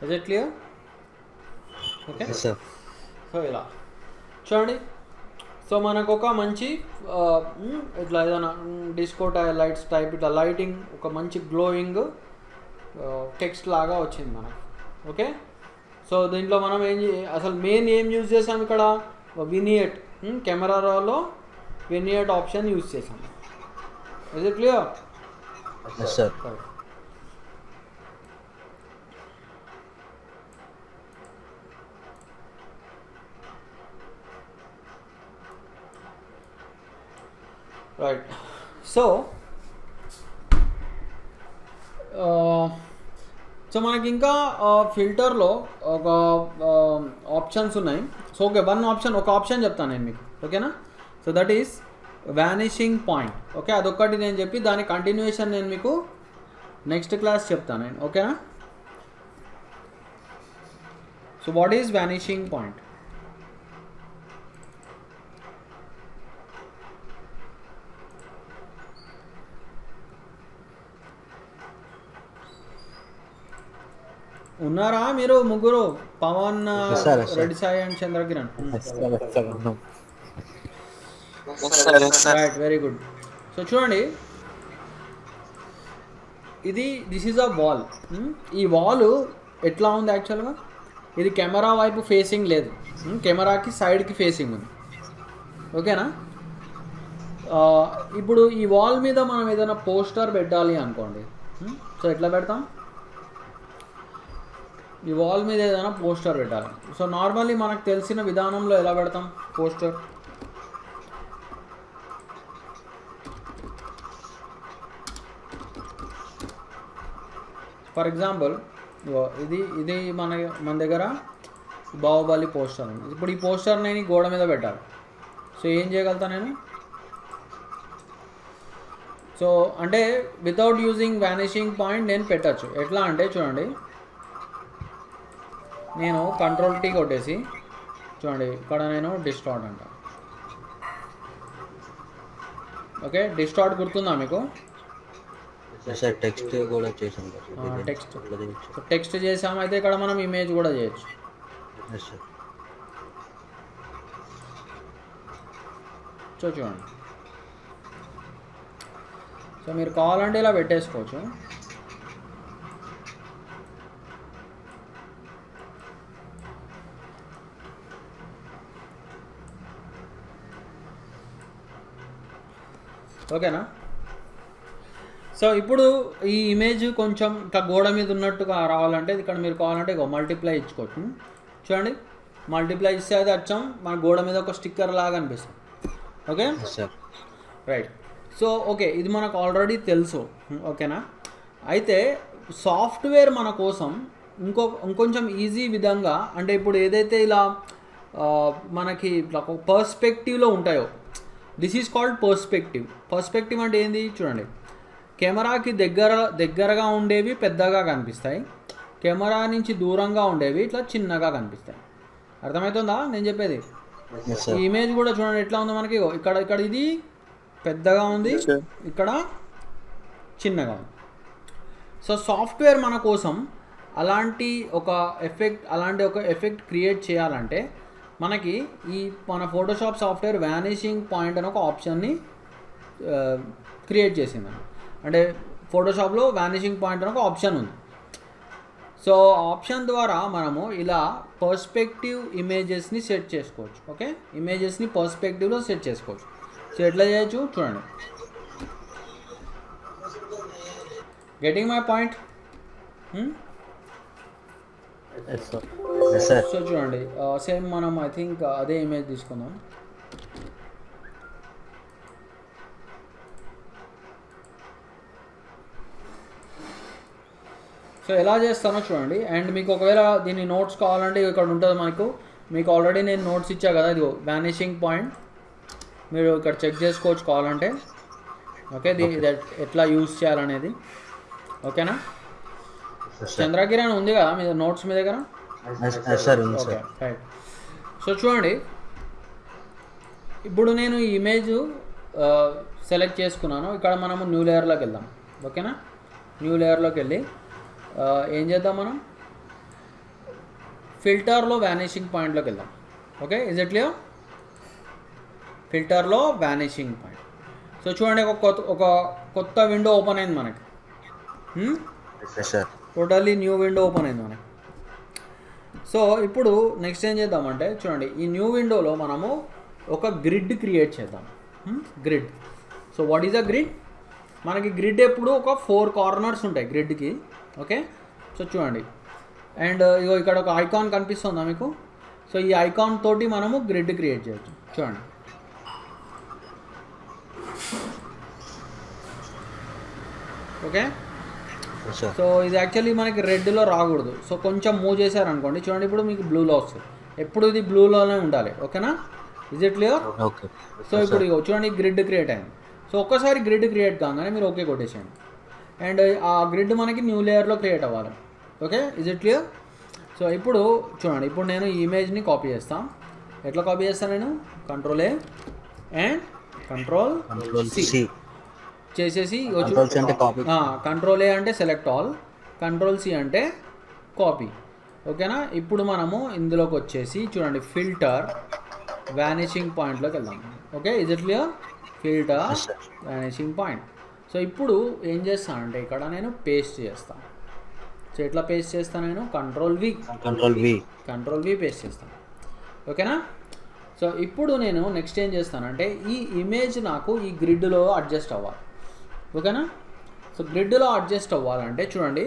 Is it clear? Okay. So ఇలా చూడండి. సో మనకు ఒక మంచి ఇట్లా ఏదైనా డిస్కో లైట్స్ టైప్ ఇట్లా లైటింగ్ ఒక మంచి గ్లోయింగ్ టెక్స్ట్ లాగా వచ్చింది మనకు. ఓకే. సో దీంట్లో మనం అసలు మెయిన్ ఏం యూజ్ చేసాం ఇక్కడ, వినియట్, కెమెరాలో వినియట్ ఆప్షన్ యూజ్ చేసాం. Is it clear? Yes sir. Right. So మనకి ఇంకా ఫిల్టర్లో ఒక ఆప్షన్స్ ఉన్నాయి. సో ఓకే, ఒక ఆప్షన్ చెప్తాను నేను మీకు. ఓకేనా? So that is vanishing point. Okay, అదొక్కటి నేను చెప్పి దాని కంటిన్యూషన్ నేను మీకు నెక్స్ట్ క్లాస్ చెప్తాను నేను. ఓకేనా? So what is vanishing point? ఉన్నారా మీరు ముగ్గురు? Pavan, Reddy Sai and Chandrakiran. Right, very good. So చూడండి, దిస్ ఈజ్ అ వాల్. ఈ వాల్ ఎట్లా ఉంది యాక్చువల్గా, ఇది కెమెరా వైపు ఫేసింగ్ లేదు, కెమెరాకి సైడ్కి ఫేసింగ్ ఉంది. ఓకేనా? ఇప్పుడు ఈ వాల్ మీద మనం ఏదైనా పోస్టర్ పెట్టాలి అనుకోండి. సో ఎట్లా పెడతాం? ఈ వాల్ మీద ఏదైనా పోస్టర్ పెట్టాలి. సో నార్మల్లీ మనకు తెలిసిన విధానంలో ఎలా పెడతాం పోస్టర్? ఫర్ ఎగ్జాంపుల్ ఇది మన దగ్గర బాహుబలి పోస్టర్ ఉంది. ఇప్పుడు ఈ పోస్టర్ నేను ఈ గోడ మీద పెట్టాలి. సో ఏం చేయగలుగుతా నేను? సో అంటే వితౌట్ యూజింగ్ వానిషింగ్ పాయింట్ నేను పెట్టచ్చు. ఎట్లా అంటే చూడండి, నేను కంట్రోల్ టీ కొట్టేసి చూడండి ఇక్కడ నేను డిస్టార్ట్ అంట. ఓకే, డిస్టార్ట్ గుర్తుందా మీకు? సార్ టెక్స్ట్ కూడా చేసాం టెక్స్ట్ చేసాము. అయితే ఇక్కడ మనం ఇమేజ్ కూడా చేయొచ్చు. సార్. సో చూడండి, సో మీరు కావాలంటే ఇలా పెట్టేసుకోవచ్చు. ఓకేనా? సో ఇప్పుడు ఈ ఇమేజ్ కొంచెం ఇంకా గోడ మీద ఉన్నట్టుగా రావాలంటే ఇక్కడ మీరు కావాలంటే మల్టిప్లై ఇచ్చుకోవచ్చు. చూడండి, మల్టిప్లై ఇస్తే అది అచ్చం మన గోడ మీద ఒక స్టిక్కర్ లాగా అనిపిస్తుంది. Okay sir, right. So okay, ఇది మనకు ఆల్రెడీ తెలుసు. ఓకేనా? అయితే సాఫ్ట్వేర్ మన కోసం ఇంకొంచెం ఈజీ విధంగా, అంటే ఇప్పుడు ఏదైతే ఇలా మనకి ఇట్లా పర్స్పెక్టివ్లో ఉంటాయో, this is called perspective. Perspective అంటే ఏంది? చూడండి, కెమెరాకి దగ్గరగా ఉండేవి పెద్దగా కనిపిస్తాయి, కెమెరా నుంచి దూరంగా ఉండేవి ఇట్లా చిన్నగా కనిపిస్తాయి. అర్థమవుతుందా నేను చెప్పేది? ఈ ఇమేజ్ కూడా చూడండి ఎట్లా ఉందో మనకి. ఇక్కడ ఇది పెద్దగా ఉంది, ఇక్కడ చిన్నగా ఉంది. సో సాఫ్ట్వేర్ మన కోసం అలాంటి ఒక ఎఫెక్ట్ క్రియేట్ చేయాలంటే మనకి మన ఫోటోషాప్ సాఫ్ట్వేర్ వానిషింగ్ పాయింట్ అని ఒక ఆప్షన్ని క్రియేట్ చేసింది. అంటే ఫోటోషాప్లో వానిషింగ్ పాయింట్ అని ఒక ఆప్షన్ ఉంది. సో ఆప్షన్ ద్వారా మనము ఇలా పర్స్పెక్టివ్ ఇమేజెస్ని సెట్ చేసుకోవచ్చు. ఓకే, ఇమేజెస్ని పర్స్పెక్టివ్లో సెట్ చేసుకోవచ్చు. సో ఎట్లా చేయొచ్చు చూడండి. Getting my point? సో చూడండి, సేమ్ మనం ఐ థింక్ అదే ఇమేజ్ తీసుకుందాం. సో ఎలా చేస్తానో చూడండి. అండ్ మీకు ఒకవేళ దీన్ని నోట్స్ కావాలంటే ఇక్కడ ఉంటుంది మీకు ఆల్రెడీ నేను నోట్స్ ఇచ్చా కదా, ఇదిగో వానిషింగ్ పాయింట్, మీరు ఇక్కడ చెక్ చేసుకోవచ్చు కావాలంటే. ఓకే, ఇది ఎట్లా యూజ్ చేయాలనేది. ఓకేనా? చంద్రకిరణ్ ఉంది కదా మీ నోట్స్ మీ దగ్గర? Okay, right. సో చూడండి, ఇప్పుడు నేను ఈ ఇమేజ్ సెలెక్ట్ చేసుకున్నాను. ఇక్కడ మనము న్యూ లేయర్లోకి వెళ్దాం. ఓకేనా? న్యూ లేయర్లోకి వెళ్ళి ఏం చేద్దాం, మనం ఫిల్టర్లో వానిషింగ్ పాయింట్లోకి వెళ్దాం. Okay, is it clear? ఫిల్టర్లో వానిషింగ్ పాయింట్. సో చూడండి, ఒక కొత్త విండో ఓపెన్ అయింది మనకి. టోటల్లీ న్యూ విండో ఓపెన్ అయింది మనకి. సో ఇప్పుడు నెక్స్ట్ ఏం చేద్దామంటే చూడండి, ఈ న్యూ విండోలో మనము ఒక గ్రిడ్ క్రియేట్ చేద్దాం. Grid. So what is a grid? మనకి గ్రిడ్ ఎప్పుడు ఒక 4 కార్నర్స్ ఉంటాయి గ్రిడ్కి. ఓకే, సో చూడండి, అండ్ ఇగో ఇక్కడ ఒక ఐకాన్ కనిపిస్తుందా మీకు? సో ఈ ఐకాన్ తోటి మనము గ్రిడ్ క్రియేట్ చేయొచ్చు. చూడండి, ఓకే. సో ఇది యాక్చువల్లీ మనకి రెడ్లో రాకూడదు. సో కొంచెం మూవ్ చేశారనుకోండి, చూడండి ఇప్పుడు మీకు బ్లూలో వస్తుంది. ఎప్పుడు ఇది బ్లూలోనే ఉండాలి. ఓకేనా? Is it clear? Okay. So ఇప్పుడు ఇగో చూడండి, గ్రిడ్ క్రియేట్ అయింది. సో ఒక్కసారి గ్రిడ్ క్రియేట్ కాగానే మీరు ఓకే కొట్టేసేయండి. అండ్ ఆ గ్రిడ్ మనకి న్యూ లేయర్లో క్రియేట్ అవ్వాలి. Okay, is it clear? So ఇప్పుడు చూడండి, ఇప్పుడు నేను ఈ ఇమేజ్ని కాపీ చేస్తాను. ఎట్లా కాపీ చేస్తాను నేను? Control A and control C చేసేసి కంట్రోల్ ఏ అంటే సెలెక్ట్ ఆల్, కంట్రోల్ సి అంటే కాపీ. ఓకేనా? ఇప్పుడు మనము ఇందులోకి వచ్చేసి చూడండి, ఫిల్టర్ వానిషింగ్ పాయింట్లోకి వెళ్దాం. Okay, is it clear? Filter vanishing point. So ఇప్పుడు ఏం చేస్తానంటే ఇక్కడ నేను పేస్ట్ చేస్తాను. సో ఎట్లా పేస్ట్ చేస్తాను నేను? కంట్రోల్ వి పేస్ట్ చేస్తాను. ఓకేనా? సో ఇప్పుడు నేను నెక్స్ట్ ఏం చేస్తానంటే ఈ ఇమేజ్ నాకు ఈ గ్రిడ్లో అడ్జస్ట్ అవ్వాలి. ఓకేనా? సో గ్రిడ్లో అడ్జస్ట్ అవ్వాలంటే చూడండి,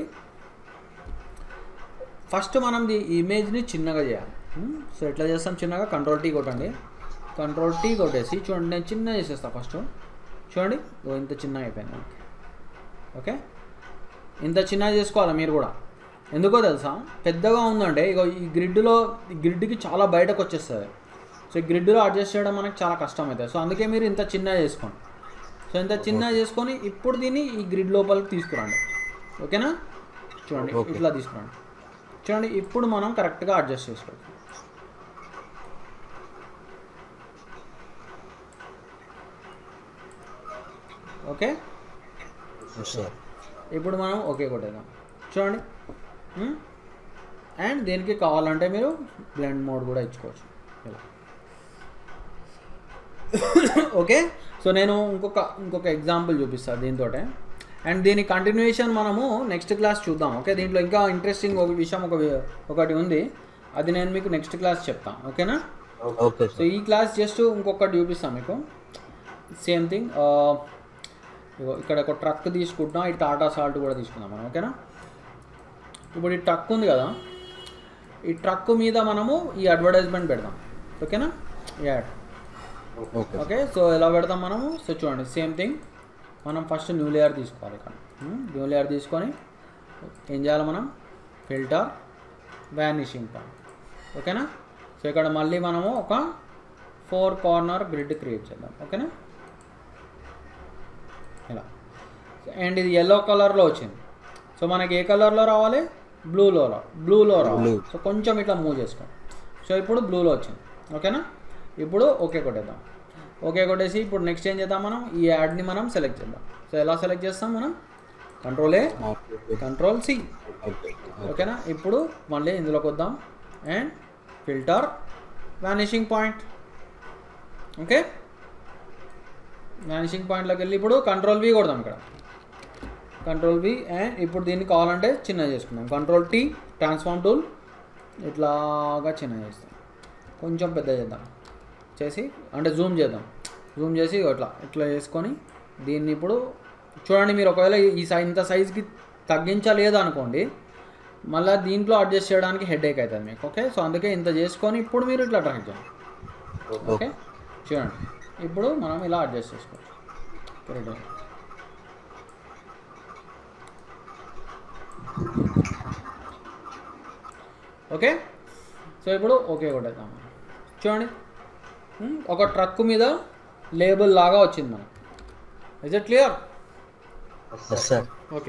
ఫస్ట్ మనం ఈ ఇమేజ్ని చిన్నగా చేయాలి. సో ఎట్లా చేస్తాం చిన్నగా? కంట్రోల్ టీ కొట్టండి. కంట్రోల్ టీ కొట్టేసి చూడండి, నేను చిన్న చేసేస్తాను ఫస్ట్. చూడండి, ఇంత చిన్న అయిపోయింది మనకి. ఓకే, ఇంత చిన్న చేసుకోవాలి మీరు కూడా. ఎందుకో తెలుసా, పెద్దగా ఉందంటే ఇక ఈ గ్రిడ్కి చాలా బయటకు వచ్చేస్తుంది. సో ఈ గ్రిడ్లో అడ్జస్ట్ చేయడం మనకి చాలా కష్టం అవుతుంది. సో అందుకే మీరు ఇంత చిన్నగా చేసుకోండి. సో ఇంత చిన్నగా చేసుకొని ఇప్పుడు దీన్ని ఈ గ్రిడ్ లోపలికి తీసుకురండి. ఓకేనా? చూడండి ఇట్లా తీసుకురండి. చూడండి ఇప్పుడు మనం కరెక్ట్గా అడ్జస్ట్ చేసుకోవచ్చు. ఓకే, ఇప్పుడు మనం ఓకే కొట్టేద్దాం. చూడండి, అండ్ దీనికి కావాలంటే మీరు బ్లెండ్ మోడ్ కూడా ఇచ్చుకోవచ్చు ఇలా. ఓకే, సో నేను ఇంకొక ఎగ్జాంపుల్ చూపిస్తాను దీంతో. అండ్ దీని కంటిన్యూషన్ మనము నెక్స్ట్ క్లాస్ చూద్దాం. ఓకే, దీంట్లో ఇంకా ఇంట్రెస్టింగ్ ఒక విషయం ఒకటి ఉంది, అది నేను మీకు నెక్స్ట్ క్లాస్ చెప్తాను. ఓకేనా? ఓకే. సో ఈ క్లాస్ జస్ట్ ఇంకొకటి చూపిస్తాను మీకు. సేమ్ థింగ్, ఇక్కడ ఒక ట్రక్ తీసుకుంటున్నాం, ఈ టాటా సాల్ట్ కూడా తీసుకుందాం మనం. ఓకేనా? ఇప్పుడు ఈ ట్రక్ ఉంది కదా, ఈ ట్రక్ మీద మనము ఈ అడ్వర్టైజ్మెంట్ పెడదాం. ఓకేనా? యాడ్. ఓకే, సో ఎలా పెడతాం మనము? సో చూడండి, సేమ్ థింగ్, మనం ఫస్ట్ న్యూ లేయర్ తీసుకోవాలి. ఇక్కడ న్యూ లేయర్ తీసుకొని ఏం చేయాలి మనం? Filter, vanishing point. ఓకేనా? సో ఇక్కడ మళ్ళీ మనము ఒక 4 కార్నర్ గ్రిడ్ క్రియేట్ చేద్దాం. ఓకేనా? ఇలా. అండ్ ఇది ఎల్లో కలర్లో వచ్చింది. సో మనకి ఏ కలర్లో రావాలి? బ్లూలో రావాలి. సో కొంచెం ఇట్లా మూవ్ చేసుకోండి. సో ఇప్పుడు బ్లూలో వచ్చింది. ఓకేనా? ఇప్పుడు ఓకే కొట్టేద్దాం. ఓకే కొట్టేసి ఇప్పుడు నెక్స్ట్ ఏం చేద్దాం మనం? ఈ యాడ్ని మనం సెలెక్ట్ చేద్దాం. సో ఎలా సెలెక్ట్ చేస్తాం మనం? Ctrl+A, Ctrl+C. ఓకేనా? ఇప్పుడు మళ్ళీ ఇందులోకి వద్దాం and filter, vanishing point. Okay, vanishing పాయింట్లోకి వెళ్ళి ఇప్పుడు Ctrl+V కొడదాం. ఇక్కడ Ctrl+V, అండ్ ఇప్పుడు దీన్ని కావాలంటే చిన్నగా చేసుకుందాం. Ctrl+T, ట్రాన్స్ఫార్మ్ టూల్, ఇట్లాగా చిన్నగా చేస్తాం. కొంచెం పెద్ద చేద్దాం, చేసి అంటే జూమ్ చేసి ఇట్లా చేసుకొని దీన్ని ఇప్పుడు చూడండి. మీరు ఒకవేళ ఇంత సైజ్కి తగ్గించలేదు అనుకోండి, మళ్ళీ దీంట్లో అడ్జస్ట్ చేయడానికి హెడేక్ అవుతుంది మీకు. ఓకే, సో అందుకే ఇంత చేసుకొని ఇప్పుడు మీరు ఇట్లా ట్రై చేయండి. ఓకే, చూడండి ఇప్పుడు మనం ఇలా అడ్జస్ట్ చేసుకోవచ్చు. ఓకే, సో ఇప్పుడు ఓకే కొట్టేద్దాం. చూడండి, ఒక ట్రక్ మీద లేబుల్ లాగా వచ్చింది మనకు. Is it clear? Yes, sir. Okay.